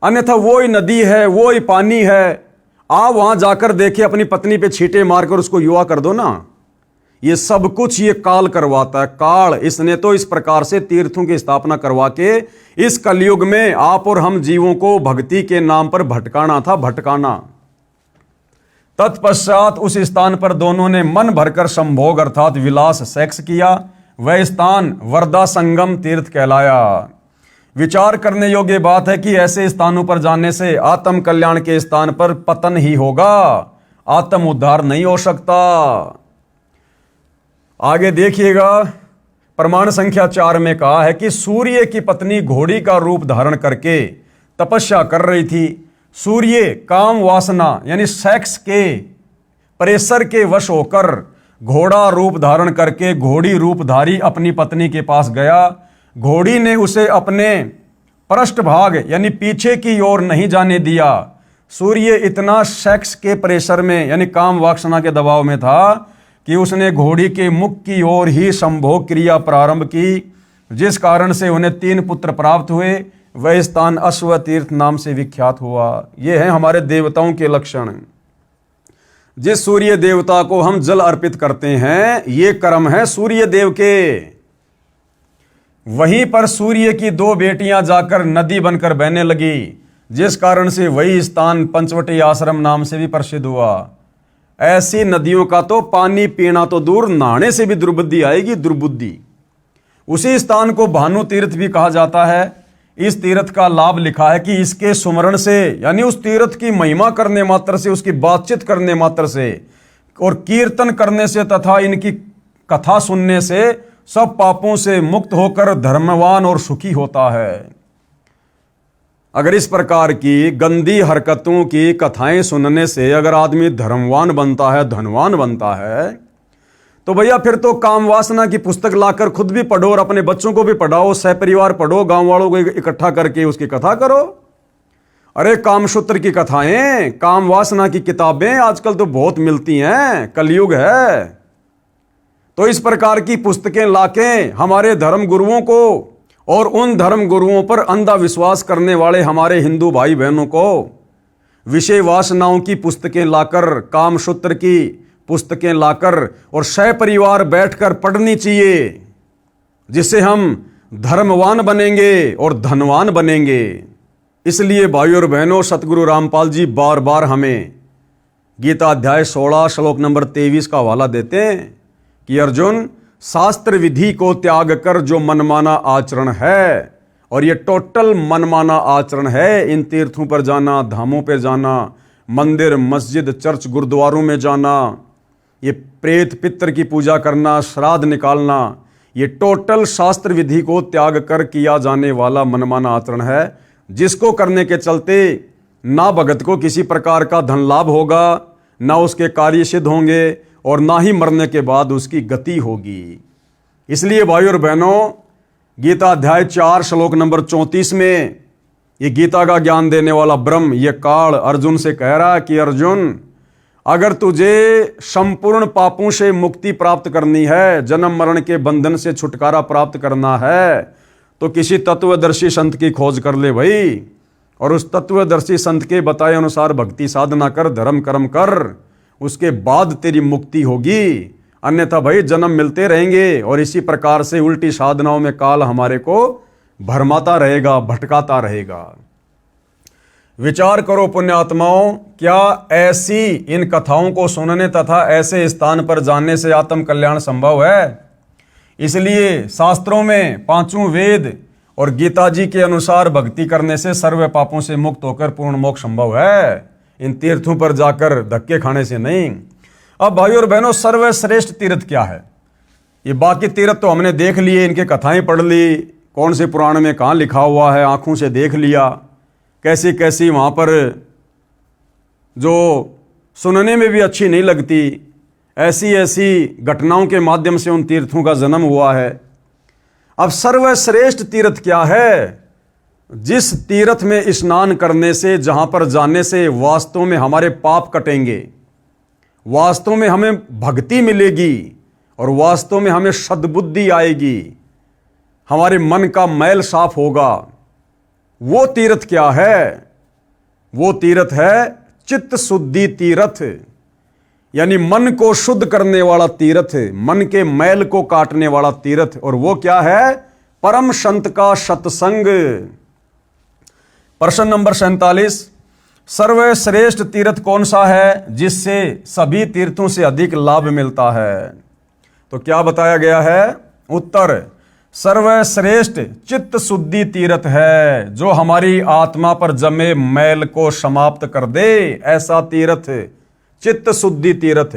अन्यथा वो ही नदी है, वो ही पानी है। आप वहां जाकर देखिए, अपनी पत्नी पे छींटे मारकर उसको युवा कर दो ना। ये सब कुछ ये काल करवाता है, काल। इसने तो इस प्रकार से तीर्थों की स्थापना करवा के इस कलयुग में आप और हम जीवों को भक्ति के नाम पर भटकाना था, भटकाना। तत्पश्चात उस स्थान पर दोनों ने मन भरकर संभोग अर्थात विलास सेक्स किया। वह स्थान वरदा संगम तीर्थ कहलाया। विचार करने योग्य बात है कि ऐसे स्थानों पर जाने से आत्म कल्याण के स्थान पर पतन ही होगा, आत्म उद्धार नहीं हो सकता। आगे देखिएगा, प्रमाण संख्या 4 में कहा है कि सूर्य की पत्नी घोड़ी का रूप धारण करके तपस्या कर रही थी। सूर्य काम वासना यानी सेक्स के प्रेशर के वश होकर घोड़ा रूप धारण करके घोड़ी रूपधारी अपनी पत्नी के पास गया। घोड़ी ने उसे अपने पृष्ठभाग यानी पीछे की ओर नहीं जाने दिया। सूर्य इतना सेक्स के प्रेशर में यानी काम वासना के दबाव में था कि उसने घोड़ी के मुख की ओर ही संभोग क्रिया प्रारंभ की। जिस कारण से उन्हें 3 पुत्र प्राप्त हुए। वह स्थान अश्व तीर्थ नाम से विख्यात हुआ। ये है हमारे देवताओं के लक्षण। जिस सूर्य देवता को हम जल अर्पित करते हैं, ये कर्म है सूर्य देव के। वहीं पर सूर्य की 2 बेटियां जाकर नदी बनकर बहने लगी, जिस कारण से वही स्थान पंचवटी आश्रम नाम से भी प्रसिद्ध हुआ। ऐसी नदियों का तो पानी पीना तो दूर, नहाने से भी दुर्बुद्धि आएगी, दुर्बुद्धि। उसी स्थान को भानु तीर्थ भी कहा जाता है। इस तीर्थ का लाभ लिखा है कि इसके सुमरण से, यानी उस तीर्थ की महिमा करने मात्र से, उसकी बातचीत करने मात्र से और कीर्तन करने से तथा इनकी कथा सुनने से सब पापों से मुक्त होकर धर्मवान और सुखी होता है। अगर इस प्रकार की गंदी हरकतों की कथाएं सुनने से अगर आदमी धर्मवान बनता है, धनवान बनता है, तो भैया फिर तो काम वासना की पुस्तक लाकर खुद भी पढ़ो और अपने बच्चों को भी पढ़ाओ, सहपरिवार पढ़ो, गांव वालों को इकट्ठा करके उसकी कथा करो। अरे कामसूत्र की कथाएं, काम वासना की किताबें आजकल तो बहुत मिलती हैं, कलयुग है। तो इस प्रकार की पुस्तकें लाके हमारे धर्म गुरुओं को और उन धर्म गुरुओं पर अंधा विश्वास करने वाले हमारे हिंदू भाई बहनों को विषय वासनाओं की पुस्तकें लाकर, कामसूत्र की पुस्तकें लाकर और सहपरिवार बैठकर पढ़नी चाहिए, जिससे हम धर्मवान बनेंगे और धनवान बनेंगे। इसलिए भाइयों और बहनों, सतगुरु रामपाल जी बार बार हमें गीता अध्याय 16 श्लोक नंबर 23 का हवाला देते हैं कि अर्जुन, शास्त्र विधि को त्याग कर जो मनमाना आचरण है, और ये टोटल मनमाना आचरण है, इन तीर्थों पर जाना, धामों पर जाना, मंदिर मस्जिद चर्च गुरुद्वारों में जाना, ये प्रेत पितर की पूजा करना, श्राद्ध निकालना, ये टोटल शास्त्र विधि को त्याग कर किया जाने वाला मनमाना आचरण है, जिसको करने के चलते ना भगत को किसी प्रकार का धन लाभ होगा, ना उसके कार्य सिद्ध होंगे और ना ही मरने के बाद उसकी गति होगी। इसलिए भाइयों और बहनों, गीता अध्याय 4 श्लोक नंबर 34 में ये गीता का ज्ञान देने वाला ब्रह्म, ये काल अर्जुन से कह रहा है कि अर्जुन, अगर तुझे संपूर्ण पापों से मुक्ति प्राप्त करनी है, जन्म मरण के बंधन से छुटकारा प्राप्त करना है, तो किसी तत्वदर्शी संत की खोज कर ले भाई, और उस तत्वदर्शी संत के बताए अनुसार भक्ति साधना कर, धर्म कर्म कर, उसके बाद तेरी मुक्ति होगी। अन्यथा भाई जन्म मिलते रहेंगे और इसी प्रकार से उल्टी साधनाओं में काल हमारे को भरमाता रहेगा, भटकाता रहेगा। विचार करो पुण्यात्माओं, क्या ऐसी इन कथाओं को सुनने तथा ऐसे स्थान पर जाने से आत्म कल्याण संभव है? इसलिए शास्त्रों में 5 वेद और गीता जी के अनुसार भक्ति करने से सर्व पापों से मुक्त होकर पूर्ण मोक्ष संभव है, इन तीर्थों पर जाकर धक्के खाने से नहीं। अब भाइयों और बहनों, सर्वश्रेष्ठ तीर्थ क्या है? ये बाकी तीर्थ तो हमने देख लिए, इनके कथाएं पढ़ ली, कौन से पुराण में कहाँ लिखा हुआ है आंखों से देख लिया, कैसी कैसी वहाँ पर जो सुनने में भी अच्छी नहीं लगती, ऐसी ऐसी घटनाओं के माध्यम से उन तीर्थों का जन्म हुआ है। अब सर्वश्रेष्ठ तीर्थ क्या है? जिस तीर्थ में स्नान करने से, जहाँ पर जाने से वास्तव में हमारे पाप कटेंगे, वास्तव में हमें भक्ति मिलेगी और वास्तव में हमें सद्बुद्धि आएगी, हमारे मन का मैल साफ होगा। वो तीर्थ क्या है? वो तीर्थ है चित्त शुद्धि तीर्थ, यानी मन को शुद्ध करने वाला तीर्थ, मन के मैल को काटने वाला तीर्थ। और वो क्या है? परम संत का सत्संग। प्रश्न नंबर 47, सर्वश्रेष्ठ तीर्थ कौन सा है जिससे सभी तीर्थों से अधिक लाभ मिलता है? तो क्या बताया गया है? उत्तर, सर्वश्रेष्ठ चित्त शुद्धि तीर्थ है, जो हमारी आत्मा पर जमे मैल को समाप्त कर दे, ऐसा तीर्थ चित्त शुद्धि तीर्थ।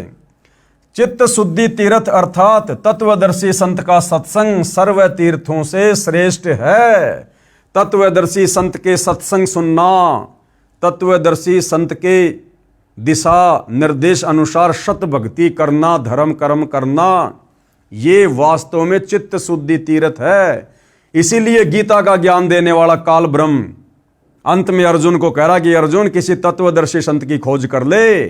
चित्त शुद्धि तीर्थ अर्थात तत्वदर्शी संत का सत्संग सर्व तीर्थों से श्रेष्ठ है। तत्वदर्शी संत के सत्संग सुनना, तत्वदर्शी संत के दिशा निर्देश अनुसार सत भक्ति करना, धर्म कर्म करना, ये वास्तव में चित्त शुद्धि तीर्थ है। इसीलिए गीता का ज्ञान देने वाला काल ब्रह्म अंत में अर्जुन को कह रहा कि अर्जुन, किसी तत्वदर्शी संत की खोज कर ले,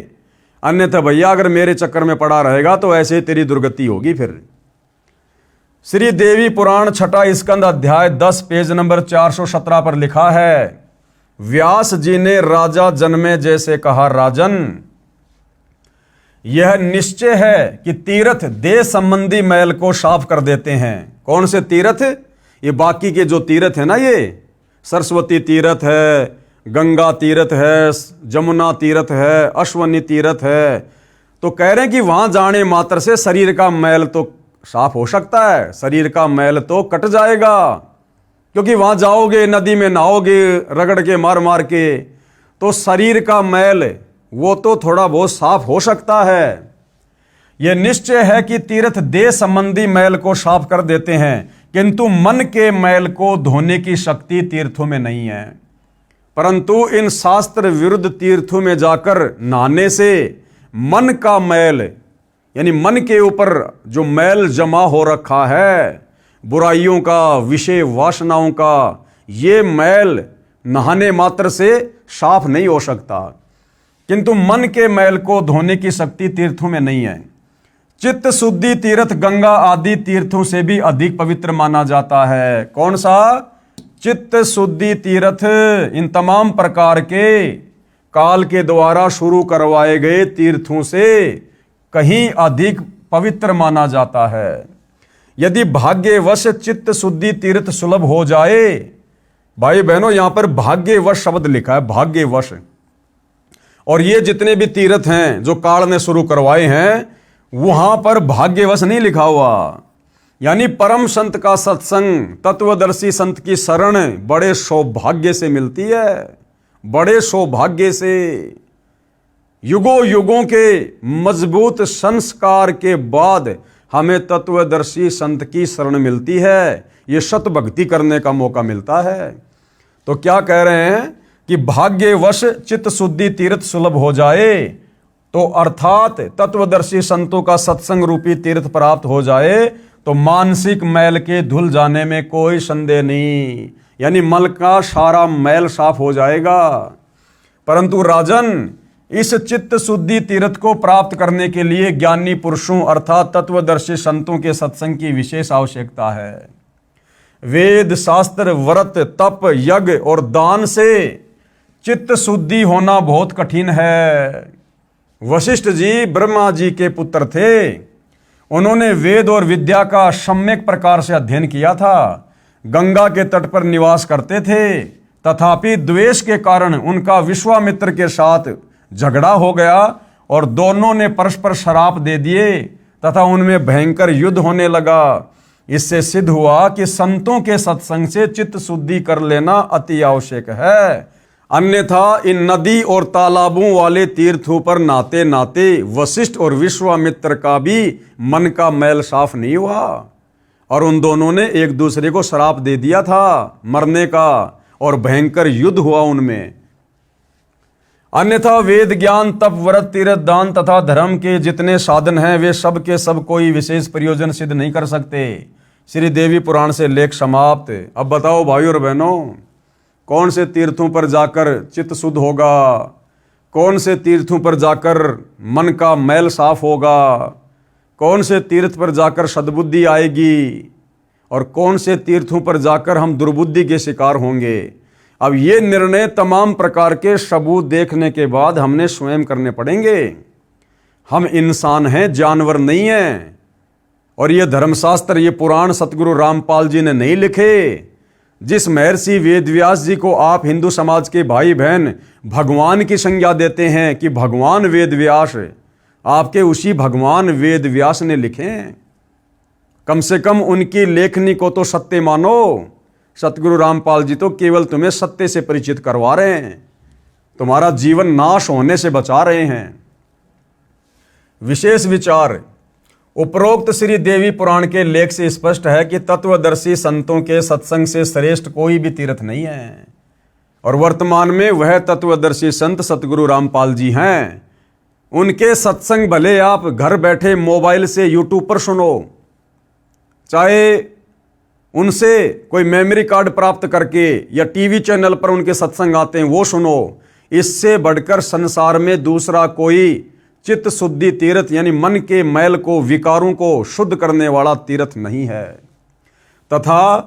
अन्यथा भैया अगर मेरे चक्कर में पड़ा रहेगा तो ऐसे तेरी दुर्गति होगी। फिर श्री देवी पुराण छठा स्कंद अध्याय 10 पेज नंबर 417 पर लिखा है, व्यास जी ने राजा जन्मे जैसे कहा, राजन यह निश्चय है कि तीर्थ देह संबंधी मैल को साफ कर देते हैं। कौन से तीर्थ? ये बाकी के जो तीर्थ है ना, ये सरस्वती तीर्थ है, गंगा तीर्थ है, जमुना तीर्थ है, अश्वनी तीर्थ है, तो कह रहे हैं कि वहां जाने मात्र से शरीर का मैल तो साफ हो सकता है, शरीर का मैल तो कट जाएगा, क्योंकि वहां जाओगे, नदी में नहाओगे रगड़ के मार मार के, तो शरीर का मैल वो तो थोड़ा बहुत साफ हो सकता है। यह निश्चय है कि तीर्थ देह संबंधी मैल को साफ कर देते हैं, किंतु मन के मैल को धोने की शक्ति तीर्थों में नहीं है। परंतु इन शास्त्र विरुद्ध तीर्थों में जाकर नहाने से मन का मैल, यानी मन के ऊपर जो मैल जमा हो रखा है, बुराइयों का, विषय वासनाओं का, ये मैल नहाने मात्र से साफ नहीं हो सकता, किंतु मन के मैल को धोने की शक्ति तीर्थों में नहीं है। चित्त शुद्धि तीर्थ गंगा आदि तीर्थों से भी अधिक पवित्र माना जाता है। कौन सा? चित्त शुद्धि तीर्थ इन तमाम प्रकार के काल के द्वारा शुरू करवाए गए तीर्थों से कहीं अधिक पवित्र माना जाता है। यदि भाग्यवश चित्त शुद्धि तीर्थ सुलभ हो जाए, भाई बहनों यहां पर भाग्यवश शब्द लिखा है, भाग्यवश, और ये जितने भी तीर्थ हैं जो काल ने शुरू करवाए हैं, वहां पर भाग्यवश नहीं लिखा हुआ। यानी परम संत का सत्संग, तत्वदर्शी संत की शरण बड़े सौभाग्य से मिलती है, बड़े सौभाग्य से। युगों युगों के मजबूत संस्कार के बाद हमें तत्वदर्शी संत की शरण मिलती है, ये सत भक्ति करने का मौका मिलता है। तो क्या कह रहे हैं कि भाग्यवश चित्त शुद्धि तीर्थ सुलभ हो जाए, तो अर्थात तत्वदर्शी संतों का सत्संग रूपी तीर्थ प्राप्त हो जाए, तो मानसिक मैल के धुल जाने में कोई संदेह नहीं, यानी मन का सारा मैल साफ हो जाएगा। परंतु राजन, इस चित्त शुद्धि तीर्थ को प्राप्त करने के लिए ज्ञानी पुरुषों अर्थात तत्वदर्शी संतों के सत्संग की विशेष आवश्यकता है। वेद शास्त्र व्रत तप यज्ञ और दान से चित्त शुद्धि होना बहुत कठिन है। वशिष्ठ जी ब्रह्मा जी के पुत्र थे, उन्होंने वेद और विद्या का सम्यक प्रकार से अध्ययन किया था, गंगा के तट पर निवास करते थे, तथापि द्वेष के कारण उनका विश्वामित्र के साथ झगड़ा हो गया और दोनों ने परस्पर श्राप दे दिए तथा उनमें भयंकर युद्ध होने लगा। इससे सिद्ध हुआ कि संतों के सत्संग से चित्त शुद्धि कर लेना अति आवश्यक है, अन्यथा इन नदी और तालाबों वाले तीर्थों पर नाते नाते वशिष्ठ और विश्वामित्र का भी मन का मैल साफ नहीं हुआ और उन दोनों ने एक दूसरे को श्राप दे दिया था मरने का और भयंकर युद्ध हुआ उनमें। अन्यथा वेद ज्ञान तप व्रत तीर्थ दान तथा धर्म के जितने साधन हैं वे सब के सब कोई विशेष प्रयोजन सिद्ध नहीं कर सकते। श्री देवी पुराण से लेख समाप्त। अब बताओ भाइयों और बहनों, कौन से तीर्थों पर जाकर चित्त शुद्ध होगा, कौन से तीर्थों पर जाकर मन का मैल साफ होगा, कौन से तीर्थ पर जाकर सद्बुद्धि आएगी और कौन से तीर्थों पर जाकर हम दुर्बुद्धि के शिकार होंगे। अब ये निर्णय तमाम प्रकार के सबूत देखने के बाद हमने स्वयं करने पड़ेंगे। हम इंसान हैं, जानवर नहीं हैं। और ये धर्मशास्त्र, ये पुराण सतगुरु रामपाल जी ने नहीं लिखे। जिस महर्षि वेदव्यास जी को आप हिंदू समाज के भाई बहन भगवान की संज्ञा देते हैं कि भगवान वेदव्यास, आपके उसी भगवान वेदव्यास ने लिखे हैं। कम से कम उनकी लेखनी को तो सत्य मानो। सतगुरु रामपाल जी तो केवल तुम्हें सत्य से परिचित करवा रहे हैं, तुम्हारा जीवन नाश होने से बचा रहे हैं। विशेष विचार। उपरोक्त श्री देवी पुराण के लेख से स्पष्ट है कि तत्वदर्शी संतों के सत्संग से श्रेष्ठ कोई भी तीर्थ नहीं है और वर्तमान में वह तत्वदर्शी संत सतगुरु रामपाल जी हैं। उनके सत्संग भले आप घर बैठे मोबाइल से यूट्यूब पर सुनो, चाहे उनसे कोई मेमोरी कार्ड प्राप्त करके या टीवी चैनल पर उनके सत्संग आते हैं वो सुनो, इससे बढ़कर संसार में दूसरा कोई चित्त शुद्धि तीर्थ यानी मन के मैल को, विकारों को शुद्ध करने वाला तीर्थ नहीं है। तथा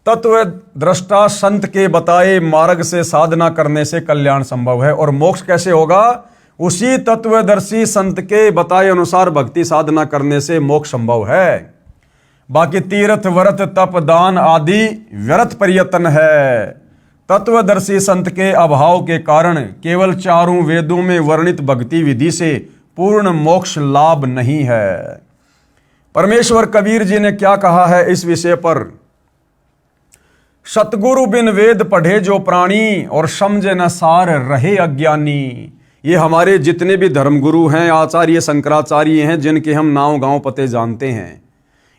तत्व दृष्टा संत के बताए मार्ग से साधना करने से कल्याण संभव है। और मोक्ष कैसे होगा? उसी तत्वदर्शी संत के बताए अनुसार भक्ति साधना करने से मोक्ष संभव है। बाकी तीर्थ व्रत तप दान आदि व्यर्थ प्रयत्न है। तत्वदर्शी संत के अभाव के कारण केवल चारों वेदों में वर्णित भक्ति विधि से पूर्ण मोक्ष लाभ नहीं है। परमेश्वर कबीर जी ने क्या कहा है इस विषय पर? सतगुरु बिन वेद पढ़े जो प्राणी और समझे न सार रहे अज्ञानी। ये हमारे जितने भी धर्मगुरु हैं, आचार्य शंकराचार्य हैं, जिनके हम नाम गांव पते जानते हैं,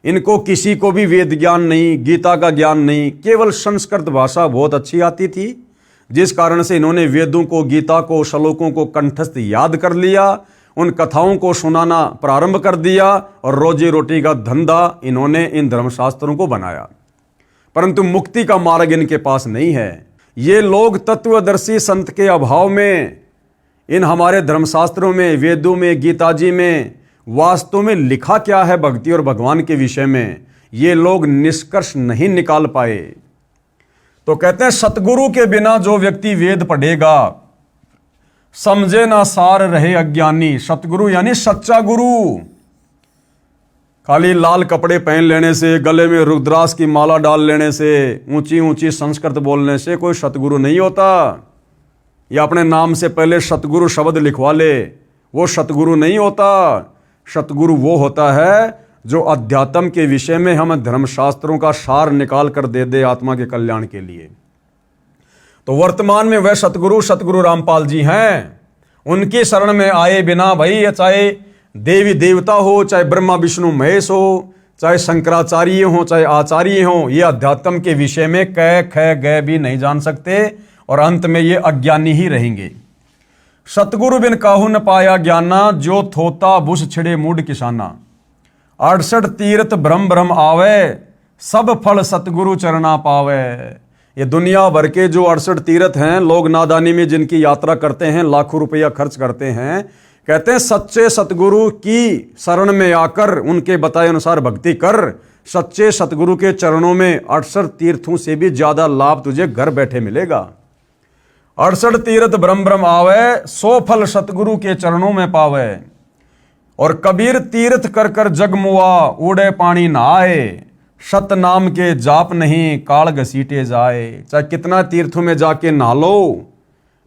इनको किसी को भी वेद ज्ञान नहीं, गीता का ज्ञान नहीं। केवल संस्कृत भाषा बहुत अच्छी आती थी, जिस कारण से इन्होंने वेदों को, गीता को, श्लोकों को कंठस्थ याद कर लिया, उन कथाओं को सुनाना प्रारंभ कर दिया और रोजी रोटी का धंधा इन्होंने इन धर्मशास्त्रों को बनाया। परंतु मुक्ति का मार्ग इनके पास नहीं है। ये लोग तत्वदर्शी संत के अभाव में इन हमारे धर्मशास्त्रों में, वेदों में, गीता जी में वास्तव में लिखा क्या है भक्ति और भगवान के विषय में, ये लोग निष्कर्ष नहीं निकाल पाए। तो कहते हैं सतगुरु के बिना जो व्यक्ति वेद पढ़ेगा, समझे ना सार रहे अज्ञानी। सतगुरु यानी सच्चा गुरु। खाली लाल कपड़े पहन लेने से, गले में रुद्राक्ष की माला डाल लेने से, ऊंची ऊंची संस्कृत बोलने से कोई सतगुरु नहीं होता। या अपने नाम से पहले सतगुरु शब्द लिखवा ले, वो सतगुरु नहीं होता। सतगुरु वो होता है जो अध्यात्म के विषय में हमें धर्मशास्त्रों का सार निकाल कर दे दे आत्मा के कल्याण के लिए। तो वर्तमान में वह सतगुरु रामपाल जी हैं। उनकी शरण में आए बिना भाई, चाहे देवी देवता हो, चाहे ब्रह्मा विष्णु महेश हो, चाहे शंकराचार्य हो, चाहे आचार्य हो, ये अध्यात्म के विषय में क ख ग भी नहीं जान सकते और अंत में ये अज्ञानी ही रहेंगे। सतगुरु बिन काहू न पाया ज्ञाना, जो थोता बुस छिड़े मूड किसाना। 68 तीर्थ भ्रम भ्रम आवे, सब फल सतगुरु चरणा पावे। ये दुनिया भर के जो 68 तीर्थ हैं, लोग नादानी में जिनकी यात्रा करते हैं, लाखों रुपया खर्च करते हैं, कहते हैं सच्चे सतगुरु की शरण में आकर उनके बताए अनुसार भक्ति कर। सच्चे सतगुरु के चरणों में 68 तीर्थों से भी ज्यादा लाभ तुझे घर बैठे मिलेगा। 68 तीर्थ भ्रम भ्रम आवे, 100 फल सतगुरु के चरणों में पावे। और कबीर तीर्थ कर कर जगमुआ, उड़े पानी नहाए। सत नाम के जाप नहीं, काल घसीटे जाए। चाहे कितना तीर्थों में जाके नहा लो,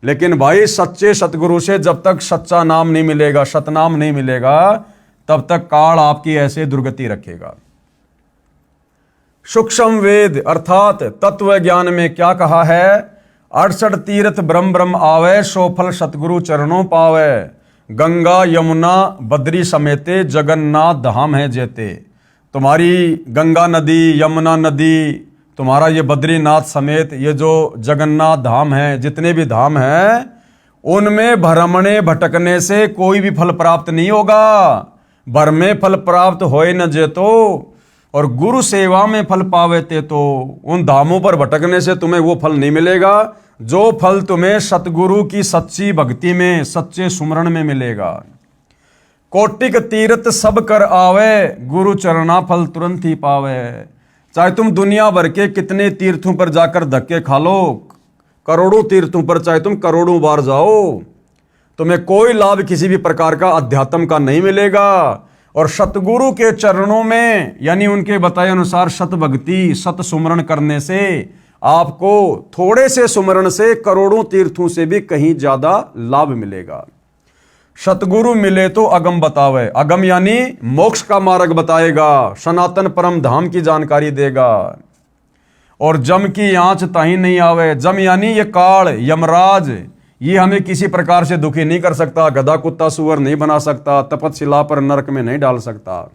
लेकिन भाई सच्चे सतगुरु से जब तक सच्चा नाम नहीं मिलेगा, सतनाम नहीं मिलेगा, तब तक काल आपकी ऐसे दुर्गति रखेगा। सूक्ष्म वेद अर्थात तत्व ज्ञान में क्या कहा है? 68 तीर्थ ब्रह्म ब्रह्म आवे, 100 फल सतगुरु चरणों पावे। गंगा यमुना बद्री समेते, जगन्नाथ धाम है जेते। तुम्हारी गंगा नदी, यमुना नदी, तुम्हारा ये बद्रीनाथ समेत ये जो जगन्नाथ धाम है, जितने भी धाम हैं, उनमें भ्रमणे भटकने से कोई भी फल प्राप्त नहीं होगा। भर में फल प्राप्त होए न जेतो, और गुरु सेवा में फल पावे ते तो। उन धामों पर भटकने से तुम्हें वो फल नहीं मिलेगा जो फल तुम्हें सतगुरु की सच्ची भक्ति में, सच्चे सुमरण में मिलेगा। कोटिक तीर्थ सब कर आवे, गुरु चरणा फल तुरंत ही पावे। चाहे तुम दुनिया भर के कितने तीर्थों पर जाकर धक्के खा लो, करोड़ों तीर्थों पर चाहे तुम करोड़ों बार जाओ, तुम्हें कोई लाभ किसी भी प्रकार का अध्यात्म का नहीं मिलेगा। और सतगुरु के चरणों में यानी उनके बताए अनुसार सत भक्ति, सत सुमरण करने से आपको थोड़े से सुमरण से करोड़ों तीर्थों से भी कहीं ज्यादा लाभ मिलेगा। सतगुरु मिले तो अगम बतावे। अगम यानी मोक्ष का मार्ग बताएगा, सनातन परम धाम की जानकारी देगा। और जम की आंच ताही नहीं आवे। जम यानी ये काल, यमराज, ये हमें किसी प्रकार से दुखी नहीं कर सकता। गधा कुत्ता सुअर नहीं बना सकता, तपतशिला पर नरक में नहीं डाल सकता।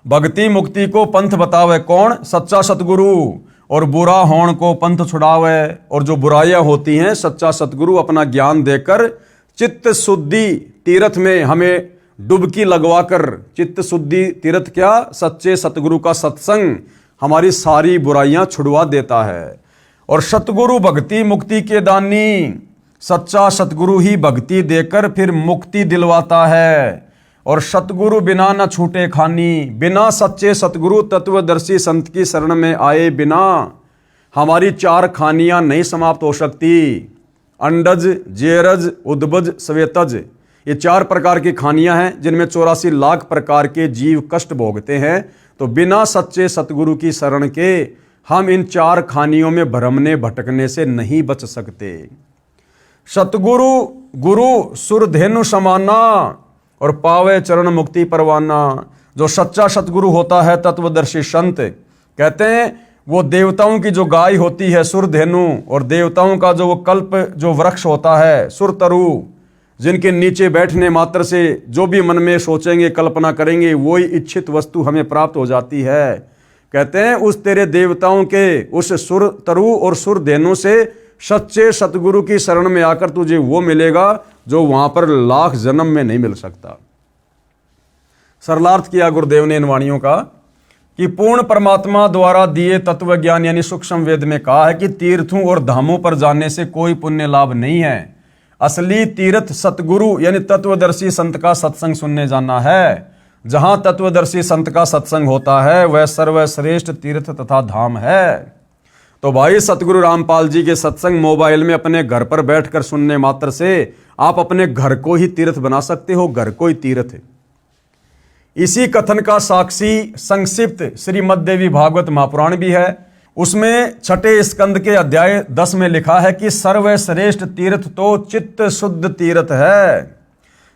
भक्ति मुक्ति को पंथ बतावे कौन? सच्चा सतगुरु। और बुरा होण को पंथ छुड़ावे। और जो बुराइयां होती हैं, सच्चा सतगुरु अपना ज्ञान देकर चित्त शुद्धि तीर्थ में हमें डुबकी लगवाकर, चित्त शुद्धि तीर्थ क्या? सच्चे सतगुरु का सत्संग हमारी सारी बुराइयां छुड़वा देता है। और सतगुरु भक्ति मुक्ति के दानी, सच्चा सतगुरु ही भक्ति देकर फिर मुक्ति दिलवाता है। और सतगुरु बिना न छूटे खानी। बिना सच्चे सतगुरु तत्वदर्शी संत की शरण में आए बिना हमारी 4 खानियां नहीं समाप्त हो सकती। अंडज, जेरज, उद्भज, श्वेतज, ये 4 प्रकार की खानियां हैं जिनमें 84 लाख प्रकार के जीव कष्ट भोगते हैं। तो बिना सच्चे सतगुरु की शरण के हम इन 4 खानियों में भ्रमने भटकने से नहीं बच सकते। सतगुरु गुरु सुरधेनु समाना और पावे चरण मुक्ति परवाना। जो सच्चा सतगुरु होता है, तत्वदर्शी संत, कहते हैं वो देवताओं की जो गाय होती है सुरधेनु, और देवताओं का जो वो कल्प जो वृक्ष होता है सुरतरु, जिनके नीचे बैठने मात्र से जो भी मन में सोचेंगे कल्पना करेंगे वही इच्छित वस्तु हमें प्राप्त हो जाती है। कहते हैं उस तेरे देवताओं के उस सुरतरु और सुरधेनु से सच्चे सतगुरु की शरण में आकर तुझे वो मिलेगा जो वहां पर लाख जन्म में नहीं मिल सकता। सरलार्थ किया गुरुदेव ने इन वाणियों का कि पूर्ण परमात्मा द्वारा दिए तत्व ज्ञान यानी सूक्ष्म वेद में कहा है कि तीर्थों और धामों पर जाने से कोई पुण्य लाभ नहीं है। असली तीर्थ सतगुरु यानी तत्वदर्शी संत का सत्संग सुनने जाना है। जहां तत्वदर्शी संत का सत्संग होता है वह सर्वश्रेष्ठ तीर्थ तथा धाम है। तो भाई सतगुरु रामपाल जी के सत्संग मोबाइल में अपने घर पर बैठकर सुनने मात्र से आप अपने घर को ही तीर्थ बना सकते हो। घर को ही तीर्थ। इसी कथन का साक्षी संक्षिप्त श्रीमद् देवी भागवत महापुराण भी है। उसमें 6 स्कंद के अध्याय 10 में लिखा है कि सर्वश्रेष्ठ तीर्थ तो चित्त शुद्ध तीर्थ है।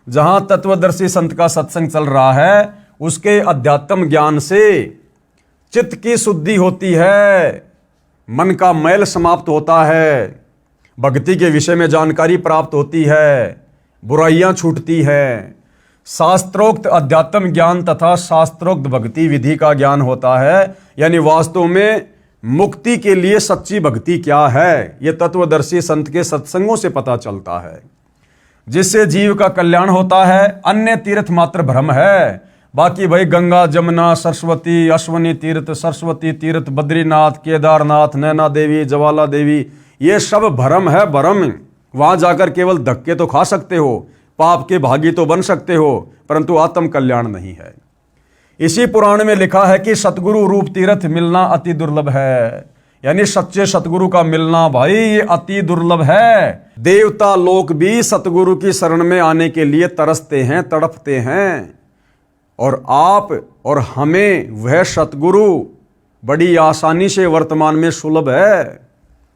जहां तत्वदर्शी संत का सत्संग चल रहा है उसके अध्यात्म ज्ञान से चित्त की शुद्धि होती है, मन का मैल समाप्त होता है, भक्ति के विषय में जानकारी प्राप्त होती है, बुराइयां छूटती है, शास्त्रोक्त अध्यात्म ज्ञान तथा शास्त्रोक्त भक्ति विधि का ज्ञान होता है। यानी वास्तव में मुक्ति के लिए सच्ची भक्ति क्या है यह तत्वदर्शी संत के सत्संगों से पता चलता है, जिससे जीव का कल्याण होता है। अन्य तीर्थ मात्र भ्रम है। बाकी भाई गंगा, जमुना, सरस्वती, अश्वनी तीर्थ, सरस्वती तीर्थ, बद्रीनाथ, केदारनाथ, नैना देवी, ज्वाला देवी, ये सब भ्रम है। भ्रम वहां जाकर केवल धक्के तो खा सकते हो, पाप के भागी तो बन सकते हो, परंतु आत्म कल्याण नहीं है। इसी पुराण में लिखा है कि सतगुरु रूप तीर्थ मिलना अति दुर्लभ है। यानी सच्चे सतगुरु का मिलना भाई ये अति दुर्लभ है। देवता लोग भी सतगुरु की शरण में आने के लिए तरसते हैं, तड़पते हैं, और आप और हमें वह सतगुरु बड़ी आसानी से वर्तमान में सुलभ है।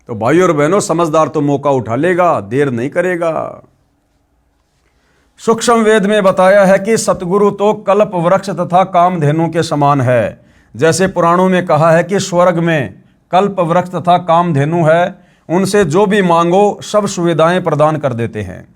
तो भाई और बहनों, समझदार तो मौका उठा लेगा, देर नहीं करेगा। सूक्ष्म वेद में बताया है कि सतगुरु तो कल्प वृक्ष तथा कामधेनु के समान है। जैसे पुराणों में कहा है कि स्वर्ग में कल्प वृक्ष तथा कामधेनु है, उनसे जो भी मांगो सब सुविधाएं प्रदान कर देते हैं।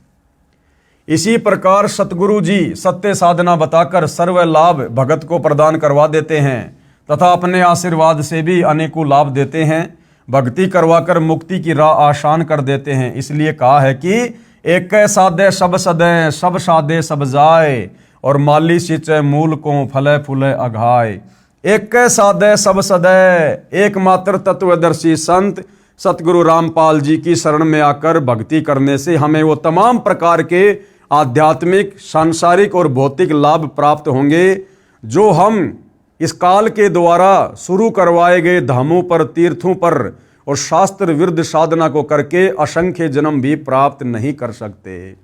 इसी प्रकार सतगुरु जी सत्य साधना बताकर सर्व लाभ भगत को प्रदान करवा देते हैं तथा अपने आशीर्वाद से भी अनेकों लाभ देते हैं। भक्ति करवाकर मुक्ति की राह आसान कर देते हैं। इसलिए कहा है कि एक साधे सब सदे, सब साधे सब जाए, और माली सिंचे मूल को फले फूले अघाए। एक साधे सब सदे, एकमात्र तत्वदर्शी संत सतगुरु रामपाल जी की शरण में आकर भक्ति करने से हमें वो तमाम प्रकार के आध्यात्मिक, सांसारिक और भौतिक लाभ प्राप्त होंगे जो हम इस काल के द्वारा शुरू करवाए गए धामों पर, तीर्थों पर और शास्त्र विरुद्ध साधना को करके असंख्य जन्म भी प्राप्त नहीं कर सकते।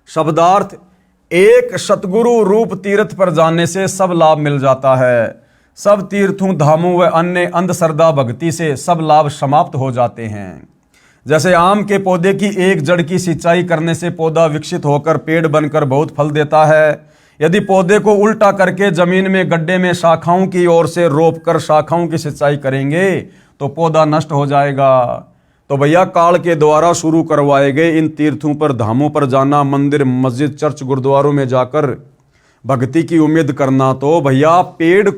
शब्दार्थ, एक सतगुरु रूप तीर्थ पर जाने से सब लाभ मिल जाता है। सब तीर्थों, धामों व अन्य अंधश्रद्धा भक्ति से सब लाभ समाप्त हो जाते हैं। जैसे आम के पौधे की एक जड़ की सिंचाई करने से पौधा विकसित होकर पेड़ बनकर बहुत फल देता है। यदि पौधे को उल्टा करके जमीन में गड्ढे में शाखाओं की ओर से रोपकर शाखाओं की सिंचाई करेंगे तो पौधा नष्ट हो जाएगा। तो भैया काल के द्वारा शुरू करवाए गए इन तीर्थों पर, धामों पर जाना, मंदिर, मस्जिद, चर्च, गुरुद्वारों में जाकर भक्ति की उम्मीद करना, तो भैया पेड़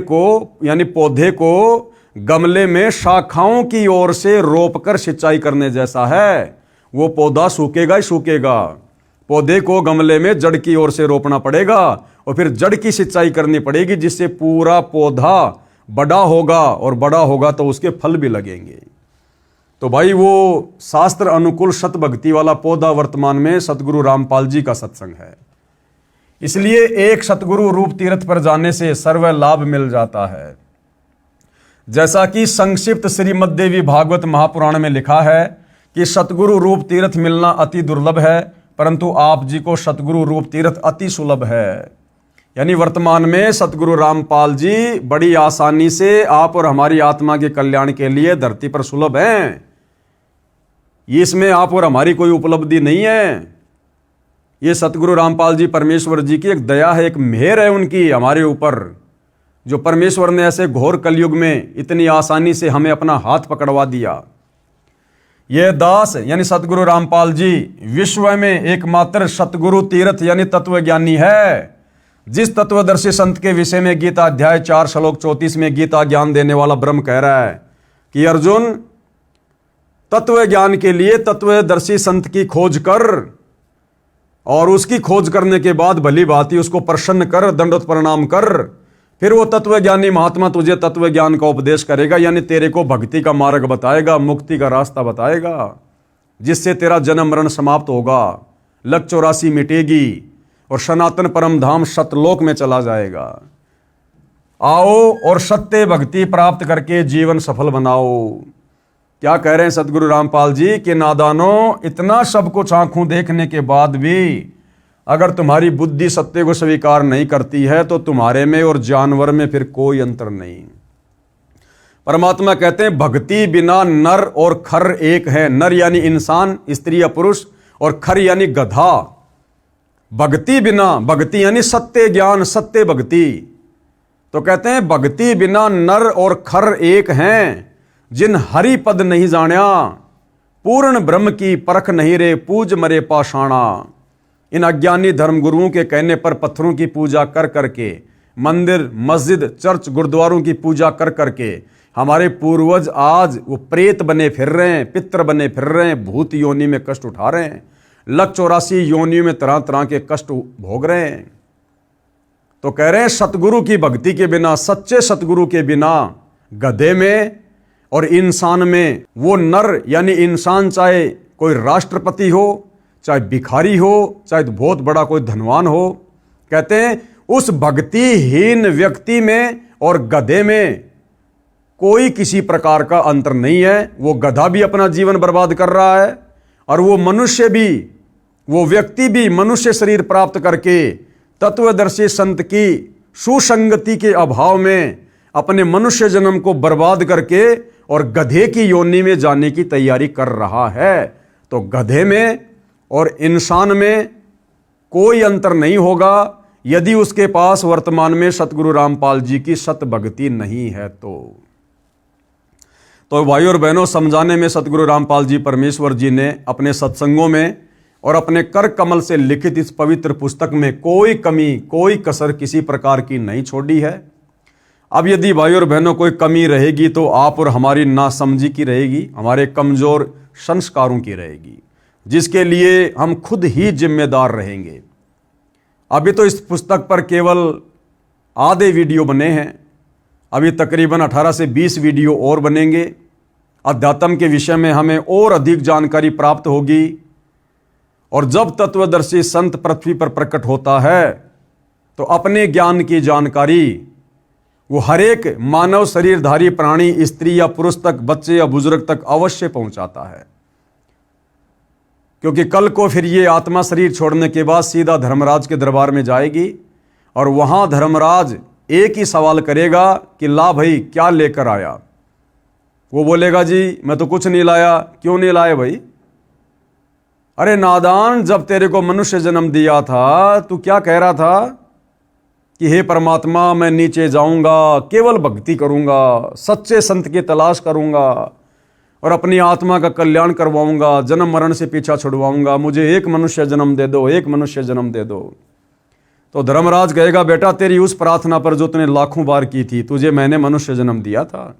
को यानी पौधे को गमले में शाखाओं की ओर से रोपकर सिंचाई करने जैसा है। वो पौधा सूखेगा ही सूखेगा। पौधे को गमले में जड़ की ओर से रोपना पड़ेगा और फिर जड़ की सिंचाई करनी पड़ेगी, जिससे पूरा पौधा बड़ा होगा, और बड़ा होगा तो उसके फल भी लगेंगे। तो भाई वो शास्त्र अनुकूल सत भक्ति वाला पौधा वर्तमान में सतगुरु रामपाल जी का सत्संग है। इसलिए एक सतगुरु रूप तीर्थ पर जाने से सर्व लाभ मिल जाता है। जैसा कि संक्षिप्त श्रीमद् देवी भागवत महापुराण में लिखा है कि सतगुरु रूप तीर्थ मिलना अति दुर्लभ है, परंतु आप जी को सतगुरु रूप तीर्थ अति सुलभ है। यानी वर्तमान में सतगुरु रामपाल जी बड़ी आसानी से आप और हमारी आत्मा के कल्याण के लिए धरती पर सुलभ हैं। ये इसमें आप और हमारी कोई उपलब्धि नहीं है। ये सतगुरु रामपाल जी परमेश्वर जी की एक दया है, एक मेहर है उनकी हमारे ऊपर, जो परमेश्वर ने ऐसे घोर कलयुग में इतनी आसानी से हमें अपना हाथ पकड़वा दिया। यह दास यानी सतगुरु रामपाल जी विश्व में एकमात्र सतगुरु तीर्थ यानी तत्वज्ञानी है, जिस तत्वदर्शी संत के विषय में गीता अध्याय 4 श्लोक 34 में गीता ज्ञान देने वाला ब्रह्म कह रहा है कि अर्जुन, तत्व ज्ञान के लिए तत्वदर्शी संत की खोज कर और उसकी खोज करने के बाद भली भांति उसको प्रसन्न कर, दंडवत प्रणाम कर, फिर वो तत्वज्ञानी महात्मा तुझे तत्व ज्ञान का उपदेश करेगा, यानी तेरे को भक्ति का मार्ग बताएगा, मुक्ति का रास्ता बताएगा, जिससे तेरा जन्म मरण समाप्त होगा, लक 84 मिटेगी और सनातन परम धाम सतलोक में चला जाएगा। आओ और सत्य भक्ति प्राप्त करके जीवन सफल बनाओ। क्या कह रहे हैं सतगुरु रामपाल जी कि नादानों, इतना सब कुछ आंखों देखने के बाद भी अगर तुम्हारी बुद्धि सत्य को स्वीकार नहीं करती है तो तुम्हारे में और जानवर में फिर कोई अंतर नहीं। परमात्मा कहते हैं भक्ति बिना नर और खर एक है। नर यानी इंसान, स्त्री या पुरुष, और खर यानी गधा। भक्ति बिना, भक्ति यानी सत्य ज्ञान, सत्य भक्ति। तो कहते हैं भक्ति बिना नर और खर एक हैं, जिन हरि पद नहीं जान्या, पूर्ण ब्रह्म की परख नहीं रे, पूज मरे पाषाणा। इन अज्ञानी धर्मगुरुओं के कहने पर पत्थरों की पूजा कर करके, मंदिर मस्जिद चर्च गुरुद्वारों की पूजा कर करके हमारे पूर्वज आज वो प्रेत बने फिर रहे हैं, पितर बने फिर रहे हैं, भूत योनि में कष्ट उठा रहे हैं, लक 84 योनियों में तरह तरह के कष्ट भोग रहे हैं। तो कह रहे हैं सतगुरु की भक्ति के बिना, सच्चे सतगुरु के बिना गधे में और इंसान में, वो नर यानी इंसान चाहे कोई राष्ट्रपति हो, चाहे भिखारी हो, चाहे बहुत बड़ा कोई धनवान हो, कहते हैं उस भक्तिहीन व्यक्ति में और गधे में कोई किसी प्रकार का अंतर नहीं है। वो गधा भी अपना जीवन बर्बाद कर रहा है और वो मनुष्य भी, वो व्यक्ति भी मनुष्य शरीर प्राप्त करके तत्वदर्शी संत की सुसंगति के अभाव में अपने मनुष्य जन्म को बर्बाद करके और गधे की योनि में जाने की तैयारी कर रहा है। तो गधे में और इंसान में कोई अंतर नहीं होगा यदि उसके पास वर्तमान में सतगुरु रामपाल जी की सत भक्ति नहीं है। तो भाई और बहनों, समझाने में सतगुरु रामपाल जी परमेश्वर जी ने अपने सत्संगों में और अपने कर कमल से लिखित इस पवित्र पुस्तक में कोई कमी, कोई कसर किसी प्रकार की नहीं छोड़ी है। अब यदि भाई और बहनों कोई कमी रहेगी तो आप और हमारी नासमझी की रहेगी, हमारे कमजोर संस्कारों की रहेगी, जिसके लिए हम खुद ही जिम्मेदार रहेंगे। अभी तो इस पुस्तक पर केवल आधे वीडियो बने हैं, अभी तकरीबन 18 से 20 वीडियो और बनेंगे। अध्यात्म के विषय में हमें और अधिक जानकारी प्राप्त होगी और जब तत्वदर्शी संत पृथ्वी पर प्रकट होता है तो अपने ज्ञान की जानकारी वो हर एक मानव शरीरधारी प्राणी, स्त्री या पुरुष तक, बच्चे या बुजुर्ग तक अवश्य पहुंचाता है। क्योंकि कल को फिर ये आत्मा शरीर छोड़ने के बाद सीधा धर्मराज के दरबार में जाएगी और वहां धर्मराज एक ही सवाल करेगा कि ला भाई क्या लेकर आया। वो बोलेगा जी मैं तो कुछ नहीं लाया। क्यों नहीं लाया भाई? अरे नादान, जब तेरे को मनुष्य जन्म दिया था तू क्या कह रहा था कि हे परमात्मा मैं नीचे जाऊंगा, केवल भक्ति करूंगा, सच्चे संत की तलाश करूंगा और अपनी आत्मा का कल्याण करवाऊंगा, जन्म मरण से पीछा छुड़वाऊंगा, मुझे एक मनुष्य जन्म दे दो, एक मनुष्य जन्म दे दो। तो धर्मराज कहेगा बेटा तेरी उस प्रार्थना पर जो तूने लाखों बार की थी, तुझे मैंने मनुष्य जन्म दिया था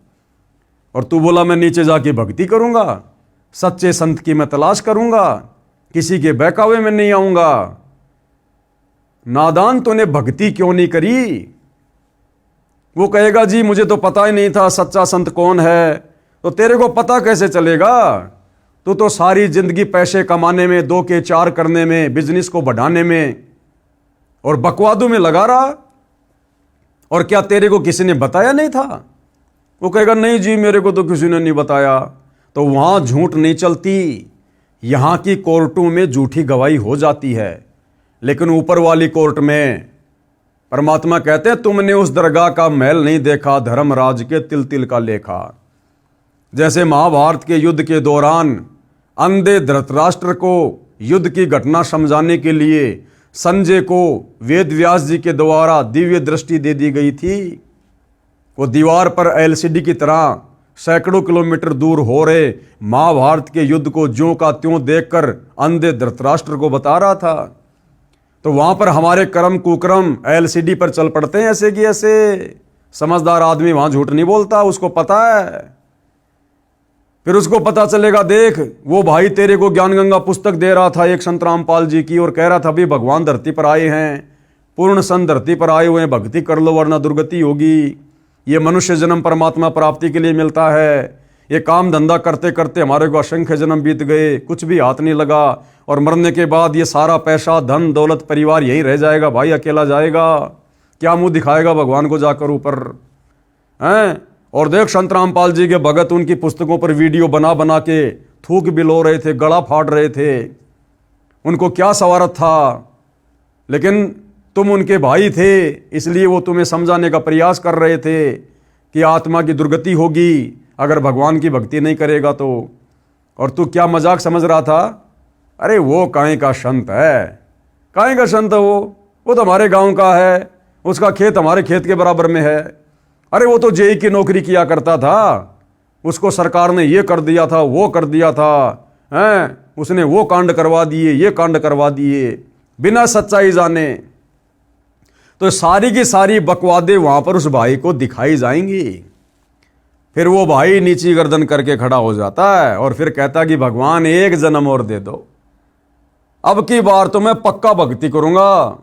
और तू बोला मैं नीचे जाके भक्ति करूंगा, सच्चे संत की मैं तलाश करूंगा, किसी के बहकावे में नहीं आऊंगा। नादान, तूने भक्ति क्यों नहीं करी? वो कहेगा जी मुझे तो पता ही नहीं था सच्चा संत कौन है, तो तेरे को पता कैसे चलेगा? तू तो सारी जिंदगी पैसे कमाने में, 2 के 4 करने में, बिजनेस को बढ़ाने में और बकवादों में लगा रहा। और क्या तेरे को किसी ने बताया नहीं था? वो कहेगा नहीं जी मेरे को तो किसी ने नहीं बताया। तो वहां झूठ नहीं चलती, यहां की कोर्टों में झूठी गवाही हो जाती है, लेकिन ऊपर वाली कोर्ट में परमात्मा कहते हैं तुमने उस दरगाह का महल नहीं देखा, धर्मराज के तिल तिल का लेखा। जैसे महाभारत के युद्ध के दौरान अंधे धृतराष्ट्र को युद्ध की घटना समझाने के लिए संजय को वेद व्यास जी के द्वारा दिव्य दृष्टि दे दी गई थी। वो दीवार पर एलसीडी की तरह सैकड़ों किलोमीटर दूर हो रहे महाभारत के युद्ध को ज्यों का त्यों देखकर अंधे धृतराष्ट्र को बता रहा था। तो वहां पर हमारे कर्म कुकर्म एलसीडी पर चल पड़ते हैं ऐसे कि ऐसे। समझदार आदमी वहां झूठ नहीं बोलता, उसको पता है। फिर उसको पता चलेगा, देख वो भाई तेरे को ज्ञान गंगा पुस्तक दे रहा था एक संत रामपाल जी की, और कह रहा था भी भगवान धरती पर आए हैं, पूर्ण सन धरती पर आए हुए हैं, भक्ति कर लो वरना दुर्गति होगी। ये मनुष्य जन्म परमात्मा प्राप्ति के लिए मिलता है। ये काम धंधा करते करते हमारे को असंख्य जन्म बीत गए, कुछ भी हाथ नहीं लगा, और मरने के बाद ये सारा पैसा धन दौलत परिवार यही रह जाएगा, भाई अकेला जाएगा, क्या मुंह दिखाएगा भगवान को जाकर ऊपर हैं। और देख संत रामपाल जी के भगत उनकी पुस्तकों पर वीडियो बना बना के थूक बिलो रहे थे, गला फाड़ रहे थे, उनको क्या सवारत था। लेकिन तुम उनके भाई थे, इसलिए वो तुम्हें समझाने का प्रयास कर रहे थे कि आत्मा की दुर्गति होगी अगर भगवान की भक्ति नहीं करेगा तो। और तू क्या मजाक समझ रहा था? अरे वो काहे का संत है, काहे का संत है वो तो हमारे गांव का है, उसका खेत हमारे खेत के बराबर में है। अरे वो तो जेई की नौकरी किया करता था, उसको सरकार ने ये कर दिया था, वो कर दिया था, हैं उसने वो कांड करवा दिए, ये कांड करवा दिए, बिना सच्चाई जाने। तो सारी की सारी बकवादे वहां पर उस भाई को दिखाई जाएंगी। फिर वो भाई नीची गर्दन करके खड़ा हो जाता है और फिर कहता कि भगवान एक जन्म और दे दो, अब की बार तो मैं पक्का भक्ति करूंगा।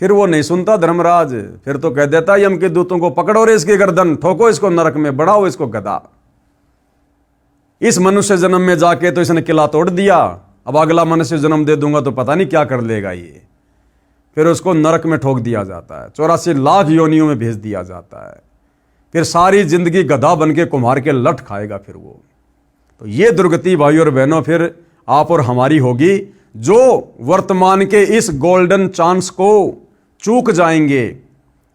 फिर वो नहीं सुनता धर्मराज, फिर तो कह देता यम के दूतों को पकड़ो रे इसकी गर्दन, ठोको इसको नरक में, बढ़ाओ इसको गधा। इस मनुष्य जन्म में जाके तो इसने किला तोड़ दिया, अब अगला मनुष्य जन्म दे दूंगा तो पता नहीं क्या कर लेगा ये। फिर उसको नरक में ठोक दिया जाता है, 84 लाख योनियों में भेज दिया जाता है। फिर सारी जिंदगी गधा बन के कुम्हार के लट खाएगा फिर वो। तो ये दुर्गति भाई और बहनों फिर आप और हमारी होगी, जो वर्तमान के इस गोल्डन चांस को चूक जाएंगे,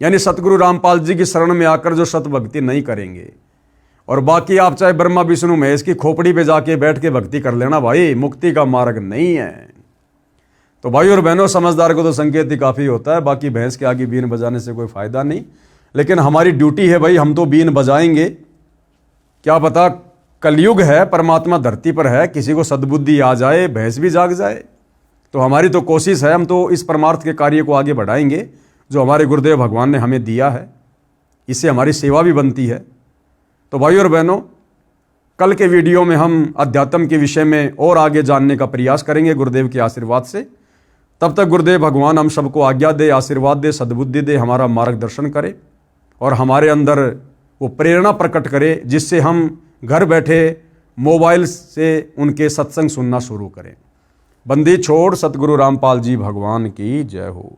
यानी सतगुरु रामपाल जी की शरण में आकर जो सत भक्ति नहीं करेंगे। और बाकी आप चाहे ब्रह्मा विष्णु महेश की खोपड़ी पे जाके बैठ के भक्ति कर लेना भाई, मुक्ति का मार्ग नहीं है। तो भाई और बहनों, समझदार को तो संकेत ही काफी होता है, बाकी भैंस के आगे बीन बजाने से कोई फायदा नहीं। लेकिन हमारी ड्यूटी है भाई, हम तो बीन बजाएंगे। क्या पता कलयुग है, परमात्मा धरती पर है, किसी को सद्बुद्धि आ जाए, भैंस भी जाग जाए। तो हमारी तो कोशिश है, हम तो इस परमार्थ के कार्य को आगे बढ़ाएंगे जो हमारे गुरुदेव भगवान ने हमें दिया है, इससे हमारी सेवा भी बनती है। तो भाई और बहनों, कल के वीडियो में हम अध्यात्म के विषय में और आगे जानने का प्रयास करेंगे गुरुदेव के आशीर्वाद से। तब तक गुरुदेव भगवान हम सबको आज्ञा दे, आशीर्वाद दे, सद्बुद्धि दे, हमारा मार्गदर्शन करे और हमारे अंदर वो प्रेरणा प्रकट करे, जिससे हम घर बैठे मोबाइल से उनके सत्संग सुनना शुरू करें। बंदी छोड़ सतगुरु रामपाल जी भगवान की जय हो।